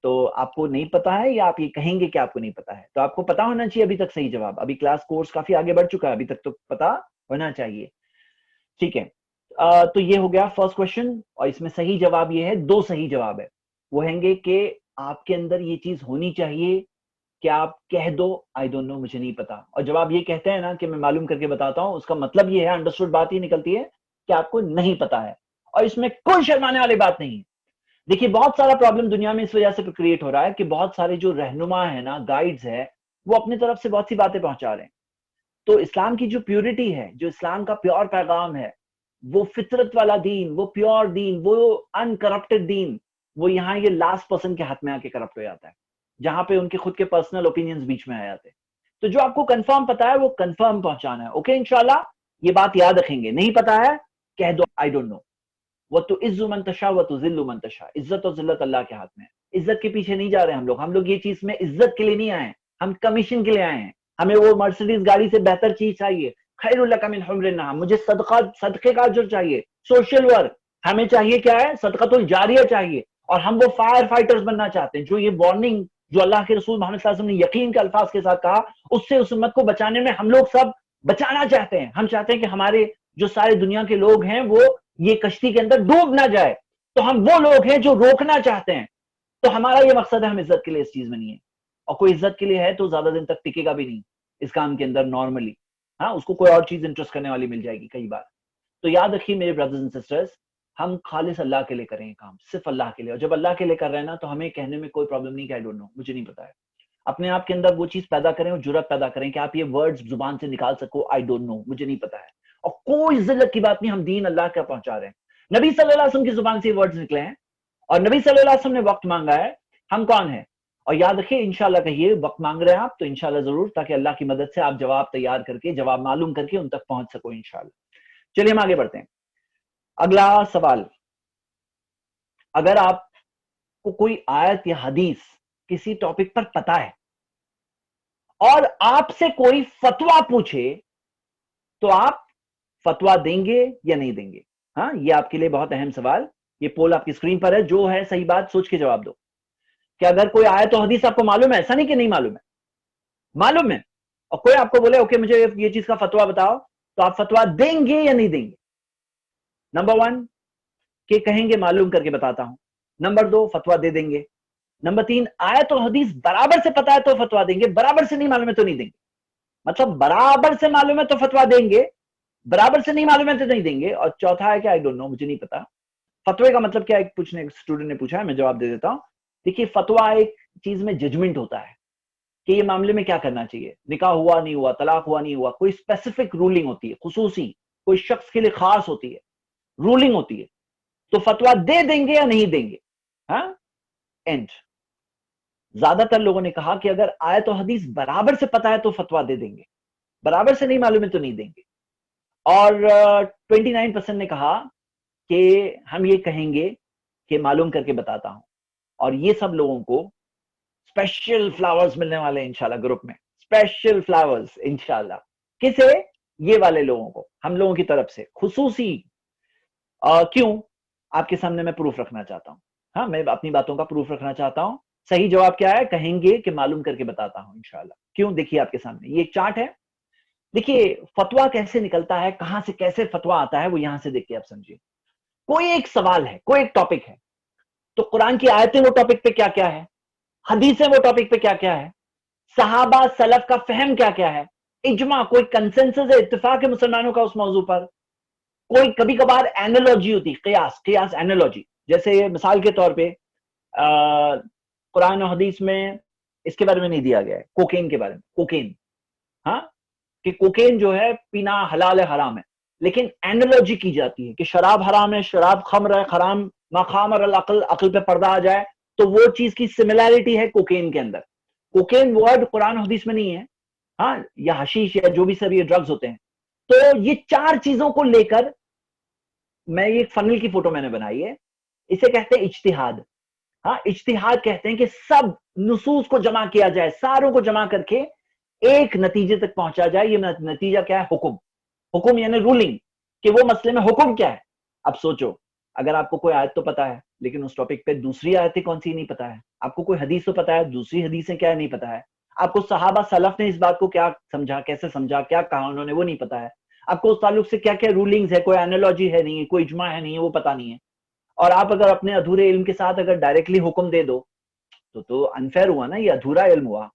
S1: تو آپ کو نہیں پتا ہے یا آپ یہ کہیں گے کہ آپ کو نہیں پتا ہے؟ تو آپ کو پتا ہونا چاہیے ابھی تک صحیح جواب. ابھی کلاس کورس کافی آگے بڑھ چکا ہے، ابھی تک تو پتا ہونا چاہیے. ٹھیک ہے، تو یہ ہو گیا فرسٹ کوشچن. اور اس میں صحیح جواب یہ ہے، 2 صحیح جواب ہے. وہ ہیں گے کہ آپ کے اندر یہ چیز ہونی چاہیے کہ آپ کہہ دو آئی ڈونٹ نو، مجھے نہیں پتا. اور جب آپ یہ کہتے ہیں نا کہ میں معلوم کر کے بتاتا ہوں، اس کا مطلب یہ ہے، انڈرسٹوڈ بات یہ نکلتی ہے کہ آپ کو نہیں پتا ہے. اور اس میں کوئی شرمانے والی بات نہیں ہے. دیکھیے بہت سارا پرابلم دنیا میں اس وجہ سے کریٹ ہو رہا ہے کہ بہت سارے جو رہنما ہے نا، گائیڈز ہے، وہ اپنی طرف سے بہت سی باتیں پہنچا رہے ہیں. تو اسلام کی جو پیورٹی ہے، جو اسلام کا پیور پیغام ہے، وہ فطرت والا دین، وہ پیور دین، وہ انکرپٹڈ دین، وہ یہاں یہ لاسٹ پرسن کے ہاتھ میں آ کے کرپٹ ہو جاتا ہے، جہاں پہ ان کے خود کے پرسنل اوپینینز بیچ میں آ جاتے ہیں. تو جو آپ کو کنفرم پتا ہے وہ کنفرم پہنچانا ہے. اوکے، انشاءاللہ یہ بات یاد رکھیں گے. نہیں پتا ہے کہہ دو آئی ڈونٹ نو. وَتُعِزُّ مَن تَشَاءُ وَتُذِلُّ مَن تَشَاءُ. عزت اور ذلت اللہ کے ہاتھ میں ہے. عزت کے پیچھے نہیں جا رہے ہم لوگ یہ چیز میں عزت کے لیے نہیں آئے. ہم کمیشن کے لیے آئے ہیں, ہمیں وہ مرسیڈیز گاڑی سے بہتر چیز چاہیے, خیر لک من حمر النعم, مجھے صدقے کا اجر چاہیے, سوشل ورک, ہمیں چاہیے کیا ہے, صدقۃ الجاریہ چاہیے, اور ہم وہ فائر فائٹرز بننا چاہتے ہیں جو یہ وارننگ جو اللہ کے رسول محمد صلی اللہ علیہ وسلم نے یقین کے الفاظ کے ساتھ کہا, اس سے اس امت کو بچانے میں ہم لوگ سب بچانا چاہتے ہیں. ہم چاہتے ہیں کہ ہمارے جو سارے دنیا کے لوگ ہیں وہ یہ کشتی کے اندر ڈوب نہ جائے, تو ہم وہ لوگ ہیں جو روکنا چاہتے ہیں. تو ہمارا یہ مقصد ہے, ہم عزت کے لیے اس چیز میں نہیں ہے, اور کوئی عزت کے لیے ہے تو زیادہ دن تک ٹکے گا بھی نہیں اس کام کے اندر نارملی. ہاں, اس کو کوئی اور چیز انٹرسٹ کرنے والی مل جائے گی کئی بار. تو یاد رکھیے میرے برادرز اینڈ سسٹرز, ہم خالص اللہ کے لیے کریں یہ کام, صرف اللہ کے لیے. اور جب اللہ کے لیے کر رہے ہیں نا, تو ہمیں کہنے میں کوئی پرابلم نہیں کہ آئی ڈونٹ نو, مجھے نہیں پتا ہے. اپنے آپ کے اندر وہ چیز پیدا کریں اور جرأت پیدا کریں کہ آپ یہ ورڈز زبان سے نکال سکو, آئی ڈونٹ نو, مجھے نہیں پتا ہے. اور کوئی ذلت کی بات نہیں, ہم دین اللہ کا پہنچا رہے ہیں. نبی صلی اللہ علیہ وسلم کی زبان سے یہ ورڈز نکلے ہیں, اور نبی صلی اللہ علیہ وسلم نے وقت مانگا ہے. ہم کون ہیں؟ اور یاد رکھیے انشاءاللہ کہیے وقت مانگ رہے ہیں آپ, تو انشاءاللہ ضرور, تاکہ اللہ کی مدد سے آپ جواب تیار کر کے, جواب معلوم کر کے ان تک پہنچ سکو انشاءاللہ. چلیے ہم آگے بڑھتے ہیں. اگلا سوال, اگر آپ کو کوئی آیت یا حدیث کسی ٹاپک پر پتا ہے اور آپ سے کوئی فتویٰ پوچھے, تو آپ فتویٰ دیں گے یا نہیں دیں گے؟ ہاں, یہ آپ کے لیے بہت اہم سوال. یہ پول آپ کی اسکرین پر ہے, جو ہے صحیح بات سوچ کے جواب دو. کہ اگر کوئی آیت و حدیث آپ کو معلوم ہے, ایسا نہیں کہ نہیں معلوم ہے, معلوم ہے, اور کوئی آپ کو بولے اوکے مجھے یہ چیز کا فتویٰ بتاؤ, تو آپ فتویٰ دیں گے یا نہیں دیں گے؟ نمبر 1 کہ کہیں گے معلوم کر کے بتاتا ہوں. نمبر 2 فتویٰ دے دیں گے. نمبر 3 آیت و حدیث برابر سے پتا ہے تو فتویٰ دیں گے, برابر سے نہیں معلوم ہے تو نہیں دیں گے. مطلب برابر سے معلوم ہے تو فتویٰ دیں گے, برابر سے نہیں معلوم ہے تو نہیں دیں گے. اور چوتھا ہے کہ آئی ڈونٹ نو, مجھے نہیں پتا. فتوے کا مطلب کیا, ایک اسٹوڈنٹ نے پوچھا ہے, میں جواب دے دیتا ہوں. دیکھیے فتویٰ ایک چیز میں ججمنٹ ہوتا ہے کہ یہ معاملے میں کیا کرنا چاہیے, نکاح ہوا نہیں ہوا, طلاق ہوا نہیں ہوا, کوئی اسپیسیفک رولنگ ہوتی ہے, خصوصی کوئی شخص کے لیے خاص ہوتی ہے, رولنگ ہوتی ہے, تو فتویٰ دے دیں گے یا نہیں دیں گے؟ ہاں, اینڈ زیادہ تر لوگوں نے کہا کہ اگر آیت و حدیث برابر سے پتا ہے تو فتویٰ دے دیں گے, برابر سے نہیں معلوم ہے تو نہیں دیں گے. اور 29% نے کہا کہ ہم یہ کہیں گے کہ معلوم کر کے بتاتا ہوں. اور یہ سب لوگوں کو اسپیشل فلاورز ملنے والے ہیں انشاءاللہ گروپ میں, اسپیشل فلاورز انشاءاللہ. کسے؟ یہ والے لوگوں کو, ہم لوگوں کی طرف سے خصوصی. کیوں؟ آپ کے سامنے میں پروف رکھنا چاہتا ہوں. ہاں, میں اپنی باتوں کا پروف رکھنا چاہتا ہوں. صحیح جواب کیا ہے؟ کہیں گے کہ معلوم کر کے بتاتا ہوں انشاءاللہ. کیوں؟ دیکھیے آپ کے سامنے یہ ایک چارٹ ہے. دیکھیے فتویٰ کیسے نکلتا ہے, کہاں سے کیسے فتویٰ آتا ہے, وہ یہاں سے دیکھ کے آپ سمجھیے. کوئی ایک سوال ہے, کوئی ایک ٹاپک ہے, تو قرآن کی آیتیں وہ ٹاپک پہ کیا کیا ہے, حدیثیں وہ ٹاپک پہ کیا کیا ہے, صحابہ سلف کا فہم کیا کیا ہے, اجماع کوئی کنسنسس ہے, اتفاق ہے مسلمانوں کا اس موضوع پر. کوئی کبھی کبھار اینالوجی ہوتی, قیاس اینالوجی. جیسے مثال کے طور پہ قرآن و حدیث میں اس کے بارے میں نہیں دیا گیا ہے, کوکین کے بارے میں, کوکین, ہاں, کہ کوکین جو ہے پینا حلال ہے حرام ہے, لیکن اینالوجی کی جاتی ہے کہ شراب حرام ہے, شراب خمر ہے, حرام ما خامر العقل, عقل پہ پردہ آ جائے, تو وہ چیز کی سملیرٹی ہے کوکین کے اندر. کوکین ورڈ قرآن و حدیث میں نہیں ہے, ہاں, یا حشیش یا جو بھی سب یہ ڈرگز ہوتے ہیں. تو یہ 4 چیزوں کو لے کر میں یہ فنل کی فوٹو میں نے بنائی ہے, اسے کہتے ہیں اجتہاد. ہاں, اجتہاد کہتے ہیں کہ سب نصوص کو جمع کیا جائے, ساروں کو جمع کر کے ایک نتیجے تک پہنچا جائے. یہ نتیجہ کیا ہے؟ حکم. حکم یعنی رولنگ, کہ وہ مسئلے میں حکم کیا ہے. اب سوچو, اگر آپ کو کوئی آیت تو پتا ہے لیکن اس ٹاپک پہ دوسری آیتیں کون سی نہیں پتا ہے, آپ کو کوئی حدیث تو پتا ہے, دوسری حدیثیں کیا ہے نہیں پتا ہے, آپ کو صحابہ سلف نے اس بات کو کیا سمجھا, کیسے سمجھا, کیا کہا انہوں نے, وہ نہیں پتا ہے, آپ کو اس تعلق سے کیا کیا رولنگز ہے, کوئی اینالوجی ہے نہیں, کوئی اجماع ہے نہیں, وہ پتا نہیں ہے. اور آپ اگر اپنے ادھورے علم کے ساتھ اگر ڈائریکٹلی حکم دے دو تو انفیئر ہوا نا, یہ ادھورا علم ہوا.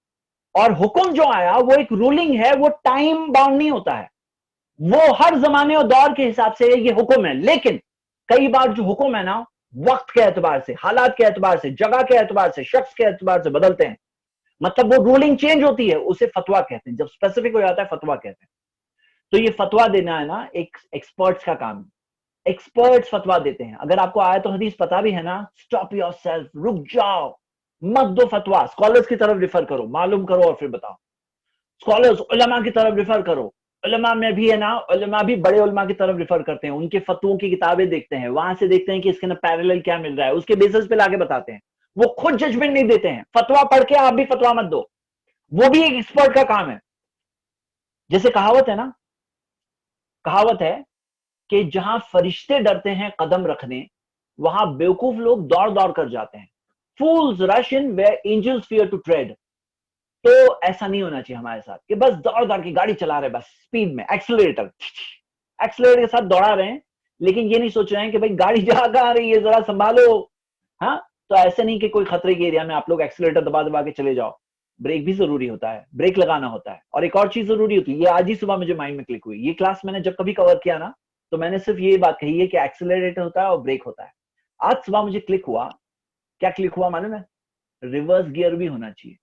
S1: اور حکم جو آیا وہ ایک رولنگ ہے, وہ ٹائم باؤنڈ نہیں ہوتا ہے, وہ ہر زمانے اور دور کے حساب سے یہ حکم ہے. لیکن کئی بار جو حکم ہے نا, وقت کے اعتبار سے, حالات کے اعتبار سے, جگہ کے اعتبار سے, شخص کے اعتبار سے بدلتے ہیں. مطلب وہ رولنگ چینج ہوتی ہے, اسے فتویٰ کہتے ہیں. جب اسپیسیفک ہو جاتا ہے فتویٰ کہتے ہیں. تو یہ فتویٰ دینا ہے نا ایک ایکسپرٹس کا کام ہے. ایکسپرٹس فتویٰ دیتے ہیں. اگر آپ کو آیت و حدیث پتا بھی ہے نا, اسٹاپ یور سیلف, رک جاؤ, مت دو فتویٰ, اسکالرس کی طرف ریفر کرو, معلوم کرو اور پھر بتاؤ. اسکالرس علماء کی طرف ریفر کرو. علماء میں بھی ہے نا, علماء بھی بڑے علماء کی طرف ریفر کرتے ہیں, ان کے فتووں کی کتابیں دیکھتے ہیں, وہاں سے دیکھتے ہیں کہ اس کے اندر پیرالل کیا مل رہا ہے, اس کے بیسس پہ لا کے بتاتے ہیں. وہ خود ججمنٹ نہیں دیتے ہیں. فتویٰ پڑھ کے آپ بھی فتویٰ مت دو, وہ بھی ایک ایکسپرٹ کا کام ہے. جیسے کہاوت ہے نا, کہاوت ہے کہ جہاں فرشتے ڈرتے ہیں قدم رکھنے, وہاں بیوقوف لوگ دوڑ دوڑ کر جاتے ہیں. Fools rush in where angels fear to tread. تو ایسا نہیں ہونا چاہیے ہمارے ساتھ کہ بس دوڑ دوڑ کے گاڑی چلا رہے, بس اسپیڈ میں ایکسلریٹر کے ساتھ دوڑا رہے ہیں, لیکن یہ نہیں سوچ رہے ہیں کہ بھائی گاڑی جہاں کہاں رہی ہے ذرا سنبھالو. ہاں, تو ایسے نہیں کہ کوئی خطرے کے ایریا میں آپ لوگ ایکسلریٹر دبا دبا کے چلے جاؤ. بریک بھی ضروری ہوتا ہے, بریک لگانا ہوتا ہے. اور ایک اور چیز ضروری ہوتی ہے, یہ آج ہی صبح مجھے مائنڈ میں کلک ہوئی. یہ کلاس میں نے جب کبھی کور کیا نا, تو میں نے صرف یہ بات کہی ہے کہ ایکسلریٹر ہوتا ہے اور بریک ہوتا ہے. آج صبح مجھے کلک ہوا, کیا کلک ہوا معلوم ہے؟ ریورس گیئر بھی ہونا چاہیے.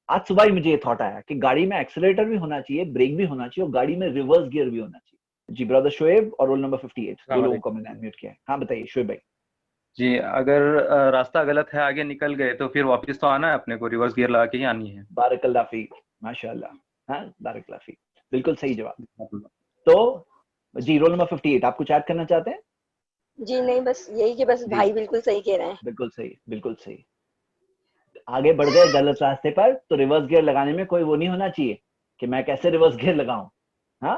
S1: آج صبح ہی مجھے یہ تھاٹ آیا کہ گاڑی میں ایکسلریٹر بھی ہونا چاہیے, بریک بھی ہونا چاہیے, اور گاڑی میں ریورس گیئر بھی ہونا چاہیے. جی برادر شعیب اور رول نمبر 58, دو لوگوں کو میں نے انمیوٹ کیا ہے. ہاں بتائیے شعیب بھائی.
S9: جی, اگر راستہ غلط ہے, آگے نکل گئے, تو پھر واپس تو آنا ہے اپنے کو, ریورس گیئر لگا کے ہی آنی ہے.
S1: بارک اللہ فیک, ماشاء اللہ. ہاں بارک اللہ فیک, بالکل صحیح جواب. تو جی رول نمبر 58, آپ کچھ ایڈ کرنا چاہتے ہیں؟
S7: جی نہیں, بس یہی کہ بس بھائی بالکل صحیح کہہ رہے ہیں.
S1: بالکل صحیح, بالکل صحیح. آگے بڑھ گئے غلط راستے پر, تو ریورس گیئر لگانے میں کوئی وہ نہیں ہونا چاہیے کہ میں کیسے ریورس گیئر لگاؤں. ہاں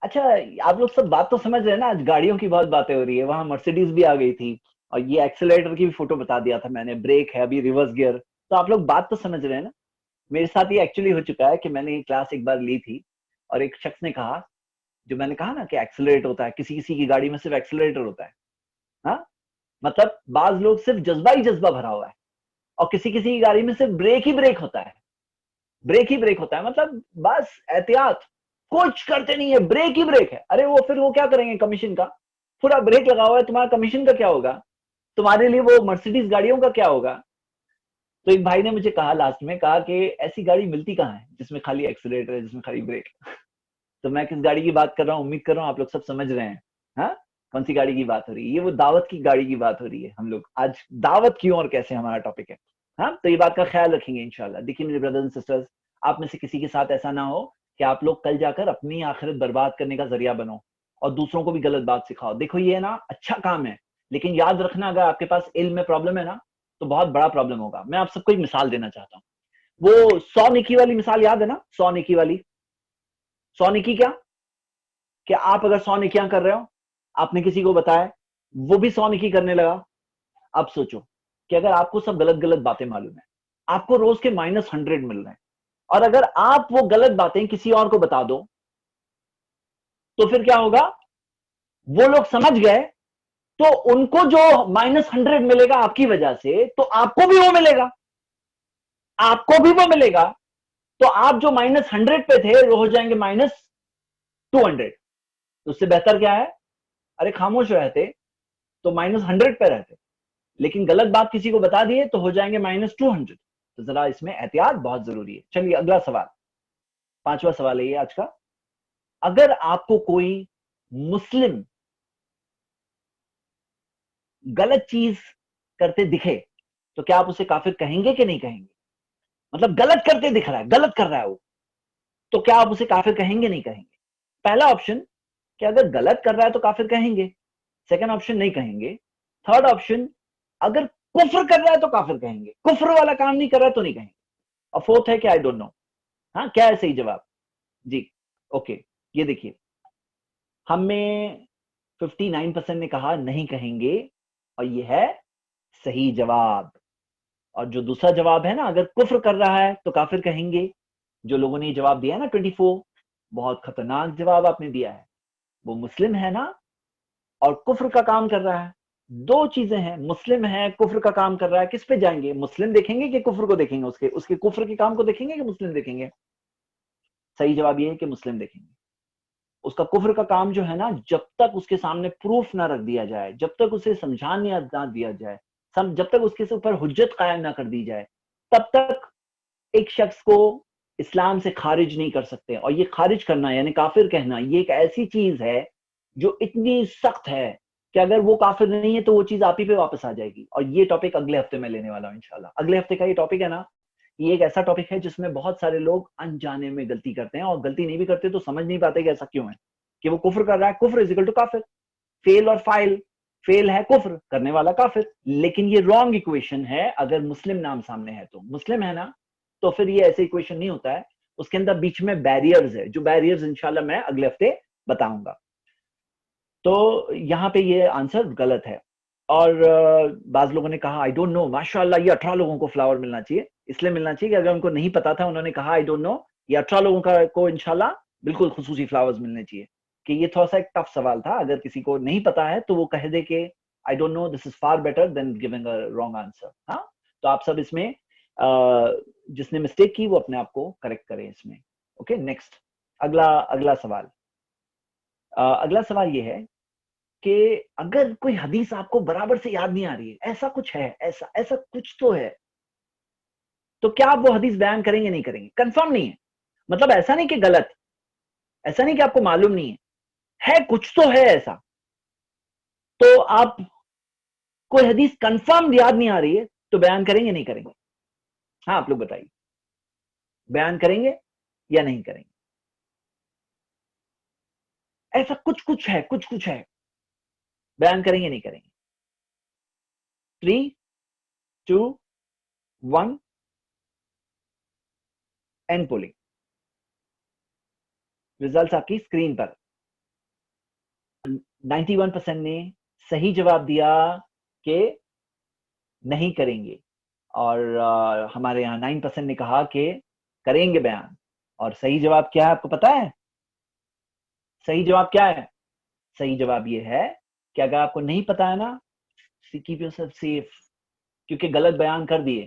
S1: اچھا, آپ لوگ سب بات تو سمجھ رہے ہیں نا, آج گاڑیوں کی بہت باتیں ہو رہی ہے. وہاں مرسیڈیز بھی آ گئی تھی, اور یہ ایکسیلیٹر کی بھی فوٹو بتا دیا تھا میں نے, بریک ہے, ابھی ریورس گیئر. تو آپ لوگ بات تو سمجھ رہے ہیں نا. میرے ساتھ یہ ایکچولی ہو چکا ہے کہ میں نے یہ کلاس ایک بار لی تھی, اور ایک شخص نے کہا, جو میں نے کہا نا کہ ایکسیلریٹ ہوتا ہے, کسی کسی کی گاڑی میں صرف ایکسیلریٹر ہوتا ہے. ہاں مطلب بعض لوگ صرف جذبہ ہی جذبہ بھرا ہوا ہے, اور کسی کسی کی گاڑی میں صرف بریک ہی بریک ہوتا ہے, بریک ہی بریک ہوتا ہے. مطلب بس احتیاط, کچھ کرتے نہیں ہے, بریک ہی بریک ہے. ارے وہ پھر وہ کیا کریں گے کمیشن کا؟ پورا بریک لگا ہوا ہے, تمہارا کمیشن کا کیا ہوگا؟ تمہارے لیے وہ مرسیڈیز گاڑیوں کا کیا ہوگا؟ تو ایک بھائی نے مجھے کہا لاسٹ میں, کہا کہ ایسی گاڑی ملتی کہاں ہے جس میں خالی ایکسیلریٹر ہے, جس میں خالی بریک. تو میں کس گاڑی کی بات کر رہا ہوں, امید کر رہا ہوں آپ لوگ سب سمجھ رہے ہیں. ہاں کون سی گاڑی کی بات ہو رہی ہے؟ یہ وہ دعوت کی گاڑی کی بات ہو رہی ہے. ہم لوگ آج دعوت کیوں اور کیسے ہمارا ٹاپک ہے. ہاں تو یہ بات کا خیال رکھیں گے انشاءاللہ. دیکھیے میرے بردرز اینڈ سسٹرز, آپ میں سے کسی کے ساتھ ایسا نہ ہو کہ آپ لوگ کل جا کر اپنی آخرت برباد کرنے کا ذریعہ بنو اور دوسروں کو بھی غلط بات سکھاؤ. دیکھو یہ نا اچھا کام ہے, لیکن یاد رکھنا اگر آپ کے پاس علم میں پرابلم ہے نا, تو بہت بڑا پرابلم ہوگا. میں آپ سب کو ایک مثال دینا چاہتا ہوں. وہ 100 نیکی والی مثال یاد ہے نا, 100 نیکی والی. 100 نیکی کیا کہ آپ اگر 100 نیکیاں کر رہے ہو, آپ نے کسی کو بتایا, وہ بھی 100 نیکی کرنے لگا. اب سوچو کہ اگر آپ کو سب غلط غلط باتیں معلوم ہیں, آپ کو روز کے -100 مل رہے ہیں, اور اگر آپ وہ غلط باتیں کسی اور کو بتا دو, تو پھر کیا ہوگا؟ وہ لوگ سمجھ گئے, تو ان کو جو -100 ملے گا آپ کی وجہ سے, تو آپ کو بھی وہ ملے گا, آپ کو بھی وہ ملے گا. تو آپ جو -100 پہ تھے وہ ہو جائیں گے -200. تو اس سے بہتر کیا ہے؟ ارے خاموش رہتے تو -100 پہ رہتے, لیکن غلط بات کسی کو بتا دیے تو ہو جائیں گے -200. تو ذرا اس میں احتیاط بہت ضروری ہے. چلیے اگلا سوال, 5واں سوال ہے یہ آج کا. اگر آپ کو کوئی مسلم غلط چیز کرتے دکھے, تو کیا آپ اسے کافر کہیں گے کہ نہیں کہیں گے؟ مطلب غلط کرتے دکھ رہا ہے, غلط کر رہا ہے وہ, تو کیا آپ اسے کافر کہیں گے نہیں کہیں گے؟ پہلا آپشن کہ اگر غلط کر رہا ہے تو کافر کہیں گے. سیکنڈ آپشن نہیں کہیں گے. تھرڈ آپشن اگر کفر کر رہا ہے تو کافر کہیں گے, کفر والا کام نہیں کر رہا ہے تو نہیں کہیں گے. اور فورتھ ہے کہ آئی ڈونٹ نو. ہاں کیا ہے صحیح جواب؟ جی اوکے, یہ دیکھیے ہم میں 59% نے کہا نہیں کہیں گے, اور یہ ہے صحیح جواب. اور جو دوسرا جواب ہے نا, اگر کفر کر رہا ہے تو کافر کہیں گے, جو لوگوں نے یہ جواب دیا نا 24, بہت خطرناک جواب آپ نے دیا ہے. وہ مسلم ہے نا اور کفر کا کام کر رہا ہے, دو چیزیں ہیں, مسلم ہے کفر کا کام کر رہا ہے, کس پہ جائیں گے؟ مسلم دیکھیں گے کہ کفر کو دیکھیں گے؟ اس کے کفر کے کام کو دیکھیں گے کہ مسلم دیکھیں گے؟ صحیح جواب یہ ہے کہ مسلم دیکھیں گے. اس کا کفر کا کام جو ہے نا, جب تک اس کے سامنے پروف نہ رکھ دیا جائے, جب تک اسے سمجھانے نہ دیا جائے, جب تک اس کے اوپر حجت قائم نہ کر دی جائے, تب تک ایک شخص کو اسلام سے خارج نہیں کر سکتے. اور یہ خارج کرنا یعنی کافر کہنا, یہ ایک ایسی چیز ہے جو اتنی سخت ہے کہ اگر وہ کافر نہیں ہے تو وہ چیز آپ ہی پہ واپس آ جائے گی. اور یہ ٹاپک اگلے ہفتے میں لینے والا ہوں انشاءاللہ. اگلے ہفتے کا یہ ٹاپک ہے نا, یہ ایک ایسا ٹاپک ہے جس میں بہت سارے لوگ انجانے میں غلطی کرتے ہیں, اور غلطی نہیں بھی کرتے تو سمجھ نہیں پاتے کہ ایسا کیوں ہے, کہ وہ کفر کر رہا ہے. کفر از اکول ٹو کافر, فیل اور فائل, فیل ہے کفر, کرنے والا کافر. لیکن یہ رانگ ایکویشن ہے. اگر مسلم نام سامنے ہے تو مسلم ہے نا, تو پھر یہ ایسے ایکویشن نہیں ہوتا ہے, اس کے اندر بیچ میں بیریئرز ہے, جو بیریئرز انشاءاللہ میں اگلے ہفتے بتاؤں گا. تو یہاں پہ یہ آنسر غلط ہے. اور بعض لوگوں نے کہا آئی ڈونٹ نو, ماشاءاللہ یہ 18 لوگوں کو فلاور ملنا چاہیے, اس لیے ملنا چاہیے کہ اگر ان کو نہیں پتا تھا, انہوں نے کہا آئی ڈونٹ نو, یہ 18 لوگوں کو انشاءاللہ بالکل خصوصی فلاورز ملنے چاہیے. کہ یہ تھوڑا سا ایک ٹف سوال تھا, اگر کسی کو نہیں پتا ہے تو وہ کہہ دے کہ I don't know, this is far better than giving a wrong answer. ہاں, تو آپ سب اس میں جس نے مسٹیک کی وہ اپنے آپ کو کریکٹ کریں اس میں. اوکے, نیکسٹ اگلا سوال. اگلا سوال یہ ہے کہ اگر کوئی حدیث آپ کو برابر سے یاد نہیں آ رہی ہے, ایسا کچھ ہے, ایسا کچھ تو ہے, تو کیا آپ وہ حدیث بیان کریں گے نہیں کریں گے؟ کنفرم نہیں ہے, مطلب ایسا نہیں کہ غلط, ایسا نہیں کہ آپ کو معلوم نہیں ہے کچھ تو ہے ایسا. تو آپ کوئی حدیث کنفرم یاد نہیں آ رہی ہے تو بیان کریں گے نہیں کریں گے؟ ہاں آپ لوگ بتائیے, بیان کریں گے یا نہیں کریں گے؟ ایسا کچھ ہے, بیان کریں گے نہیں کریں گے؟ 3 2 1 اینڈ پولنگ. ریزلٹس آپ کی اسکرین پر. 91% نے صحیح جواب دیا کہ نہیں کریں گے, اور ہمارے یہاں 9% نے کہا کہ کریں گے بیان. اور صحیح جواب کیا ہے آپ کو پتا ہے؟ صحیح جواب کیا ہے؟ صحیح جواب یہ ہے کہ اگر آپ کو نہیں پتا ہے نا, کیپ یور سیلف سیف, کیونکہ غلط بیان کر دیے.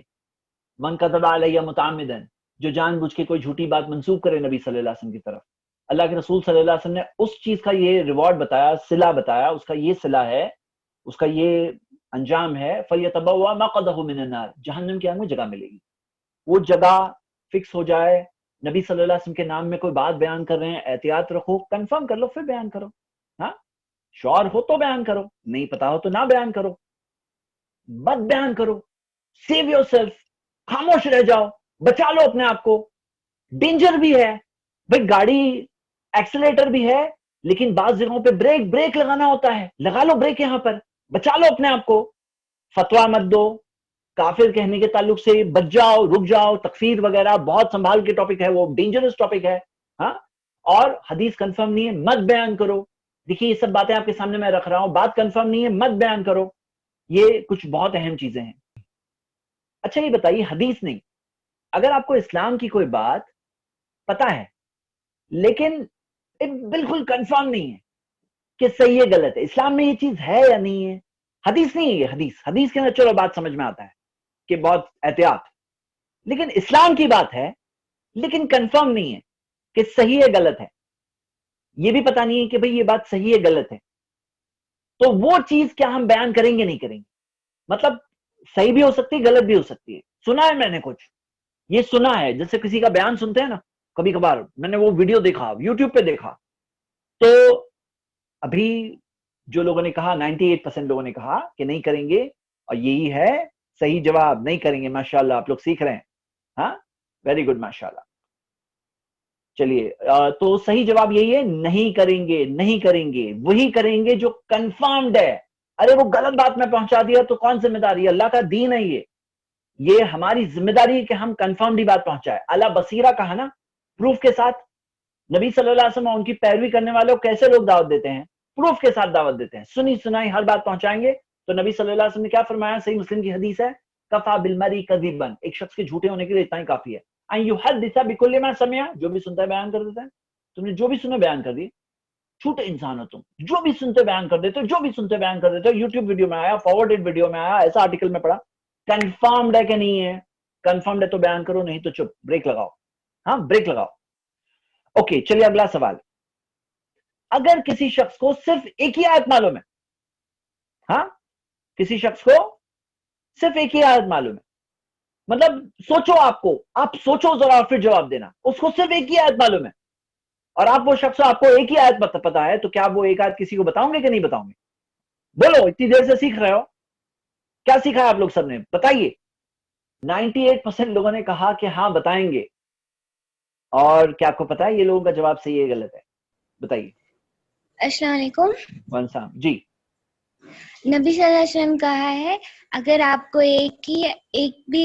S1: من کذب علیہ متعمدن, جو جان بوجھ کے کوئی جھوٹی بات منسوب کرے نبی صلی اللہ علیہ وسلم کی طرف, اللہ کے رسول صلی اللہ علیہ وسلم نے اس چیز کا یہ ریوارڈ بتایا, صلہ بتایا, اس کا یہ صلہ ہے, اس کا یہ انجام ہے, فَلْيَتَبَوَّأْ مَقْعَدَهُ مِنَ النَّارِ, جہنم کی آگ میں جگہ ملے گی. وہ جگہ فکس ہو جائے. نبی صلی اللہ علیہ وسلم کے نام میں کوئی بات بیان کر رہے ہیں, احتیاط رکھو, کنفرم کر لو پھر بیان کرو. ہاں, شور ہو تو بیان کرو, نہیں پتا ہو تو نہ بیان کرو, مت بیان کرو. سیو یور سیلف, خاموش رہ جاؤ, بچا لو اپنے آپ کو. ڈینجر بھی ہے بھائی, گاڑی ایکسیلیٹر بھی ہے, لیکن بعض جگہوں پہ بریک لگانا ہوتا ہے, لگا لو بریک یہاں پر, بچا لو اپنے آپ کو. فتوا مت دو, کافر کہنے کے تعلق سے بچ جاؤ, رک جاؤ. تکفیر وغیرہ بہت سنبھال کے ٹاپک ہے, وہ ڈینجرس ٹاپک ہے. ہاں, اور حدیث کنفرم نہیں ہے مت بیان کرو. دیکھیے یہ سب باتیں آپ کے سامنے میں رکھ رہا ہوں, بات کنفرم نہیں ہے مت بیان کرو. یہ کچھ بہت اہم چیزیں ہیں. اچھا یہ بتائیے, حدیث نہیں, اگر آپ کو اسلام کی کوئی بات پتا ہے لیکن بالکل کنفرم نہیں ہے کہ صحیح ہے غلط ہے, اسلام میں یہ چیز ہے یا نہیں ہے, حدیث نہیں ہے یہ, حدیث کے اندر چلو بات سمجھ میں آتا ہے کہ بہت احتیاط, لیکن اسلام کی بات ہے لیکن کنفرم نہیں ہے کہ صحیح ہے غلط ہے, یہ بھی پتا نہیں ہے کہ بھئی یہ بات صحیح ہے غلط ہے, تو وہ چیز کیا ہم بیان کریں گے نہیں کریں گے؟ مطلب صحیح بھی ہو سکتی ہے, غلط بھی ہو سکتی ہے. سنا ہے میں نے کچھ, یہ سنا ہے, جیسے کسی کا بیان سنتے ہیں نا کبھی کبھار, میں نے وہ ویڈیو دیکھا, یوٹیوب پہ دیکھا, تو ابھی جو لوگوں نے کہا 98% لوگوں نے کہا کہ نہیں کریں گے, اور یہی ہے صحیح جواب, نہیں کریں گے. ماشاءاللہ آپ لوگ سیکھ رہے ہیں, ہاں ویری گڈ ماشاءاللہ. چلیے, تو صحیح جواب یہی ہے, نہیں کریں گے, نہیں کریں گے, وہی کریں گے جو کنفرمڈ ہے. ارے وہ غلط بات میں پہنچا دیا تو کون ذمہ داری ہے؟ اللہ کا دین ہے یہ ہماری ذمہ داری ہے کہ ہم کنفرمڈ ہی بات پہنچائے. اللہ بصیرہ کہا نا, پروف کے ساتھ. نبی صلی اللہ علیہ وسلم ان کی پیروی کرنے والوں کو کیسے لوگ دعوت دیتے ہیں؟ پروف کے ساتھ دعوت دیتے ہیں, سنی سنائی ہر بات پہنچائیں گے. تو نبی صلی اللہ علیہ وسلم نے کیا فرمایا؟ صحیح مسلم کی حدیث ہے, کفا بالمری کذبا, ایک شخص کے جھوٹے ہونے کے لیے اتنا ہی کافی ہے. ان یحدث بکل ما سمع, جو بھی سنتا ہے بیان کر دیتا ہے. تم نے جو بھی سنا بیان کر دی, چھوٹے انسان ہو تم, جو بھی سنتے بیان کر دیتے ہو, جو بھی سنتے بیان کر دیتے ہو. یوٹیوب ویڈیو میں آیا, فارورڈڈ ویڈیو میں آیا, ایسا آرٹیکل میں پڑھا. کنفرمڈ ہے کہ نہیں ہے؟ کنفرمڈ ہے تو بیان کرو, نہیں تو چپ, بریک لگاؤ. ہاں بریک لگاؤ. اوکے چلیے اگلا سوال. اگر کسی شخص کو صرف ایک ہی آیت معلوم ہے, ہاں کسی شخص کو صرف ایک ہی آیت معلوم ہے, مطلب سوچو, آپ سوچو ذرا اور پھر جواب دینا. اس کو صرف ایک ہی آیت معلوم ہے, اور آپ وہ شخص آپ کو ایک ہی آیت پتا ہے, تو کیا وہ ایک آیت کسی کو بتاؤں گے کہ نہیں بتاؤں گے؟ بولو, اتنی دیر سے سیکھ رہے ہو, کیا سیکھا ہے آپ لوگ سب نے؟ بتائیے. 98% لوگوں نے کہا کہ ہاں بتائیں گے. اور کیا آپ کو پتا ہے یہ لوگوں کا جواب صحیح ہے غلط ہے؟ بتائیے.
S10: السلام علیکم.
S1: وعلیکم السلام. جی.
S10: نبی صلی اللہ علیہ وسلم کہا ہے اگر آپ کو ایک بھی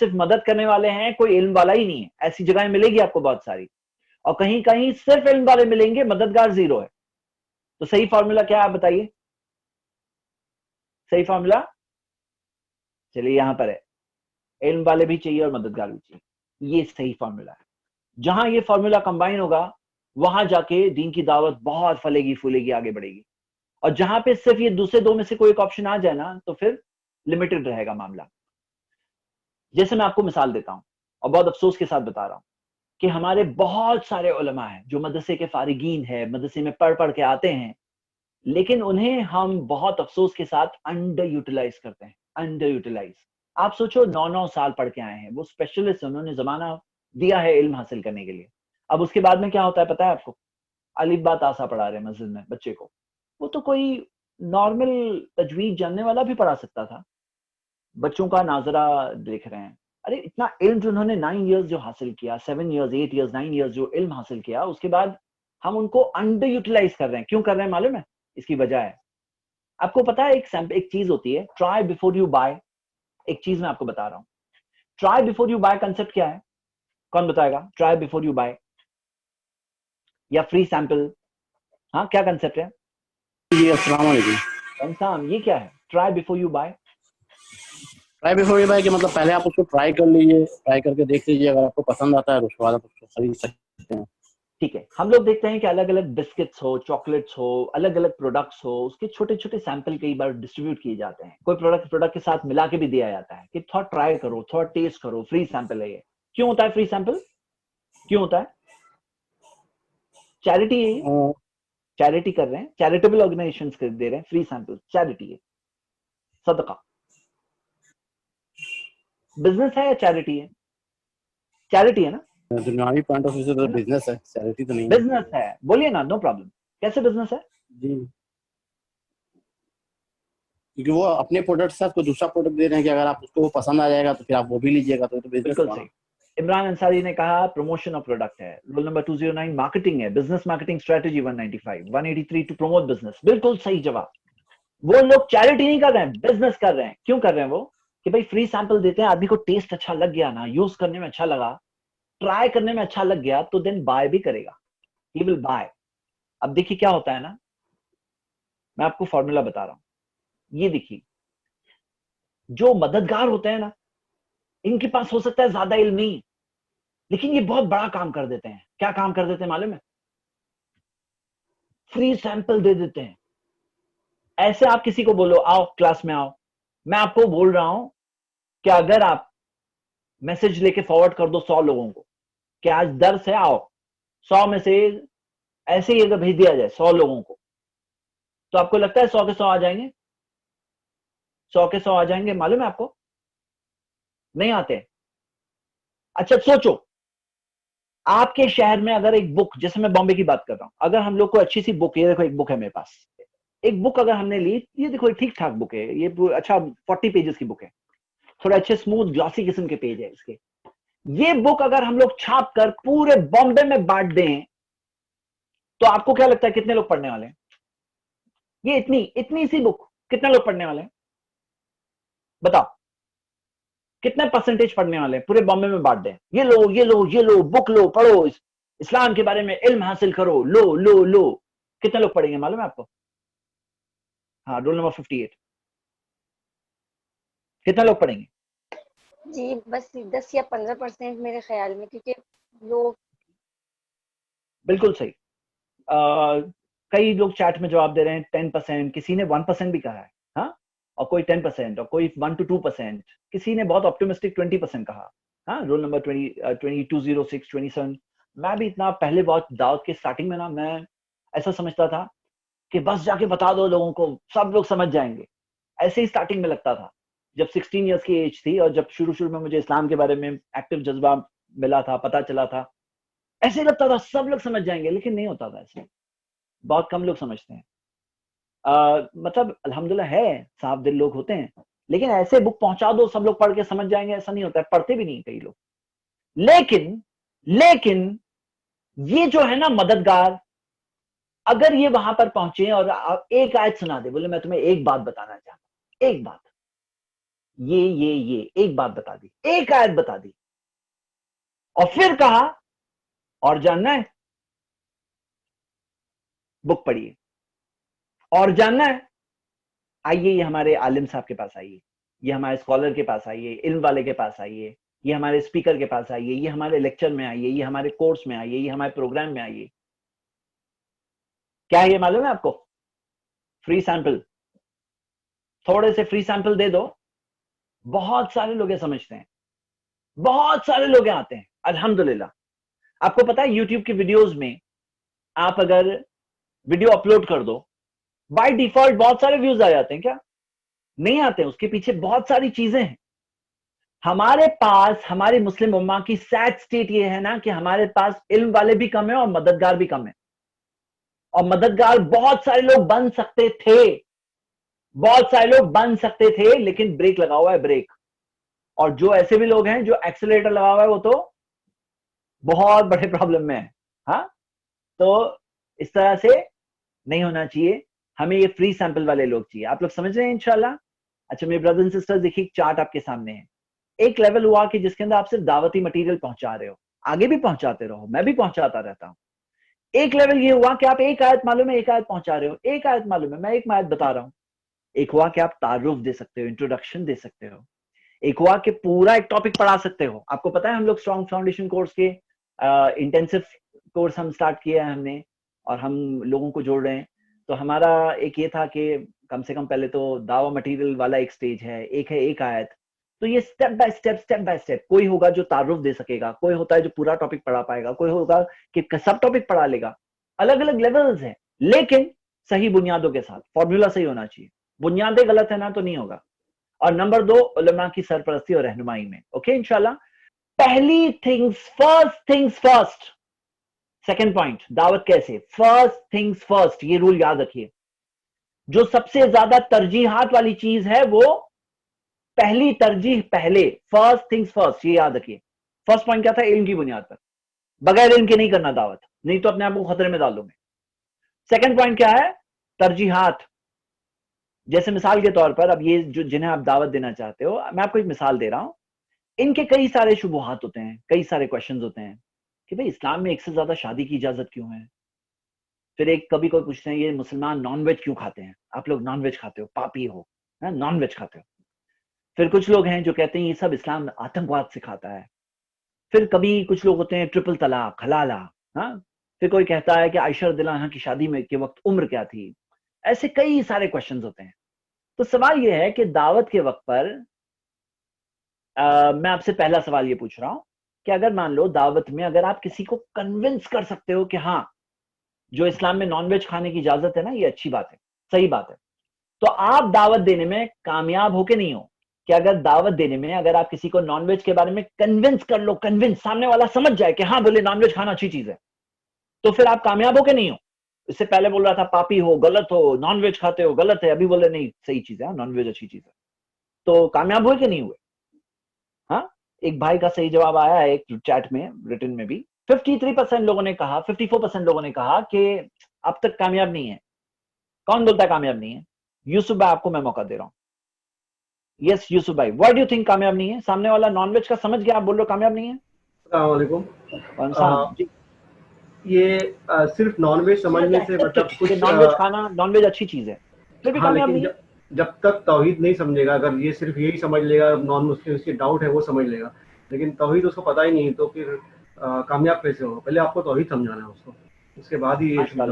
S1: صرف مدد کرنے والے ہیں, کوئی علم والا ہی نہیں ہے. ایسی جگہیں ملے گی آپ کو بہت ساری, اور کہیں کہیں صرف علم والے ملیں گے, مددگار زیرو ہے. تو صحیح فارمولا کیا ہے آپ بتائیے, صحیح فارمولا چلیے یہاں پر ہے, علم والے بھی چاہیے اور مددگار بھی چاہیے. یہ صحیح فارمولا ہے. جہاں یہ فارمولا کمبائن ہوگا وہاں جا کے دین کی دعوت بہت پھلے گی پھولے گی, آگے بڑھے گی. اور جہاں پہ صرف یہ دوسرے دو میں سے کوئی ایک آپشن آ جائے نا تو پھر لمیٹڈ رہے گا معاملہ. جیسے میں آپ کو مثال دیتا ہوں اور بہت افسوس کے ساتھ بتا رہا ہوں کہ ہمارے بہت سارے علماء ہیں جو مدرسے کے فارغین ہیں, مدرسے میں پڑھ پڑھ کے آتے ہیں, لیکن انہیں ہم بہت افسوس کے ساتھ انڈر یوٹیلائز کرتے ہیں. Underutilise. آپ سوچو 9 سال پڑھ کے آئے ہیں, وہ اسپیشلسٹ, انہوں نے زمانہ دیا ہے علم حاصل کرنے کے لیے. اب اس کے بعد میں کیا ہوتا ہے پتا ہے آپ کو, الف با تا سا پڑھا رہے ہیں مسجد میں بچے کو. وہ تو کوئی نارمل تجوید جاننے والا بھی پڑھا سکتا تھا. بچوں کا ناظرہ دیکھ رہے ہیں, ارے اتنا علم جو انہوں نے 9 ایئرز جو حاصل کیا, 7 ایئرز 8 ایئرز 9 ایئرز جو علم حاصل کیا, اس کے بعد ہم ان کو انڈر یوٹیلائز کر رہے ہیں. کیوں کر رہے ہیں معلوم ہے؟ اس کی وجہ ہے, آپ کو پتا ہے ایک چیز ہوتی ہے ٹرائی بیفور یو بائی. ایک چیز میں آپ کو بتا رہا ہوں, try before you by concept کیا ہے, کون بتائے گا؟ ٹرائی بیفور یو بائی یا فری سیمپل, ہاں کیا کنسپٹ ہے؟
S11: جی السلام علیکم.
S1: انسان یہ کیا ہے try before you by?
S11: Try before you by کہ مطلب پہلے آپ اس کو ٹرائی کر لیجیے, ٹرائی کر کے دیکھ لیجیے, اگر آپ کو پسند آتا ہے تو اس کے بعد آپ اس کو خرید سکتے ہیں.
S1: ٹھیک ہے, ہم لوگ دیکھتے ہیں کہ الگ الگ بسکٹس ہو, چاکلیٹس ہو, الگ الگ پروڈکٹس ہو, اس کے چھوٹے چھوٹے سیمپل کئی بار ڈسٹریبیوٹ کیے جاتے ہیں. کوئی پروڈکٹ کے ساتھ ملا کے بھی دیا جاتا ہے کہ تھوڑا ٹرائی کرو, تھوڑا ٹیسٹ کرو, فری سیمپل ہے یہ. کیوں ہوتا ہے فری سیمپل؟ کیوں ہوتا ہے؟ چیریٹی ہے, چیریٹی کر رہے ہیں, چیریٹیبل آرگنائزیشنز دے رہے ہیں فری سیمپل. چیریٹی ہے, صدقہ. بزنس ہے یا چیریٹی ہے؟ چیریٹی ہے نا.
S11: دنیاوی پوائنٹ آف ویو سے تو بزنس ہے, چیریٹی تو نہیں.
S1: بزنس ہے, بولیے نا, نو پرابلم. کیسے بزنس ہے؟
S11: جی کیونکہ وہ اپنے پروڈکٹ کے ساتھ کوئی دوسرا پروڈکٹ دے رہے ہیں کہ اگر آپ اس کو پسند آ جائے گا تو پھر آپ وہ بھی لیجیے گا, تو بزنس.
S1: بالکل صحیح. عمران انصاری نے کہا پروموشن آف پروڈکٹ ہے. رول نمبر 209 مارکیٹنگ ہے, business marketing strategy 195. 183 to promote business. بالکل صحیح جواب. وہ لوگ چیریٹی نہیں کر رہے ہیں, بزنس کر رہے ہیں. کیوں کر رہے ہیں وہ؟ کہ بھائی فری سیمپل دیتے ہیں, آدمی کو ٹیسٹ اچھا لگ گیا نا, یوز کرنے میں اچھا لگا, ٹرائی کرنے میں اچھا لگ گیا, تو دین بائی بھی کرے گا. ہی ول بائی. اب دیکھیے کیا ہوتا ہے نا, میں آپ کو فارمولا بتا رہا ہوں. یہ دیکھیے, جو مددگار ہوتے ہیں نا, ان کے پاس ہو سکتا ہے زیادہ علم نہیں, لیکن یہ بہت بڑا کام کر دیتے ہیں. کیا کام کر دیتے ہیں معلوم ہے؟ فری سیمپل دے دیتے ہیں. ایسے آپ کسی کو بولو آؤ کلاس میں آؤ, میں آپ کو بول رہا ہوں کہ اگر آپ میسج لے کے فارورڈ کر دو 100 لوگوں کو کہ آج درس ہے آؤ, 100 میں سے ایسے ہی اگر بھیج دیا جائے 100 لوگوں کو, تو آپ کو لگتا ہے 100 کے 100 آ جائیں گے؟ 100 کے 100 آ جائیں گے معلوم ہے آپ کو؟ نہیں آتے. اچھا سوچو, آپ کے شہر میں اگر ایک بک, جیسے میں بامبے کی بات کر رہا ہوں, اگر ہم لوگ کو اچھی سی بک, یہ دیکھو ایک بک ہے میرے پاس, ایک بک اگر ہم نے لی, یہ دیکھو ٹھیک ٹھاک بک ہے, یہ اچھا 40 پیجز کی بک ہے, تھوڑے اچھے اسموتھ گلاسی قسم کے پیج ہے اس کے. یہ بک اگر ہم لوگ چھاپ کر پورے بامبے میں بانٹ دیں تو آپ کو کیا لگتا ہے کتنے لوگ پڑھنے والے ہیں؟ یہ اتنی سی بک کتنے لوگ پڑھنے والے ہیں بتاؤ؟ کتنے پرسنٹیج پڑھنے والے ہیں پورے بامبے میں بانٹ دیں؟ یہ لو یہ لو یہ لو, بک لو, پڑھو, اسلام کے بارے میں علم حاصل کرو, لو لو لو. کتنے لوگ پڑھیں گے معلوم ہے آپ کو؟ ہاں رول نمبر 58 کتنے لوگ پڑھیں گے؟
S7: جی بس 10 یا 15% میرے خیال میں, کیونکہ لوگ.
S1: بالکل صحیح. کئی لوگ چیٹ میں جواب دے رہے ہیں 10%, کسی نے 1% بھی کہا ہے, ہاں, اور کوئی 10% اور کوئی 1 to 2%, کسی نے بہت آپٹیمسٹک 20% کہا. ہاں رول نمبر 2206 27. میں بھی اتنا پہلے بہت دعوت کے سٹارٹنگ میں نا, میں ایسا سمجھتا تھا کہ بس جا کے بتا دو لوگوں کو, سب لوگ سمجھ جائیں گے. ایسے ہی سٹارٹنگ میں لگتا تھا جب 16 ایئرس کی ایج تھی, اور جب شروع میں مجھے اسلام کے بارے میں ایکٹیو جذبہ ملا تھا, پتا چلا تھا, ایسے لگتا تھا سب لوگ سمجھ جائیں گے, لیکن نہیں ہوتا تھا ایسے. بہت کم لوگ سمجھتے ہیں. مطلب الحمدللہ ہے, صاف دل لوگ ہوتے ہیں, لیکن ایسے بک پہنچا دو سب لوگ پڑھ کے سمجھ جائیں گے, ایسا نہیں ہوتا ہے. پڑھتے بھی نہیں کئی لوگ. لیکن یہ جو ہے نا مددگار, اگر یہ وہاں پر پہنچے اور ایک آیت سنا دے, بولے میں تمہیں ایک بات بتانا چاہتا ہوں, ایک بات, یہ ایک بات بتا دی, ایک آیت بتا دی, اور پھر کہا اور جاننا ہے بک پڑھیے, اور جاننا ہے آئیے یہ ہمارے عالم صاحب کے پاس آئیے, یہ ہمارے اسکالر کے پاس آئیے, علم والے کے پاس آئیے, یہ ہمارے اسپیکر کے پاس آئیے, یہ ہمارے لیکچر میں آئیے, یہ ہمارے کورس میں آئیے, یہ ہمارے پروگرام میں آئیے. کیا یہ معلوم ہے آپ کو؟ فری سیمپل, تھوڑے سے فری سیمپل دے دو, بہت سارے لوگ سمجھتے ہیں, بہت سارے لوگ آتے ہیں الحمدللہ. آپ کو پتا ہے یوٹیوب کی ویڈیوز میں آپ اگر ویڈیو اپلوڈ کر دو بائی ڈیفالٹ بہت سارے ویوز آ جاتے ہیں. کیا نہیں آتے؟ اس کے پیچھے بہت ساری چیزیں ہیں. ہمارے پاس, ہماری مسلم امہ کی سیڈ سٹیٹ یہ ہے نا کہ ہمارے پاس علم والے بھی کم ہیں اور مددگار بھی کم ہیں. اور مددگار بہت سارے لوگ بن سکتے تھے, بہت سارے لوگ بن سکتے تھے, لیکن بریک لگا ہوا ہے, بریک. اور جو ایسے بھی لوگ ہیں جو ایکسیلریٹر لگا ہوا ہے وہ تو بہت بڑے پرابلم میں ہے. ہاں, تو اس طرح سے نہیں ہونا چاہیے. ہمیں یہ فری سیمپل والے لوگ چاہیے. آپ لوگ سمجھ رہے ہیں انشاءاللہ؟ اچھا میرے برادر اینڈ سسٹر دیکھیے چارٹ آپ کے سامنے ہے. ایک لیول ہوا کہ جس کے اندر آپ صرف دعوتی مٹیریل پہنچا رہے ہو, آگے بھی پہنچاتے رہو, میں بھی پہنچاتا رہتا ہوں. ایک لیول یہ ہوا کہ آپ ایک آیت معلوم ہے, ایک آیت پہنچا رہے ہو, ایک آیت معلوم ہے, میں ایک آیت بتا رہا ہوں. ایک ہوا کہ آپ تعارف دے سکتے ہو, انٹروڈکشن دے سکتے ہو. ایک ہوا کہ پورا ایک ٹاپک پڑھا سکتے ہو. آپ کو پتا ہے ہم لوگ اسٹرانگ فاؤنڈیشن کورس کے انٹینسو کورس ہم سٹارٹ کیا ہے ہم نے, اور ہم لوگوں کو جوڑ رہے ہیں. تو ہمارا ایک یہ تھا کہ کم سے کم پہلے تو دعوی مٹیریل والا ایک سٹیج ہے, ایک ہے ایک آیت. تو یہ سٹیپ بائی سٹیپ, کوئی ہوگا جو تعارف دے سکے گا, کوئی ہوتا ہے جو پورا ٹاپک پڑھا پائے گا, کوئی ہوگا کہ سب ٹاپک پڑھا لے گا. الگ الگ لیولز ہیں, لیکن صحیح بنیادوں کے ساتھ. فارمولا صحیح ہونا چاہیے, بنیادیں غلط ہے نا تو نہیں ہوگا. اور نمبر 2, علماء کی سرپرستی اور رہنمائی میں. اوکے انشاءاللہ. پہلی first things first. Second point, دعوت کیسے؟ فرسٹ تھنگز فرسٹ, یہ رول یاد رکھیے. جو سب سے زیادہ ترجیحات والی چیز ہے وہ پہلی ترجیح پہلے, فرسٹ تھنگز فرسٹ, یہ یاد رکھیے. فرسٹ پوائنٹ کیا تھا؟ علم کی بنیاد پر, بغیر علم کے نہیں کرنا دعوت, نہیں تو اپنے آپ کو خطرے میں ڈال دو گے. سیکنڈ پوائنٹ کیا ہے؟ ترجیحات. جیسے مثال کے طور پر اب یہ جو جنہیں آپ دعوت دینا چاہتے ہو, میں آپ کو ایک مثال دے رہا ہوں. ان کے کئی سارے شبہات ہوتے ہیں, کئی سارے کوشچنز ہوتے ہیں کہ بھئی اسلام میں ایک سے زیادہ شادی کی اجازت کیوں ہے. پھر ایک کبھی کوئی پوچھتے ہیں یہ مسلمان نان ویج کیوں کھاتے ہیں, آپ لوگ نان ویج کھاتے ہو, پاپی ہو, نان ویج کھاتے ہو. پھر کچھ لوگ ہیں جو کہتے ہیں یہ سب اسلام آتنکواد سکھاتا ہے. پھر کبھی کچھ لوگ ہوتے ہیں ٹرپل طلاق, حلالہ. ہاں, پھر کوئی کہتا ہے کہ عائشہ رضی اللہ عنہا کی شادی میں کے وقت عمر کیا تھی. ایسے کئی سارے کوشچنز ہوتے ہیں. تو سوال یہ ہے کہ دعوت کے وقت پر میں آپ سے پہلا سوال یہ پوچھ رہا ہوں کہ اگر مان لو دعوت میں اگر آپ کسی کو کنونس کر سکتے ہو کہ ہاں جو اسلام میں نان ویج کھانے کی اجازت ہے نا یہ اچھی بات ہے, صحیح بات ہے, تو آپ دعوت دینے میں کامیاب ہو کے نہیں ہو. کہ اگر دعوت دینے میں اگر آپ کسی کو نان ویج کے بارے میں کنونس کر لو, کنونس, سامنے والا سمجھ جائے کہ ہاں بولے نان ویج کھانا اچھی چیز ہے, تو پھر آپ کامیاب ہو کے نہیں ہو. اس سے پہلے بول رہا تھا پاپی ہو, غلط ہو, نان ویج کھاتے ہو, غلط ہے, ابھی بولے نہیں صحیح چیز ہے, نان ویج اچھی چیز ہے. تو کامیاب ہوئے کہ نہیں ہوئے؟ ہاں, ایک بھائی کا صحیح جواب آیا ہے ایک چیٹ میں, ریٹن میں بھی. 53% لوگوں نے کہا, 54% لوگوں نے کہا کہ اب تک کامیاب نہیں ہے. کون بولتا ہے کامیاب نہیں ہے؟ یوسف بھائی آپ کو میں موقع دے رہا ہوں. یس یوسف بھائی, واٹ ڈو یو تھنک کامیاب نہیں ہے؟ سامنے والا نان ویج کا سمجھ گیا, آپ بول رہے ہو کامیاب نہیں ہے.
S12: السلام علیکم. یہ صرف نان ویج سمجھنے سے مطلب کچھ
S1: نان ویج کھانا, نان ویج اچھی چیز ہے, پھر بھی کامیاب نہیں ہے.
S12: جب تک توحید نہیں سمجھے گا, اگر یہ صرف یہی سمجھ لے گا, نان مسلم اس کی ڈاؤٹ ہے وہ سمجھ لے گا, لیکن توحید اس کو پتہ ہی نہیں, تو پھر کامیاب کیسے ہوگا؟ پہلے آپ کو توحید سمجھانا ہے اس کو, اس کے بعد ہی یہ.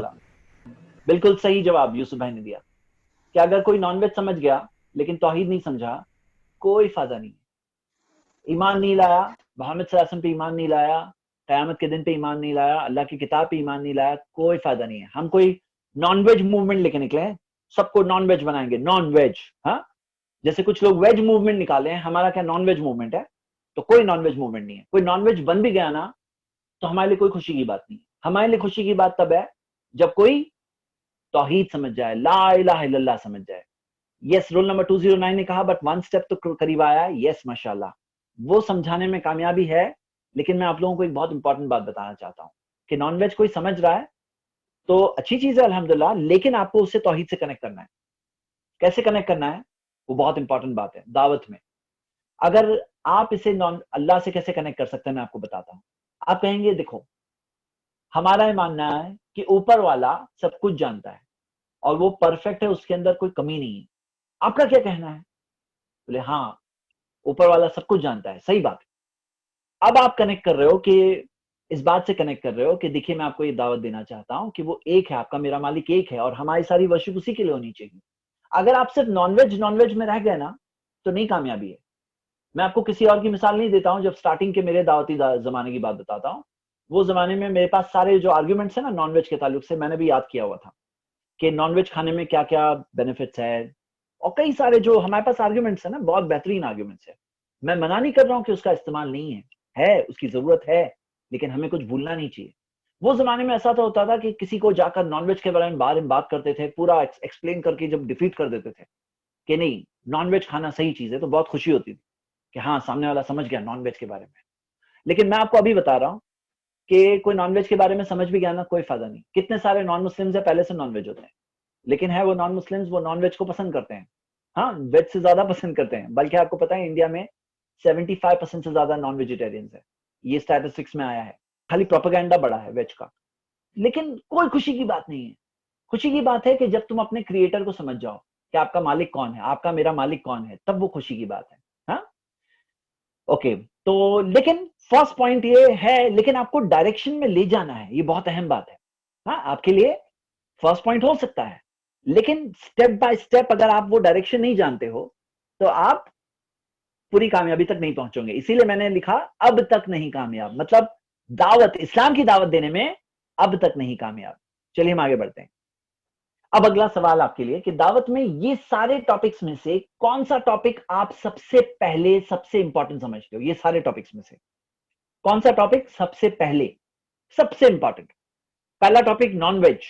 S1: بالکل صحیح جواب یوسف بھائی نے دیا کہ اگر کوئی نان ویج سمجھ گیا لیکن توحید نہیں سمجھا, کوئی فائدہ نہیں. ایمان نہیں لایا, محمد صلی اللہ علیہ وسلم پہ ایمان نہیں لایا, قیامت کے دن پہ ایمان نہیں لایا, اللہ کی کتاب پہ ایمان نہیں لایا, کوئی فائدہ نہیں ہے. ہم کوئی نان ویج موومنٹ لے کے نکلے ہیں, سب کو نان ویج بنائیں گے, نان ویج. ہاں, جیسے کچھ لوگ ویج موومنٹ نکالے ہیں, ہمارا کیا نان ویج موومنٹ ہے؟ تو کوئی نان ویج موومنٹ نہیں ہے. کوئی نان ویج بن بھی گیا نا تو ہمارے لیے کوئی خوشی کی بات نہیں. ہمارے لیے خوشی کی بات تب ہے جب کوئی توحید سمجھ جائے, لا الہ الا اللہ سمجھ جائے. یس, رول نمبر 209 نے کہا بٹ ون سٹیپ تو قریب آیا. یس ماشاءاللہ, وہ سمجھانے میں کامیابی ہے. لیکن میں آپ لوگوں کو ایک بہت امپورٹنٹ بات بتانا چاہتا ہوں کہ نان ویج کوئی سمجھ رہا ہے تو اچھی چیز ہے الحمدللہ, لیکن آپ کو اس سے توحید سے کنیکٹ کرنا ہے. کیسے کنیکٹ کرنا ہے وہ بہت امپورٹنٹ بات ہے دعوت میں. اگر آپ اسے اللہ سے کیسے کنیکٹ کر سکتے ہیں میں آپ کو بتاتا ہوں. آپ کہیں گے دیکھو ہمارا یہ ماننا ہے کہ اوپر والا سب کچھ جانتا ہے اور وہ پرفیکٹ ہے, اس کے اندر کوئی کمی نہیں ہے. آپ کا کیا کہنا ہے؟ بولے ہاں اوپر والا سب کچھ جانتا ہے, صحیح بات. اب آپ کنیکٹ کر رہے ہو کہ اس بات سے کنیکٹ کر رہے ہو کہ دیکھیے میں آپ کو یہ دعوت دینا چاہتا ہوں کہ وہ ایک ہے, آپ کا میرا مالک ایک ہے اور ہماری ساری ورشپ اسی کے لیے ہونی چاہیے. اگر آپ صرف نان ویج میں رہ گئے نا تو نہیں کامیابی ہے. میں آپ کو کسی اور کی مثال نہیں دیتا ہوں. جب سٹارٹنگ کے میرے دعوتی زمانے کی بات بتاتا ہوں, وہ زمانے میں میرے پاس سارے جو آرگیومنٹس ہیں نا نان ویج کے تعلق سے, میں نے بھی یاد کیا ہوا تھا کہ نان ویج کھانے میں کیا کیا بینیفٹس ہے, اور کئی سارے جو ہمارے پاس آرگیومنٹس ہیں نا بہت بہترین آرگیومنٹس ہیں. میں منع نہیں کر رہا ہوں کہ اس کا استعمال نہیں ہے, اس کی ضرورت ہے, لیکن ہمیں کچھ بھولنا نہیں چاہیے. وہ زمانے میں ایسا تو ہوتا تھا کہ کسی کو جا کر نان ویج کے بارے میں بات کرتے تھے, پورا ایکسپلین کر کے جب ڈیفیٹ کر دیتے تھے کہ نہیں نان ویج کھانا صحیح چیز ہے, تو بہت خوشی ہوتی تھی کہ ہاں سامنے والا سمجھ گیا نان ویج کے بارے میں. لیکن میں آپ کو ابھی بتا رہا ہوں کہ کوئی نان ویج کے بارے میں سمجھ بھی گیا نا کوئی فائدہ نہیں. کتنے سارے نان مسلمز ہیں پہلے سے نان ویج ہوتے ہیں, لیکن ہے وہ نان مسلمز وہ نان ویج کو پسند کرتے ہیں, ہاں ویج سے زیادہ پسند کرتے ہیں. بلکہ آپ کو پتا ہے انڈیا میں 75% سے زیادہ نان ویجیٹیرینز ہے, یہ اسٹیٹسٹکس میں آیا ہے. خالی پروپیگنڈا بڑا ہے ویج کا, لیکن کوئی خوشی کی بات نہیں ہے. خوشی کی بات ہے کہ جب تم اپنے کریٹر کو سمجھ جاؤ کہ آپ کا مالک کون ہے, آپ کا میرا مالک کون ہے, تب وہ خوشی کی بات ہے. ہاں اوکے, تو لیکن فرسٹ پوائنٹ یہ ہے, لیکن آپ کو ڈائریکشن میں لے جانا ہے, یہ بہت اہم بات ہے. ہاں آپ کے لیے فرسٹ پوائنٹ ہو سکتا ہے, لیکن سٹیپ بائی سٹیپ اگر آپ وہ ڈائریکشن نہیں جانتے ہو تو آپ پوری کامیابی تک نہیں پہنچو گے. اسی لیے میں نے لکھا اب تک نہیں کامیاب, مطلب دعوت اسلام کی دعوت دینے میں اب تک نہیں کامیاب. چلیے ہم آگے بڑھتے ہیں. اب اگلا سوال آپ کے لیے کہ دعوت میں یہ سارے ٹاپکس میں سے کون سا ٹاپک آپ سب سے پہلے سب سے امپورٹنٹ سمجھتے ہو؟ یہ سارے ٹاپکس میں سے کون سا ٹاپک سب سے پہلے سب سے امپورٹنٹ؟ پہلا ٹاپک نان ویج,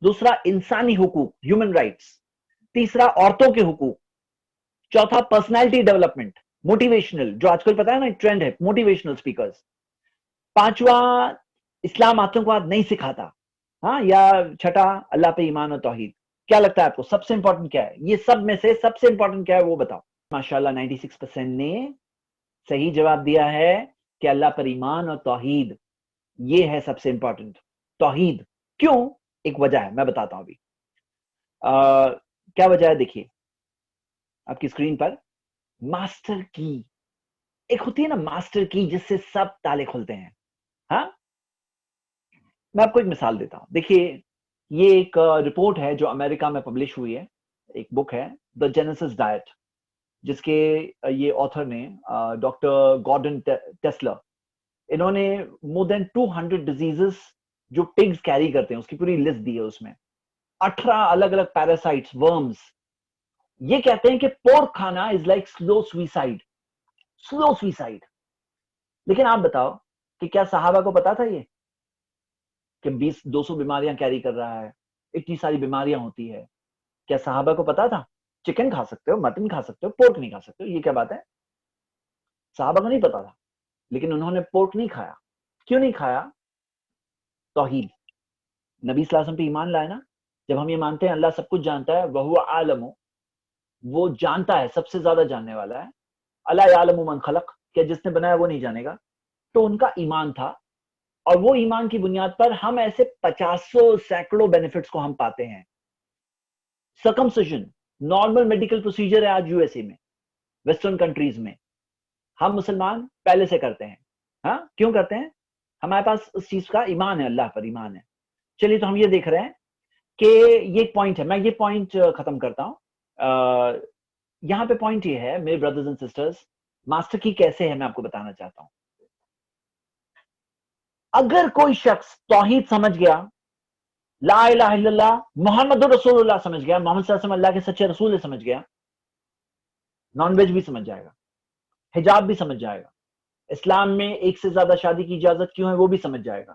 S1: دوسرا انسانی حقوق ہیومن رائٹس, تیسرا عورتوں کے حقوق, چوتھا پرسنالٹی ڈیولپمنٹ موٹیویشنل جو آج کل پتا ہے نا ٹرینڈ ہے موٹیویشنل اسپیکرز, پانچواں اسلام آتنکواد نہیں سکھاتا, ہاں یا چھٹا اللہ پہ ایمان اور توحید. کیا لگتا ہے آپ کو سب سے امپورٹنٹ کیا ہے؟ یہ سب میں سے سب سے امپورٹنٹ کیا ہے وہ بتاؤ. ماشاءاللہ 96% نے صحیح جواب دیا ہے کہ اللہ پر ایمان اور توحید, یہ ہے سب سے امپورٹنٹ. توحید کیوں؟ ایک وجہ ہے, میں بتاتا ہوں ابھی. کیا وجہ ہے؟ دیکھیے آپ کی اسکرین پر ماسٹر کی ایک ہوتی ہے نا, ماسٹر کی جس سے سب تالے کھلتے ہیں. ہاں میں آپ کو ایک مثال دیتا ہوں. دیکھیے یہ ایک رپورٹ ہے جو امریکہ میں پبلش ہوئی ہے, ایک بک ہے دا جینیسس ڈائٹ, جس کے یہ آتھر نے ڈاکٹر گارڈن ٹیسلر, انہوں نے مور دین 200 ڈیزیزز جو پگز کیری کرتے ہیں اس کی پوری لسٹ دی ہے. اس میں 18 الگ الگ پیراسائٹس ورمز. یہ کہتے ہیں کہ پورک کھانا از لائک سلو سویسائڈ. لیکن آپ بتاؤ کہ کیا صحابہ کو پتا تھا یہ کہ 200 بیماریاں کیری کر رہا ہے, اتنی ساری بیماریاں ہوتی ہے؟ کیا صحابہ کو پتا تھا؟ چکن کھا سکتے ہو, مٹن کھا سکتے ہو, پورک نہیں کھا سکتے ہو, یہ کیا بات ہے؟ صحابہ کو نہیں پتا تھا, لیکن انہوں نے پورک نہیں کھایا. کیوں نہیں کھایا؟ توحید, نبی صلی اللہ علیہ وسلم پہ ایمان لائے نا. جب ہم یہ مانتے ہیں اللہ سب کچھ جانتا ہے, وَهُوَ عَالَمُ, وہ جانتا ہے, سب سے زیادہ جاننے والا ہے. اَلَا يَعْلَمُ مَنْ خَلَقَ, کہ جس نے بنایا وہ نہیں جانے گا. تو ان کا ایمان تھا, اور وہ ایمان کی بنیاد پر ہم ایسے 50 سینکڑوں بینیفٹس کو ہم پاتے ہیں. سرکمسیژن نارمل میڈیکل پروسیجر ہے آج USA میں, ویسٹرن کنٹریز میں. ہم مسلمان پہلے سے کرتے ہیں. ہاں کیوں کرتے ہیں؟ ہمارے پاس اس چیز کا ایمان ہے, اللہ پر ایمان ہے. چلیے تو ہم یہ دیکھ رہے ہیں کہ یہ ایک پوائنٹ ہے. میں یہ پوائنٹ ختم کرتا ہوں. یہاں پہ پوائنٹ یہ ہے میرے بردرز اینڈ سسٹرز, ماسٹر کی کیسے ہے میں آپ کو بتانا چاہتا ہوں. اگر کوئی شخص توحید سمجھ گیا, لا الہ الا اللہ محمد رسول اللہ سمجھ گیا, محمد صلی اللہ علیہ وسلم اللہ کے سچے رسول سمجھ گیا, نان ویج بھی سمجھ جائے گا, حجاب بھی سمجھ جائے گا, اسلام میں ایک سے زیادہ شادی کی اجازت کیوں ہے وہ بھی سمجھ جائے گا,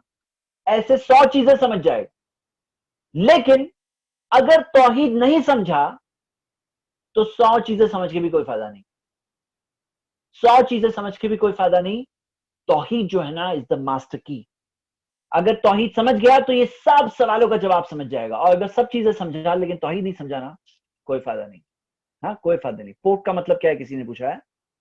S1: ایسے 100 چیزیں سمجھ جائے گا. لیکن اگر توحید نہیں سمجھا تو 100 چیزیں سمجھ کے بھی کوئی فائدہ نہیں. 100 چیزیں سمجھ کے بھی کوئی فائدہ نہیں. توحید جو ہے نا از دا ماسٹر کی. اگر توحید سمجھ گیا تو یہ سب سوالوں کا جواب سمجھ جائے گا, اور اگر سب چیزیں سمجھا لیکن توحید نہیں سمجھانا کوئی فائدہ نہیں. ہاں کوئی فائدہ نہیں. پورک کا مطلب کیا ہے کسی نے پوچھا ہے,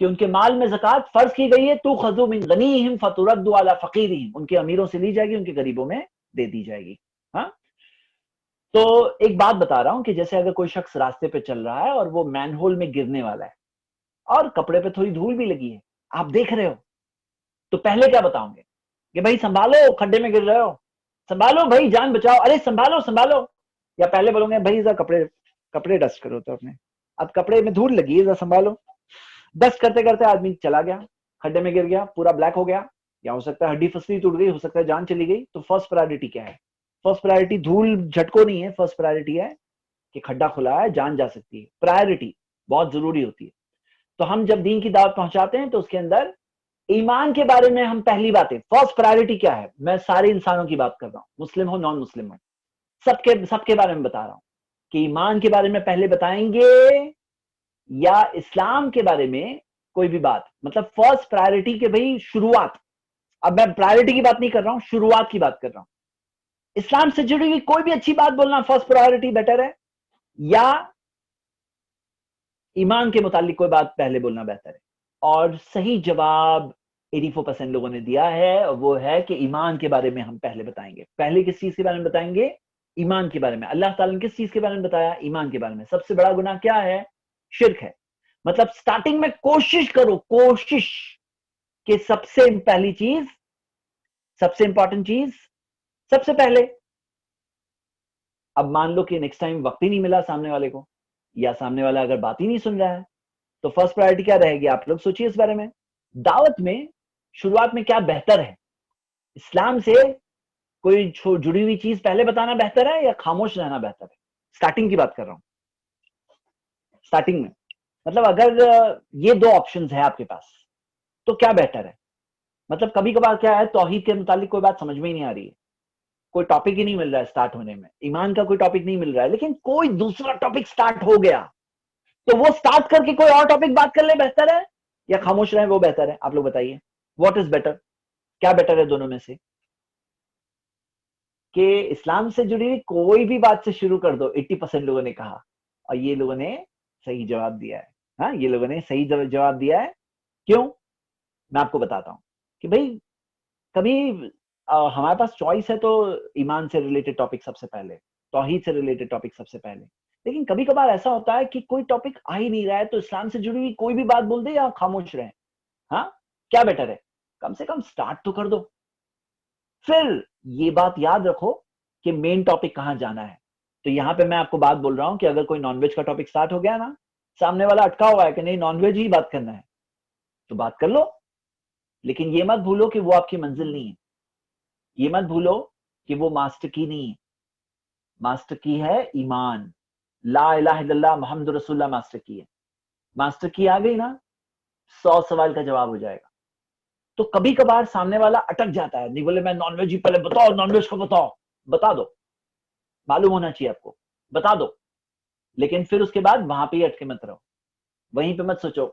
S1: کہ ان کے مال میں زکات فرض کی گئی ہے، تو خذو من غنیہم فترد علی فقیرہم، ان کے امیروں سے لی جائے گی، ان کے غریبوں میں دے دی جائے گی. ہاں تو ایک بات بتا رہا ہوں کہ جیسے اگر کوئی شخص راستے پہ چل رہا ہے اور وہ مین ہول میں گرنے والا ہے اور کپڑے پہ تھوڑی دھول بھی لگی ہے، آپ دیکھ رہے ہو، تو پہلے کیا بتاؤں گے کہ بھائی سنبھالو، کھڈے میں گر رہے ہو، سنبھالو بھائی، جان بچاؤ، ارے سنبھالو سنبھالو، یا پہلے بولوں گے بھائی ذرا کپڑے ڈسٹ کرو تو اپنے، اب کپڑے میں دھول لگی ہے ذرا سنبھالو. ڈسٹ کرتے کرتے آدمی چلا گیا، کھڈے میں گر گیا، پورا بلیک ہو گیا، یا ہو سکتا ہے ہڈی پھسلی ٹوٹ گئی، ہو سکتا ہے جان چلی گئی. تو فرسٹ پرائرٹی کیا ہے؟ فرسٹ پرائرٹی دھول جھٹکو نہیں ہے، فرسٹ پرائرٹی ہے کہ کھڈا کھلا ہے، جان جا سکتی ہے. پرائرٹی بہت ضروری ہوتی ہے. تو ہم جب دین کی دعوت پہنچاتے ہیں تو اس کے اندر ایمان کے بارے میں ہم پہلی باتیں، فرسٹ پرائرٹی کیا ہے، میں سارے انسانوں کی بات کر رہا ہوں، مسلم ہو نان مسلم ہو، سب کے بارے میں بتا رہا ہوں کہ ایمان کے بارے میں پہلے بتائیں گے یا اسلام کے بارے میں کوئی بھی بات. مطلب فرسٹ پرائرٹی کے بھائی شروعات، اب میں پرائرٹی کی بات نہیں کر رہا ہوں، شروعات کی بات کر رہا ہوں. اسلام سے جڑی ہوئی کوئی بھی اچھی بات بولنا فرسٹ پرائرٹی بیٹر ہے، یا ایمان کے متعلق کوئی بات پہلے بولنا بہتر ہے؟ اور صحیح جواب 84% لوگوں نے دیا ہے، وہ ہے کہ ایمان کے بارے میں ہم پہلے بتائیں گے. پہلے کس چیز کے بارے میں بتائیں گے؟ ایمان کے بارے میں. اللہ تعالیٰ نے کس چیز کے بارے میں بتایا؟ ایمان کے بارے میں. سب سے بڑا گناہ کیا ہے؟ شرک ہے. مطلب سٹارٹنگ میں کوشش کرو، کوشش کہ سب سے پہلی چیز، سب سے امپورٹنٹ چیز سب سے پہلے. اب مان لو کہ نیکسٹ ٹائم وقت ہی نہیں ملا سامنے والے کو، یا سامنے والا اگر بات ہی نہیں سن رہا ہے، تو فرسٹ پرائرٹی کیا رہے گی؟ آپ لوگ سوچیے اس بارے میں. دعوت میں شروعات میں کیا بہتر ہے؟ اسلام سے کوئی جڑی ہوئی چیز پہلے بتانا بہتر ہے یا خاموش رہنا بہتر ہے؟ سٹارٹنگ کی بات کر رہا ہوں. سٹارٹنگ میں مطلب اگر یہ دو آپشنز ہیں آپ کے پاس تو کیا بہتر ہے؟ مطلب کبھی کبھار کیا ہے، توحید کے متعلق کوئی بات سمجھ میں ہی نہیں آ رہی ہے، کوئی ٹاپک ہی نہیں مل رہا ہے سٹارٹ ہونے میں، ایمان کا کوئی ٹاپک نہیں مل رہا ہے، لیکن کوئی دوسرا ٹاپک سٹارٹ ہو گیا تو وہ سٹارٹ کر کے کوئی اور ٹاپک بات کر لے بہتر ہے یا خاموش رہے وہ بہتر ہے؟ آپ لوگ بتائیے، واٹ از بیٹر؟ کیا بیٹر ہے دونوں میں سے؟ کہ اسلام سے جڑی ہوئی کوئی بھی بات سے شروع کر دو، 80% لوگوں نے کہا، اور یہ لوگوں نے صحیح جواب دیا ہے. ہاں یہ لوگوں نے صحیح جواب دیا ہے. کیوں؟ میں آپ کو بتاتا ہوں کہ بھائی کبھی ہمارے پاس چوائس ہے تو ایمان سے ریلیٹڈ ٹاپک سب سے پہلے، توحید سے ریلیٹڈ ٹاپک سب سے پہلے، لیکن کبھی کبھار ایسا ہوتا ہے کہ کوئی ٹاپک آ ہی نہیں رہا ہے، تو اسلام سے جڑی ہوئی کوئی بھی بات بول دے یا خاموش رہے. ہاں کیا بیٹر ہے؟ کم سے کم سٹارٹ تو کر دو. پھر یہ بات یاد رکھو کہ مین ٹاپک کہاں جانا ہے. تو یہاں پہ میں آپ کو بات بول رہا ہوں کہ اگر کوئی نان ویج کا ٹاپک سٹارٹ ہو گیا نا، سامنے والا اٹکا ہوا ہے کہ نہیں نان ویج ہی بات کرنا ہے، تو بات کر لو، لیکن یہ مت بھولو کہ وہ آپ کی منزل نہیں ہے. یہ مت بھولو کہ وہ ماسٹر کی نہیں ہے. ماسٹر کی ہے ایمان، لا الہ الا اللہ محمد رسول اللہ ماسٹر کی ہے. ماسٹر کی آ گئی نا، 100 سوال کا جواب ہو جائے گا. تو کبھی کبھار سامنے والا اٹک جاتا ہے، نہیں بولے میں نان ویج ہی پہلے بتاؤ، نان ویج کو بتاؤ، بتا دو، معلوم ہونا چاہیے آپ کو، بتا دو، لیکن پھر اس کے بعد وہاں پہ ہی اٹکے مت رہو. وہیں پہ مت سوچو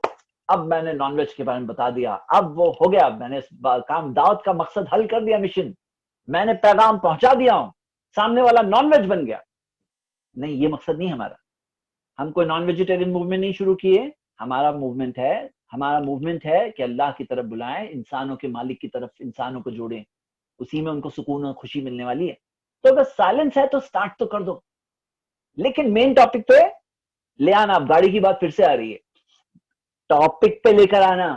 S1: اب میں نے نان ویج کے بارے میں بتا دیا، اب وہ ہو گیا، میں نے کام دعوت کا مقصد حل کر دیا، مشن میں نے پیغام پہنچا دیا ہوں، سامنے والا نان ویج بن گیا. نہیں، یہ مقصد نہیں ہمارا. ہم کوئی نان ویجیٹیرین موومنٹ نہیں شروع کیے. ہمارا موومنٹ ہے کہ اللہ کی طرف بلائیں، انسانوں کے مالک کی طرف انسانوں کو جوڑیں، اسی میں ان کو سکون اور خوشی ملنے والی ہے. تو اگر سائلنس ہے تو سٹارٹ تو کر دو، لیکن مین ٹاپک پہ لے آنا. اب گاڑی کی بات پھر سے آ رہی ہے، ٹاپک پہ لے کر آنا،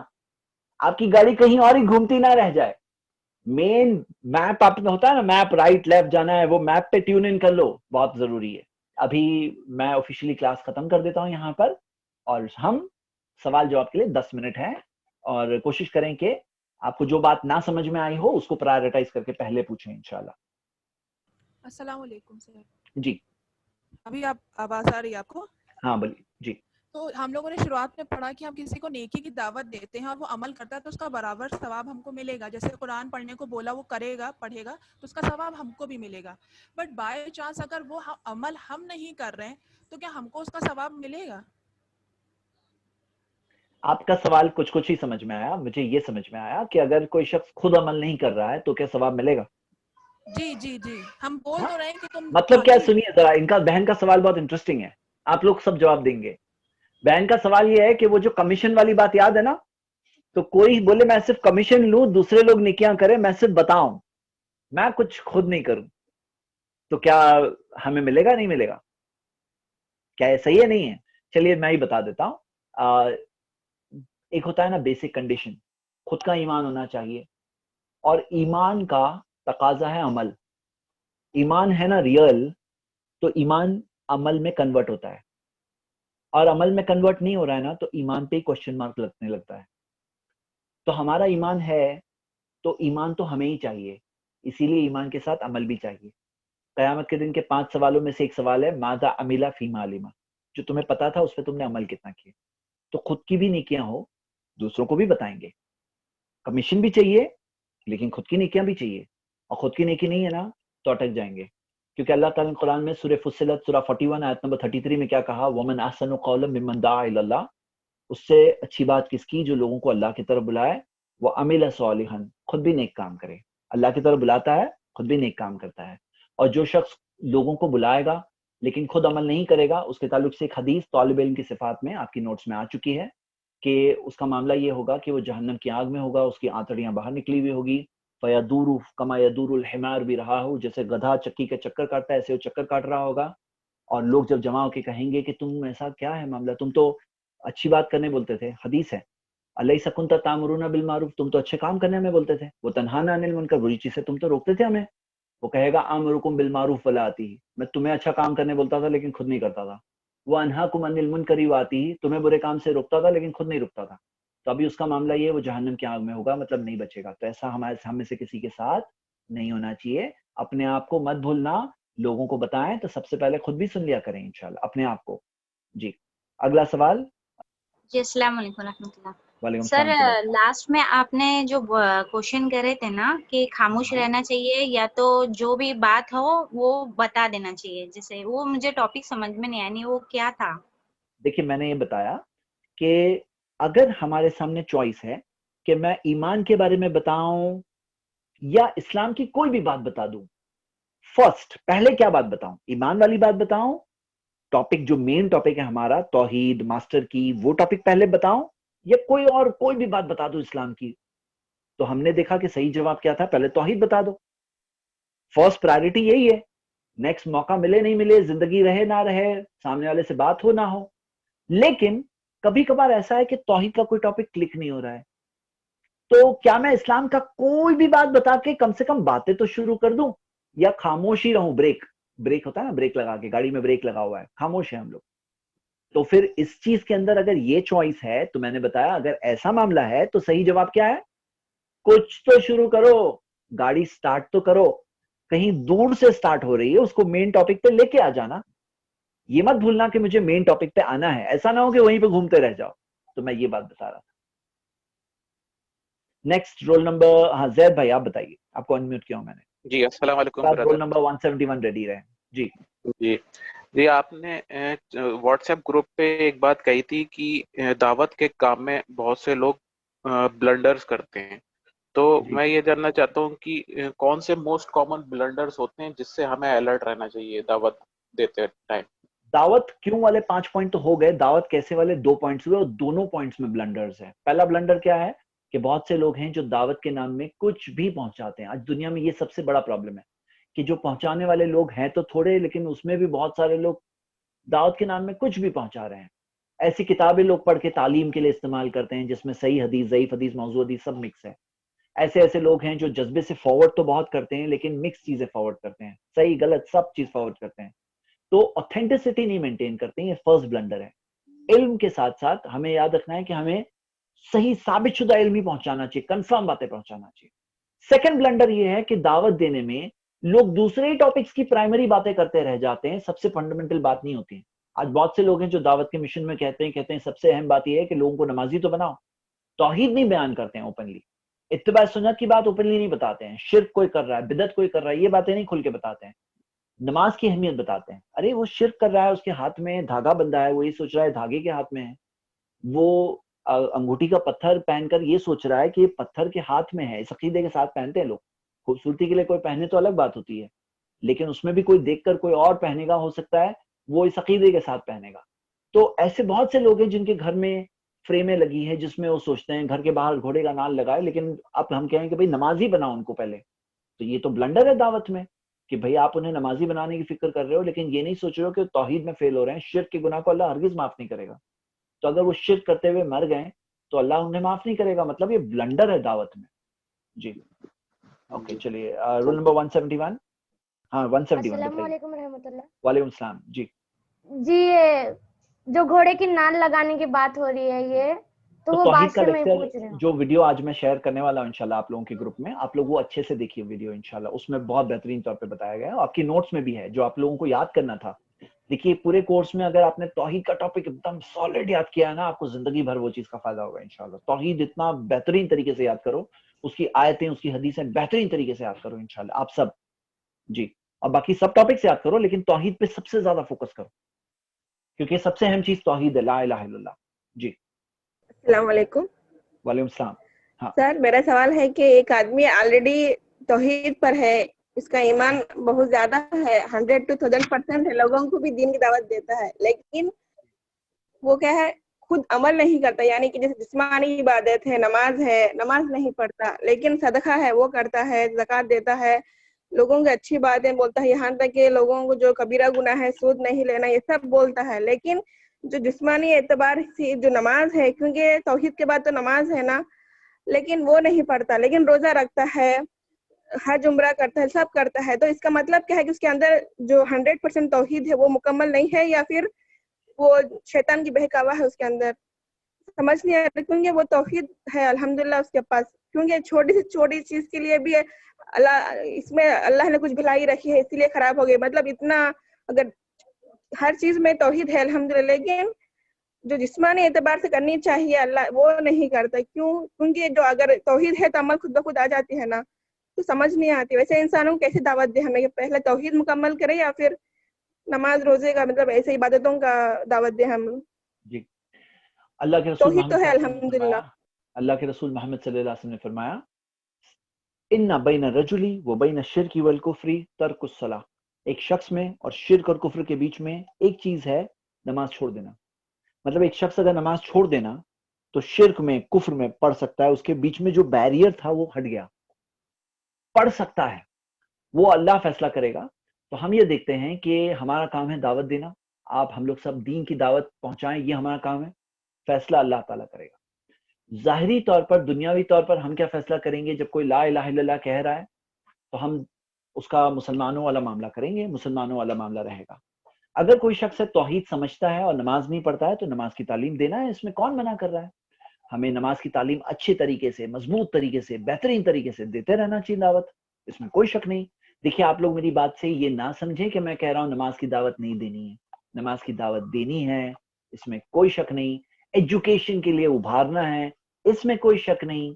S1: آپ کی گاڑی کہیں اور ہی گھومتی نہ رہ جائے. مین میپ آپ میں ہوتا ہے نا، میپ رائٹ لیفٹ جانا ہے، وہ میپ پہ ٹیون ان کر لو، بہت ضروری ہے. ابھی میں آفیشیلی کلاس ختم کر دیتا ہوں یہاں پر، اور ہم سوال جواب کے لیے 10 منٹ ہیں، اور کوشش کریں کہ آپ کو جو بات نہ سمجھ میں آئی ہو اس کو پرائیورٹائز کر کے پہلے پوچھیں انشاءاللہ.
S13: السلام علیکم سر.
S1: جی
S13: ابھی آپ آواز آ رہی ہے آپ کو؟
S1: ہاں بولیے. جی
S13: تو ہم لوگوں نے شروعات میں پڑھا کہ ہم کسی کو نیکی کی دعوت دیتے ہیں اور وہ عمل کرتا ہے تو اس کا برابر ثواب ہم کو ملے گا. جیسے قرآن پڑھنے کو بولا، وہ کرے گا، پڑھے گا، تو اس کا ثواب ہم کو بھی ملے گا. بٹ بائی چانس اگر وہ عمل ہم نہیں کر رہے ہیں تو کیا ہم کو اس کا ثواب ملے گا؟
S1: آپ کا سوال کچھ ہی سمجھ میں آیا. مجھے یہ سمجھ میں آیا کہ اگر کوئی شخص خود عمل نہیں کر رہا ہے تو کیا ثواب ملے گا؟
S13: جی جی جی، ہم بول تو رہے ہیں کہ تم
S1: مطلب کیا، سنیے ذرا، ان کا بہن کا سوال بہت انٹرسٹنگ ہے، آپ لوگ سب جواب دیں گے. بہن کا سوال یہ ہے کہ وہ جو کمیشن والی بات یاد ہے نا, تو کوئی بولے میں صرف کمیشن لوں, دوسرے لوگ نیکیاں کریں, میں صرف بتاؤں, میں کچھ خود نہیں کروں, تو کیا ہمیں ملے گا؟ نہیں ملے گا. کیا یہ صحیح ہے؟ نہیں ہے. چلیے میں ہی بتا دیتا ہوں. ایک ہوتا ہے نا بیسک کنڈیشن, خود کا ایمان ہونا چاہیے, اور ایمان کا تقاضا ہے عمل. ایمان ہے نا ریئل, تو ایمان عمل میں کنورٹ ہوتا ہے, اور عمل میں کنورٹ نہیں ہو رہا ہے نا, تو ایمان پہ ہی کوشچن مارک لگنے لگتا ہے. تو ہمارا ایمان ہے, تو ایمان تو ہمیں ہی چاہیے, اسی لیے ایمان کے ساتھ عمل بھی چاہیے. قیامت کے دن کے 5 سوالوں میں سے ایک سوال ہے ماذا عمل فیما علم, جو تمہیں پتا تھا اس پہ تم نے عمل کتنا کیا. تو خود کی بھی نیکیاں ہو, دوسروں کو بھی بتائیں گے. کمیشن بھی چاہیے لیکن خود کی نیکیاں بھی چاہیے, اور خود کی نیکی نہیں ہے نا تو اٹک جائیں گے. کیونکہ اللہ تعالیٰ نے قرآن میں سورہ فصلت سورہ 41 آیت نمبر 33 میں کیا کہا, وَمَنْ أَحْسَنُ قَوْلًا مِمَّنْ دَعَا إِلَى اللَّهِ, اس سے اچھی بات کس کی جو لوگوں کو اللہ کی طرف بلائے, وَعَمِلَ صَالِحًا, خود بھی نیک کام کرے. اللہ کی طرف بلاتا ہے, خود بھی نیک کام کرتا ہے. اور جو شخص لوگوں کو بلائے گا لیکن خود عمل نہیں کرے گا, اس کے تعلق سے ایک حدیث طالب علم کی صفات میں آپ کی نوٹس میں آ چکی ہے کہ اس کا معاملہ یہ ہوگا کہ وہ جہنم کی آگ میں ہوگا, اس کی آنتڑیاں باہر نکلی ہوئی ہوگی. فَيَدُورُ كَمَا يَدُورُ الْحِمَارُ بِرَحَاهُ, جیسے گدھا چکی کا چکر کاٹتا ہے ایسے وہ چکر کاٹ رہا ہوگا. اور لوگ جب جمع ہو کے کہیں گے کہ تم ایسا کیا ہے معاملہ, تم تو اچھی بات کرنے بولتے تھے, حدیث ہے أَلَيْسَ كُنْتَ تَأْمُرُونَ بِالْمَعْرُوفِ, تم تو اچھے کام کرنے میں بولتے تھے, وَتَنْهَانَ عَنِ الْمُنْکَرِ, بری چیز سے تم تو روکتے تھے ہمیں. وہ کہے گا آمرکم بالمعروف ولا آتیہ, میں تمہیں اچھا کام کرنے بولتا تھا لیکن خود نہیں کرتا تھا. وہ انہاکم عن المنکر وآتیہ, تمہیں برے کام سے روکتا تھا لیکن خود نہیں روکتا تھا. تو ابھی اس کا معاملہ یہ ہے وہ جہنم کی آگ میں ہوگا, مطلب نہیں بچے گا. تو ایسا ہم میں سے کسی کے ساتھ نہیں ہونا چاہیے. اپنے آپ کو مت بھولنا, لوگوں کو بتائیں تو سب سے پہلے خود بھی سن لیا کریں انشاءاللہ اپنے آپ کو. جی اگلا سوال.
S14: جی السلام علیکم ورحمۃ اللہ.
S1: وعلیکم
S14: سر
S1: السلام.
S14: لاسٹ میں آپ نے جو کوشچن کرے تھے نا کہ خاموش رہنا چاہیے یا تو جو بھی بات ہو وہ بتا دینا چاہیے, جیسے وہ مجھے ٹاپک سمجھ میں نہیں آیا, نہیں وہ کیا تھا؟
S1: دیکھیے میں نے یہ بتایا کہ اگر ہمارے سامنے چوائس ہے کہ میں ایمان کے بارے میں بتاؤں یا اسلام کی کوئی بھی بات بتا دوں, فرسٹ پہلے کیا بات بتاؤں, ایمان والی بات بتاؤں, ٹاپک جو مین ٹاپک ہے ہمارا توحید ماسٹر کی, وہ ٹاپک پہلے بتاؤں, یا کوئی بھی بات بتا دو اسلام کی؟ تو ہم نے دیکھا کہ صحیح جواب کیا تھا, پہلے توحید بتا دو. فرسٹ پرائرٹی یہی ہے. نیکسٹ موقع ملے نہیں ملے, زندگی رہے نہ رہے, سامنے والے سے بات ہو نہ ہو. لیکن کبھی کبھار ایسا ہے کہ توحید کا کوئی ٹاپک کلک نہیں ہو رہا ہے, تو کیا میں اسلام کا کوئی بھی بات بتا کے کم سے کم باتیں تو شروع کر دوں, یا خاموش ہی رہوں؟ بریک ہوتا ہے نا, بریک لگا کے, گاڑی میں بریک لگا ہوا ہے, خاموش ہے ہم لوگ. تو پھر اس چیز کے اندر اگر یہ چوائس ہے تو میں نے بتایا اگر ایسا معاملہ ہے تو صحیح جواب کیا ہے, کچھ تو شروع کرو, گاڑی سٹارٹ تو کرو. کہیں دور سے سٹارٹ ہو رہی ہے, اس کو مین ٹاپک پہ لے کے آ جانا. یہ مت بھولنا کہ مجھے مین ٹاپک پہ آنا ہے, ایسا نہ ہو کہ وہیں پہ گھومتے رہ جاؤ. تو میں یہ بات بتا رہا تھا. نیکسٹ رول نمبر, ہاں زید بھائی آپ بتائیے, آپ کو انمیوٹ کیا ہوں میں نے.
S3: جی السلام علیکم.
S1: رول نمبر 171 ریڈی رہے. جی
S3: جی آپ نے واٹس ایپ گروپ پہ ایک بات کہی تھی کہ دعوت کے کام میں بہت سے لوگ بلنڈرز کرتے ہیں, تو میں یہ جاننا چاہتا ہوں کہ کون سے موسٹ کامن بلنڈرز ہوتے ہیں جس سے ہمیں الرٹ رہنا چاہیے دعوت دیتے ٹائم؟
S1: دعوت کیوں والے 5 پوائنٹ تو ہو گئے, دعوت کیسے والے 2 پوائنٹس ہوئے, اور دونوں پوائنٹس میں بلنڈرز ہیں. پہلا بلنڈر کیا ہے کہ بہت سے لوگ ہیں جو دعوت کے نام میں کچھ بھی پہنچاتے ہیں. آج دنیا میں یہ سب سے بڑا پرابلم ہے کہ جو پہنچانے والے لوگ ہیں تو تھوڑے, لیکن اس میں بھی بہت سارے لوگ دعوت کے نام میں کچھ بھی پہنچا رہے ہیں. ایسی کتابیں لوگ پڑھ کے تعلیم کے لیے استعمال کرتے ہیں جس میں صحیح حدیث, ضعیف حدیث, موضوع حدیث سب مکس ہے. ایسے لوگ ہیں جو جذبے سے فارورڈ تو بہت کرتے ہیں لیکن مکس چیزیں فارورڈ کرتے ہیں, صحیح غلط سب چیز فارورڈ کرتے ہیں, تو اوتھینٹسٹی نہیں مینٹین کرتے ہیں. یہ فرسٹ بلنڈر ہے. علم کے ساتھ ساتھ ہمیں یاد رکھنا ہے کہ ہمیں صحیح ثابت شدہ علم ہی پہنچانا چاہیے, کنفرم باتیں پہنچانا چاہیے. سیکنڈ بلنڈر یہ ہے کہ دعوت دینے میں لوگ دوسرے ٹاپکس کی پرائمری باتیں کرتے رہ جاتے ہیں, سب سے فنڈامنٹل بات نہیں ہوتی ہے. آج بہت سے لوگ ہیں جو دعوت کے مشن میں کہتے ہیں سب سے اہم بات یہ ہے کہ لوگوں کو نمازی تو بناؤ, توحید نہیں بیان کرتے ہیں اوپنلی, اتباع سنت کی بات اوپنلی نہیں بتاتے ہیں, شرک کوئی کر رہا ہے, بدعت کوئی کر رہا ہے, یہ باتیں نہیں کھل کے بتاتے ہیں. نماز کی اہمیت بتاتے ہیں, ارے وہ شرک کر رہا ہے, اس کے ہاتھ میں دھاگا بندھا ہے, وہ یہ سوچ رہا ہے دھاگے کے ہاتھ میں ہے, وہ انگوٹھی کا پتھر پہن کر یہ سوچ رہا ہے کہ یہ پتھر کے ہاتھ میں ہے. اس عقیدے کے ساتھ پہنتے ہیں لوگ. خوبصورتی کے لیے کوئی پہنے تو الگ بات ہوتی ہے, لیکن اس میں بھی کوئی دیکھ کر کوئی اور پہنے گا, ہو سکتا ہے وہ اس عقیدے کے ساتھ پہنے گا. تو ایسے بہت سے لوگ ہیں جن کے گھر میں فریمیں لگی ہیں جس میں وہ سوچتے ہیں گھر کے باہر گھوڑے کا نال لگائے، لیکن اب ہم کہیں کہ بھائی نمازی بناؤ ان کو پہلے. تو یہ تو بلنڈر ہے دعوت میں کہ بھائی آپ انہیں نمازی بنانے کی فکر کر رہے ہو، لیکن یہ نہیں سوچ رہے ہو کہ توحید میں فیل ہو رہے ہیں. شرک کے گناہ کو اللہ ہرگز معاف نہیں کرے گا. تو اگر وہ شرک کرتے ہوئے مر گئے تو اللہ انہیں معاف نہیں کرے گا. مطلب یہ بلنڈر ہے دعوت میں. جی اوکے چلیے رول نمبر 171. ہاں 171.
S2: السلام علیکم رحمۃ اللہ.
S1: وعلیکم السلام. جی
S2: جی جو گھوڑے کی نال لگانے کی بات ہو رہی ہے یہ تو وہ
S1: توحید
S2: بات
S1: کا
S2: سے میں پوچھ رہی
S1: لیکچر
S2: ہوں.
S1: جو ویڈیو آج میں شیئر کرنے والا ہوں انشاءاللہ آپ لوگوں کے گروپ میں، آپ لوگ وہ اچھے سے دیکھیے ویڈیو انشاءاللہ. اس میں بہت بہترین طور پہ بتایا گیا ہے. آپ کی نوٹس میں بھی ہے جو آپ لوگوں کو یاد کرنا تھا. دیکھیے پورے کورس میں اگر آپ نے توحید کا ٹاپک ایک دم سالڈ یاد کیا ہے نا، آپ کو زندگی بھر وہ چیز کا فائدہ ہوگا انشاءاللہ. توحید اتنا بہترین طریقے سے یاد کرو، اس کی آیتیں اس کی حدیثیں بہترین طریقے سے یاد کرو انشاءاللہ آپ سب. جی اور باقی سب ٹاپک سے یاد کرو، لیکن توحید پہ سب سے زیادہ فوکس کرو کیونکہ سب سے اہم چیز توحید ہے، لا الہ الا اللہ. جی
S15: السلام علیکم.
S1: وعلیکم السلام. ہاں
S15: سر میرا سوال ہے کہ ایک آدمی آلریڈی توحید پر ہے، اس کا ایمان بہت زیادہ ہے، 100 to 1000% ہے، لوگوں کو بھی دین کی دعوت دیتا ہے، لیکن وہ کیا ہے خود عمل نہیں کرتا. یعنی کہ جیسے جسمانی عبادت ہے، نماز نہیں پڑھتا، لیکن صدقہ ہے وہ کرتا ہے، زکوٰۃ دیتا ہے، لوگوں کی اچھی باتیں بولتا ہے، یہاں تک کہ لوگوں کو جو کبیرہ گناہ ہے سود نہیں لینا یہ سب بولتا ہے. لیکن جو جسمانی اعتبار سے جو نماز ہے، کیونکہ توحید کے بعد تو نماز ہے نا، لیکن وہ نہیں پڑھتا، لیکن روزہ رکھتا ہے، حج عمرہ کرتا ہے، سب کرتا ہے. تو اس کا مطلب کیا ہے کہ اس کے اندر جو 100% توحید ہے وہ مکمل نہیں ہے، یا پھر وہ شیطان کی بہکاوا ہے اس کے اندر؟ سمجھ نہیں آ رہا، کیونکہ وہ توحید ہے الحمدللہ اس کے پاس، کیونکہ چھوٹی سے چھوٹی چیز کے لیے بھی اس میں اللہ نے کچھ بھلائی رکھی ہے، اسی لیے خراب ہو گئی. مطلب اتنا اگر ہر چیز میں توحید ہے الحمدللہ، لیکن جو جسمانی اعتبار سے کرنی چاہیے اللہ وہ نہیں کرتا. کیوں؟ کیونکہ جو اگر توحید ہے تو عمل خود بخود آ جاتی ہے نا، تو سمجھ نہیں آتی. ویسے انسانوں کو کیسے دعوت دے ہمیں کہ پہلے توحید مکمل کرے، یا پھر نماز روزے کا مطلب ایسے عبادتوں کا دعوت دے ہم؟
S1: جی اللہ کے رسول
S15: توحید تو ہے الحمدللہ.
S1: اللہ کے رسول محمد صلی اللہ علیہ وسلم نے فرمایا ان بین الرجل و بین الشرک والکفر ترک الصلاۃ. ایک شخص میں اور شرک اور کفر کے بیچ میں ایک چیز ہے، نماز چھوڑ دینا. مطلب ایک شخص اگر نماز چھوڑ دینا تو شرک میں کفر میں پڑھ سکتا ہے، اس کے بیچ میں جو بیریئر تھا وہ ہٹ گیا، پڑھ سکتا ہے، وہ اللہ فیصلہ کرے گا. تو ہم یہ دیکھتے ہیں کہ ہمارا کام ہے دعوت دینا. آپ ہم لوگ سب دین کی دعوت پہنچائیں، یہ ہمارا کام ہے. فیصلہ اللہ تعالیٰ کرے گا. ظاہری طور پر دنیاوی طور پر ہم کیا فیصلہ کریں گے؟ جب کوئی لا الہ الا اللہ کہہ رہا ہے تو ہم اس کا مسلمانوں والا معاملہ کریں گے، مسلمانوں والا معاملہ رہے گا. اگر کوئی شخص توحید سمجھتا ہے اور نماز نہیں پڑھتا ہے تو نماز کی تعلیم دینا ہے، اس میں کون منع کر رہا ہے؟ ہمیں نماز کی تعلیم اچھے طریقے سے، مضبوط طریقے سے، بہترین طریقے سے دیتے رہنا چاہیے دعوت، اس میں کوئی شک نہیں. دیکھیے آپ لوگ میری بات سے یہ نہ سمجھیں کہ میں کہہ رہا ہوں نماز کی دعوت نہیں دینی ہے. نماز کی دعوت دینی ہے، اس میں کوئی شک نہیں. ایجوکیشن کے لیے ابھارنا ہے، اس میں کوئی شک نہیں.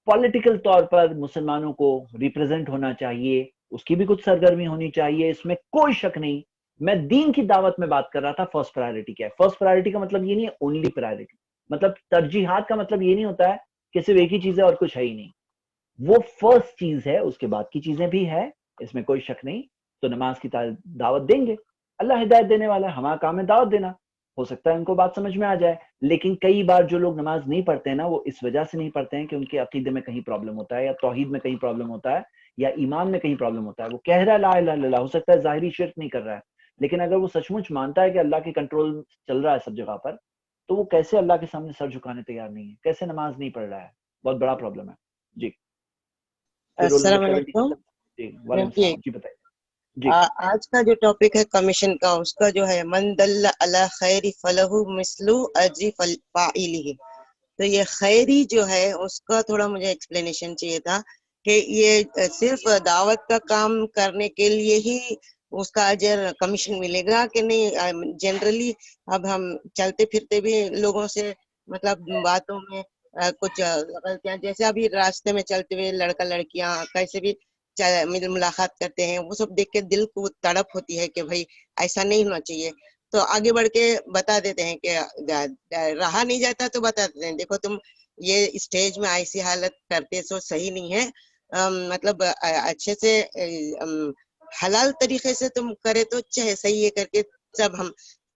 S1: پولیٹیکل طور پر مسلمانوں کو ریپرزینٹ ہونا چاہیے، اس کی بھی کچھ سرگرمی ہونی چاہیے، اس میں کوئی شک نہیں. میں دین کی دعوت میں بات کر رہا تھا. فرسٹ پرائرٹی کیا ہے؟ فرسٹ پرائرٹی کا مطلب یہ نہیں ہے اونلی پرائرٹی، مطلب ترجیحات کا مطلب یہ نہیں ہوتا ہے کہ صرف ایک ہی چیز ہے اور کچھ ہے ہی نہیں. وہ فرسٹ چیز ہے، اس کے بعد کی چیزیں بھی ہے، اس میں کوئی شک نہیں. تو نماز کی دعوت دیں گے، اللہ ہدایت دینے والا ہے، ہمارا کام ہے دعوت دینا. ہو سکتا ہے ان کو بات سمجھ میں آ جائے. لیکن کئی بار جو لوگ نماز نہیں پڑھتے ہیں نا، وہ اس وجہ سے نہیں پڑھتے ہیں کہ ان کے عقیدے میں کہیں پرابلم ہوتا ہے، یا توحید میں کہیں پرابلم ہوتا ہے، یا ایمان میں کہیں پرابلم ہوتا ہے. وہ کہہ رہا ہے لا الہ الا اللہ، ہو سکتا ہے ظاہری شرک نہیں کر رہا ہے، لیکن اگر وہ سچ مچ مانتا ہے کہ اللہ کے کنٹرول چل رہا ہے سب جگہ پر، تو وہ کیسے اللہ کے سامنے سر جھکانے تیار نہیں ہے؟ کیسے نماز نہیں پڑھ رہا ہے؟ بہت بڑا پرابلم ہے. جی
S16: السلام علیکم.
S1: جی وعلیکم السلام. جی بتائیے. جی
S16: آج کا جو ٹاپک ہے کمیشن کا، اس کا جو ہے من دل علی خیر فلہ مثل اجر فاعلہ. تو یہ خیری جو ہے اس کا تھوڑا مجھے ایکسپلینیشن چاہیے تھا کہ یہ صرف دعوت کا کام کرنے کے لیے ہی اس کا اجر کمیشن ملے گا کہ نہیں؟ جنرلی اب ہم چلتے پھرتے بھی لوگوں سے مطلب باتوں میں کچھ غلطیاں، جیسے ابھی راستے میں چلتے ہوئے لڑکا لڑکیاں کیسے بھی ملاقات کرتے ہیں، وہ سب دیکھ کے دل کو تڑپ ہوتی ہے کہ بھائی ایسا نہیں ہونا چاہیے. تو آگے بڑھ کے بتا دیتے ہیں کہ رہا نہیں جاتا تو بتا دیتے ہیں دیکھو تم یہ اسٹیج میں ایسی حالت کرتے سو صحیح نہیں ہے، مطلب اچھے سے حلال طریقے سے تم کرے تو صحیح ہے کر کے سب ہم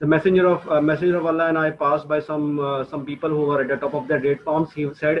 S12: The messenger of Allah and I passed by some people who were at the top of their date palms. He said,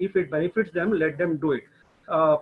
S12: if it benefits them, let them do it.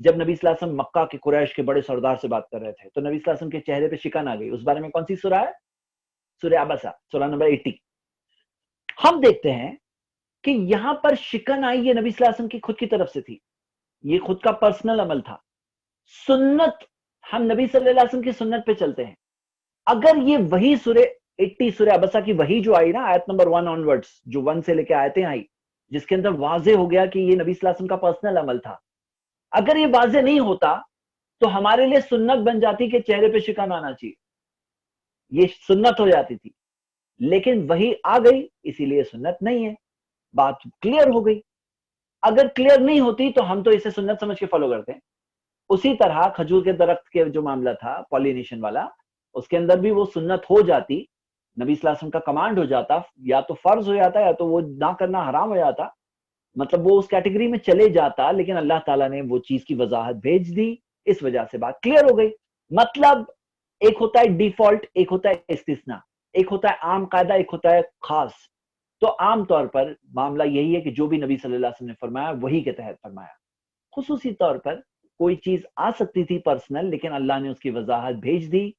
S1: جب نبی صلی اللہ علیہ وسلم مکہ کے قریش کے بڑے سردار سے بات کر رہے تھے تو نبی صلی اللہ علیہ وسلم کے چہرے پہ شکن آ گئی. اس بارے میں کون سی سورہ ہے؟ سورہ عبسہ، سورہ نمبر 80. ہم دیکھتے ہیں کہ یہاں پر شکن آئی یہ نبی صلی اللہ علیہ وسلم کی خود کی طرف سے تھی، یہ خود کا پرسنل عمل تھا. سنت، ہم نبی صلی اللہ علیہ وسلم کی سنت پہ چلتے ہیں. اگر یہ وہی سورہ 80 سورہ عبسہ کی وہی جو آئی نا آیت نمبر 1 آنورڈز، جو 1 سے لے کے آیتیں آئی جس کے اندر واضح ہو گیا کہ یہ نبی صلی اللہ علیہ وسلم کا پرسنل عمل تھا، اگر یہ واضح نہیں ہوتا تو ہمارے لیے سنت بن جاتی کہ چہرے پہ شکن آنا چاہیے، یہ سنت ہو جاتی تھی. لیکن وہی آ گئی اسی لیے سنت نہیں ہے. بات کلیئر ہو گئی. اگر کلیئر نہیں ہوتی تو ہم تو اسے سنت سمجھ کے فالو کرتے ہیں. اسی طرح کھجور کے درخت کے جو معاملہ تھا پالینیشن والا، اس کے اندر بھی وہ سنت ہو جاتی، نبی صلی اللہ علیہ وسلم کا کمانڈ ہو جاتا، یا تو فرض ہو جاتا یا تو وہ نہ کرنا حرام ہو جاتا، مطلب وہ اس کیٹیگری میں چلے جاتا. لیکن اللہ تعالیٰ نے وہ چیز کی وضاحت بھیج دی، اس وجہ سے بات کلیئر ہو گئی. مطلب ایک ہوتا ہے ڈیفالٹ، ایک ہوتا ہے استثناء، ایک ہوتا ہے عام قاعدہ، ایک ہوتا ہے خاص. تو عام طور پر معاملہ یہی ہے کہ جو بھی نبی صلی اللہ علیہ وسلم نے فرمایا وہی کے تحت فرمایا. خصوصی طور پر کوئی چیز آ سکتی تھی پرسنل، لیکن اللہ نے اس کی وضاحت بھیج دی.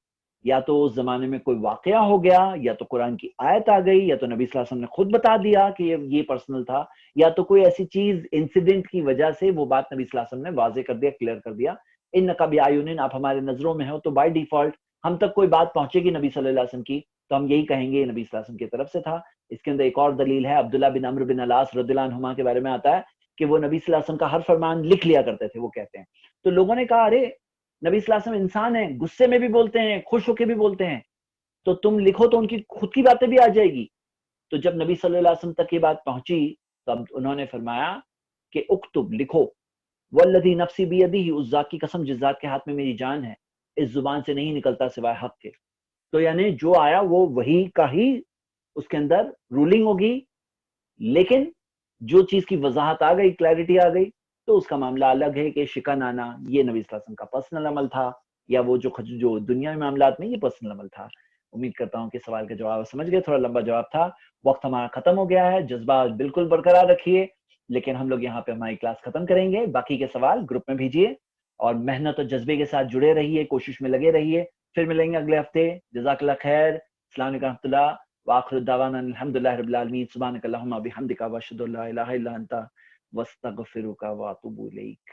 S1: یا تو اس زمانے میں کوئی واقعہ ہو گیا، یا تو قرآن کی آیت آ گئی، یا تو نبی صلی اللہ علیہ وسلم نے خود بتا دیا کہ یہ پرسنل تھا، یا تو کوئی ایسی چیز انسیڈنٹ کی وجہ سے وہ بات نبی صلی اللہ علیہ وسلم نے واضح کر دیا، کلیئر کر دیا. انک بعیوننا، آپ ہمارے نظروں میں ہو. تو بائی ڈیفالٹ ہم تک کوئی بات پہنچے گی نبی صلی اللہ علیہ وسلم کی تو ہم یہی کہیں گے نبی صلی اللہ علیہ وسلم کی طرف سے تھا. اس کے اندر ایک اور دلیل ہے، عبداللہ بن عمرو بن العاص رضی اللہ عنہما کے بارے میں آتا ہے کہ وہ نبی صلی اللہ علیہ وسلم کا ہر فرمان لکھ لیا کرتے تھے. وہ کہتے ہیں تو لوگوں نے کہا ارے نبی صلی اللہ علیہ وسلم انسان ہیں، غصے میں بھی بولتے ہیں، خوش ہو کے بھی بولتے ہیں، تو تم لکھو تو ان کی خود کی باتیں بھی آ جائے گی. تو جب نبی صلی اللہ علیہ وسلم تک یہ بات پہنچی تب انہوں نے فرمایا کہ اکتب، لکھو. والذی نفسی بیدہ، اس ذات کی قسم جس ذات کے ہاتھ میں میری جان ہے، اس زبان سے نہیں نکلتا سوائے حق کے. تو یعنی جو آیا وہ وہی کا ہی اس کے اندر رولنگ ہوگی، لیکن جو چیز کی وضاحت آ گئی، کلیئرٹی آ گئی، تو اس کا معاملہ الگ ہے کہ شکن آنا یہ نبی صلی اللہ علیہ وسلم کا پرسنل عمل تھا، یا وہ جو دنیا میں معاملات میں یہ پرسنل عمل تھا. امید کرتا ہوں کہ سوال کا جواب سمجھ گئے. تھوڑا لمبا جواب تھا، وقت ہمارا ختم ہو گیا ہے. جذبات بالکل برقرار رکھیے، لیکن ہم لوگ یہاں پہ ہماری کلاس ختم کریں گے. باقی کے سوال گروپ میں بھیجیے اور محنت اور جذبے کے ساتھ جڑے رہیے، کوشش میں لگے رہیے. پھر ملیں گے اگلے ہفتے. جزاک اللہ خیر. السلام علیکم ورحمۃ اللہ. وآخر دعوانا الحمدللہ رب العالمین. سبحانک اللہم وبحمدک واشہد ان لا الہ الا انت واستغفرک واتوب الیک.